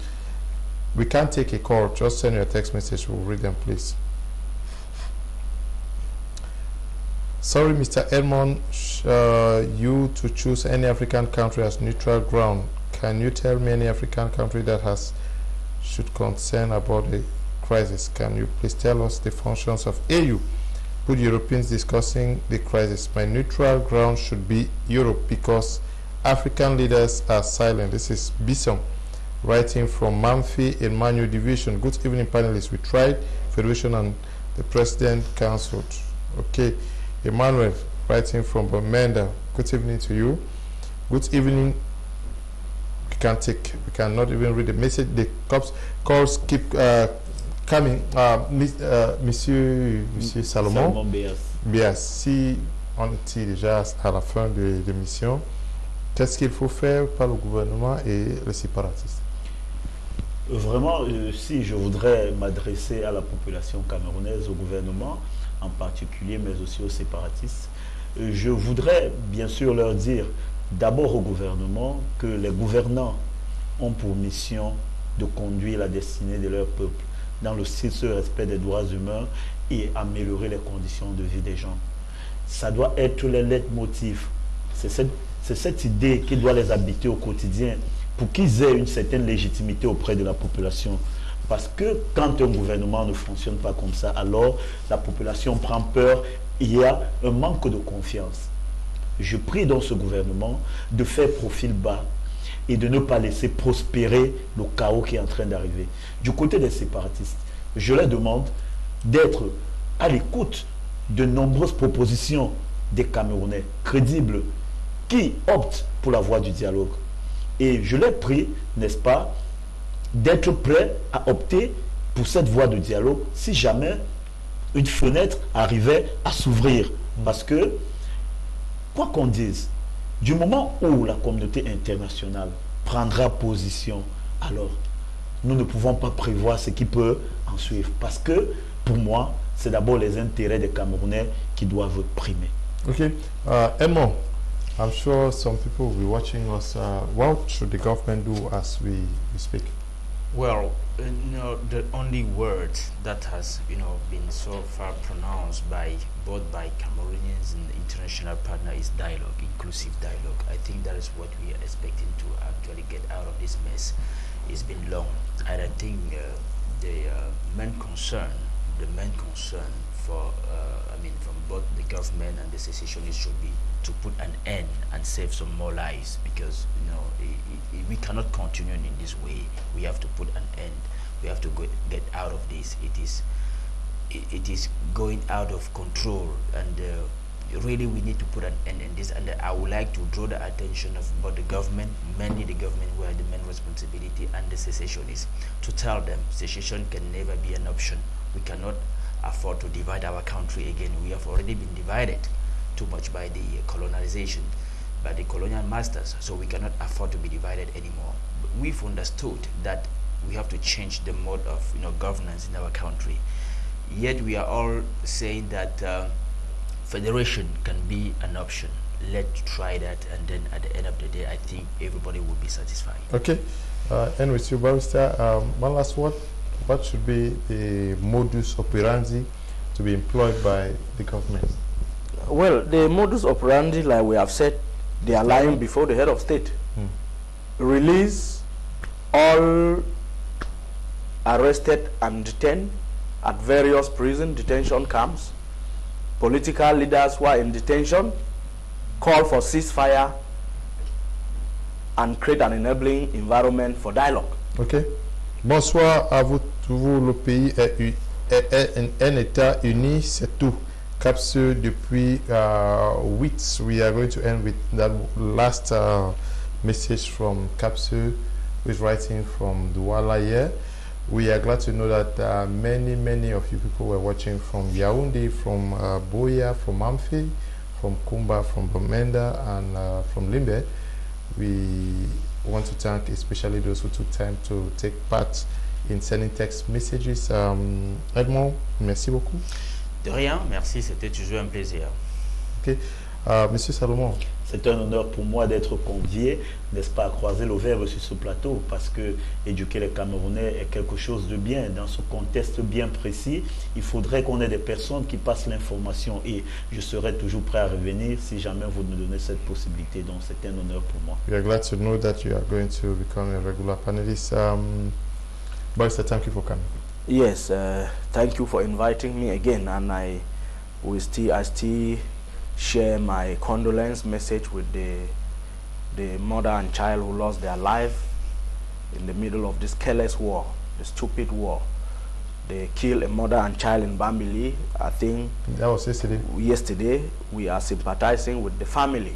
[SPEAKER 1] We can't take a call. Just send your text message. We'll read them, please. Sorry, Mr. Edmond, you to choose any African country as neutral ground. Can you tell me any African country that should concern about the crisis? Can you please tell us the functions of AU? Put Europeans discussing the crisis. My neutral ground should be Europe because African leaders are silent. This is Bisson, writing from Mamfi in Manu Division. Good evening, panelists. We tried Federation and the President cancelled. Okay. Emmanuel, writing from Bamenda. Good evening to you. Good evening. We cannot even read the message. The calls keep coming. Monsieur Salomon Bias, si on était déjà à la fin de l'émission, qu'est-ce qu'il faut faire par le gouvernement et les séparatistes?
[SPEAKER 3] Vraiment, si je voudrais m'adresser à la population camerounaise, au gouvernement en particulier, mais aussi aux séparatistes, je voudrais bien sûr leur dire d'abord au gouvernement que les gouvernants ont pour mission de conduire la destinée de leur peuple dans le strict respect des droits humains et améliorer les conditions de vie des gens. Ça doit être les leitmotifs. C'est cette idée qui doit les habiter au quotidien pour qu'ils aient une certaine légitimité auprès de la population. Parce que quand un gouvernement ne fonctionne pas comme ça, alors la population prend peur, il y a un manque de confiance. Je prie donc ce gouvernement de faire profil bas et de ne pas laisser prospérer le chaos qui est en train d'arriver. Du côté des séparatistes, je leur demande d'être à l'écoute de nombreuses propositions des Camerounais crédibles qui optent pour la voie du dialogue. Et je leur prie, n'est-ce pas, d'être prêts à opter pour cette voie de dialogue si jamais une fenêtre arrivait à s'ouvrir. Parce que, quoi qu'on dise, du moment où la communauté internationale prendra position, alors nous ne pouvons pas prévoir ce qui peut en suivre. Parce que, pour moi, c'est d'abord les intérêts des Camerounais qui doivent primer.
[SPEAKER 1] Okay. Edmond, I'm sure some people will be watching us. What should the government do as we speak?
[SPEAKER 4] Well, The only word that has been so far pronounced by both by Cameroonians and the international partner is dialogue, inclusive dialogue. I think that is what we are expecting to actually get out of this mess. It's been long, and I think the main concern for from both the government and the secessionists should be to put an end and save some more lives, because we cannot continue in this way. We have to put an end. We have to get out of this. It is going out of control, and really we need to put an end in this. And I would like to draw the attention of both the government, mainly the government who have the main responsibility, and the secessionists, to tell them secession can never be an option. We cannot afford to divide our country again. We have already been divided too much by the colonization, by the colonial masters, so we cannot afford to be divided anymore. But we've understood that we have to change the mode of governance in our country. Yet we are all saying that federation can be an option. Let's try that, and then at the end of the day, I think everybody will be satisfied.
[SPEAKER 1] Okay, and with you, Barrister, one last word. What should be the modus operandi to be employed by the government?
[SPEAKER 2] Well, the modus operandi, like we have said, they are lying before the head of state. Release all arrested and detained at various prison detention camps. Political leaders who are in detention, call for ceasefire and create an enabling environment for dialogue.
[SPEAKER 1] Ok. Bonsoir à vous. Le pays est un État uni, c'est tout. Capsule depuis 8. We are going to end with that last message from Capsule, who is writing from Douala here. We are glad to know that many of you people were watching from Yaoundé, from Boya, from Amphi, from Kumba, from Bamenda, and from Limbe. We want to thank especially those who took time to take part in sending text messages. Edmond, merci beaucoup.
[SPEAKER 4] De rien, merci, c'était toujours un plaisir.
[SPEAKER 1] Ok, Monsieur Salomon.
[SPEAKER 3] C'est un honneur pour moi d'être convié, n'est-ce pas, à croiser le verbe sur ce plateau, parce que éduquer les Camerounais est quelque chose de bien. Dans ce contexte bien précis, il faudrait qu'on ait des personnes qui passent l'information, et je serai toujours prêt à revenir si jamais vous nous donnez cette possibilité. Donc c'est un honneur pour moi.
[SPEAKER 1] We are glad to know that you are going to become a regular panelist. Barrister, thank you for coming.
[SPEAKER 2] Yes, thank you for inviting me again, and I still share my condolence message with the mother and child who lost their life in the middle of this careless war, the stupid war. They killed a mother and child in Bambili. I think
[SPEAKER 1] that was yesterday.
[SPEAKER 2] Yesterday, we are sympathizing with the family.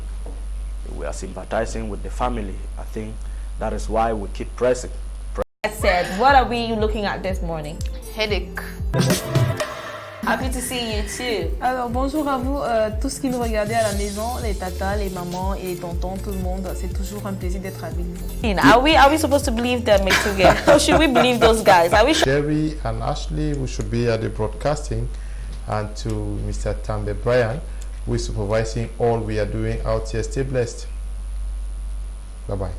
[SPEAKER 2] We are sympathizing with the family. I think that is why we keep pressing.
[SPEAKER 13] I said, what are we looking at this morning? Headache. Happy to see you too.
[SPEAKER 5] Alors bonjour à vous, tous qui nous regardez à la maison, les tatas, les mamans et les tontons, tout le monde. C'est toujours un plaisir d'être avec vous.
[SPEAKER 13] Are we supposed to believe them together? Or should we believe those guys? Are we
[SPEAKER 1] Jerry and Ashley, we should be at the broadcasting, and to Mr. Tambe Brian, who is supervising all we are doing out here. Stay blessed. Bye-bye.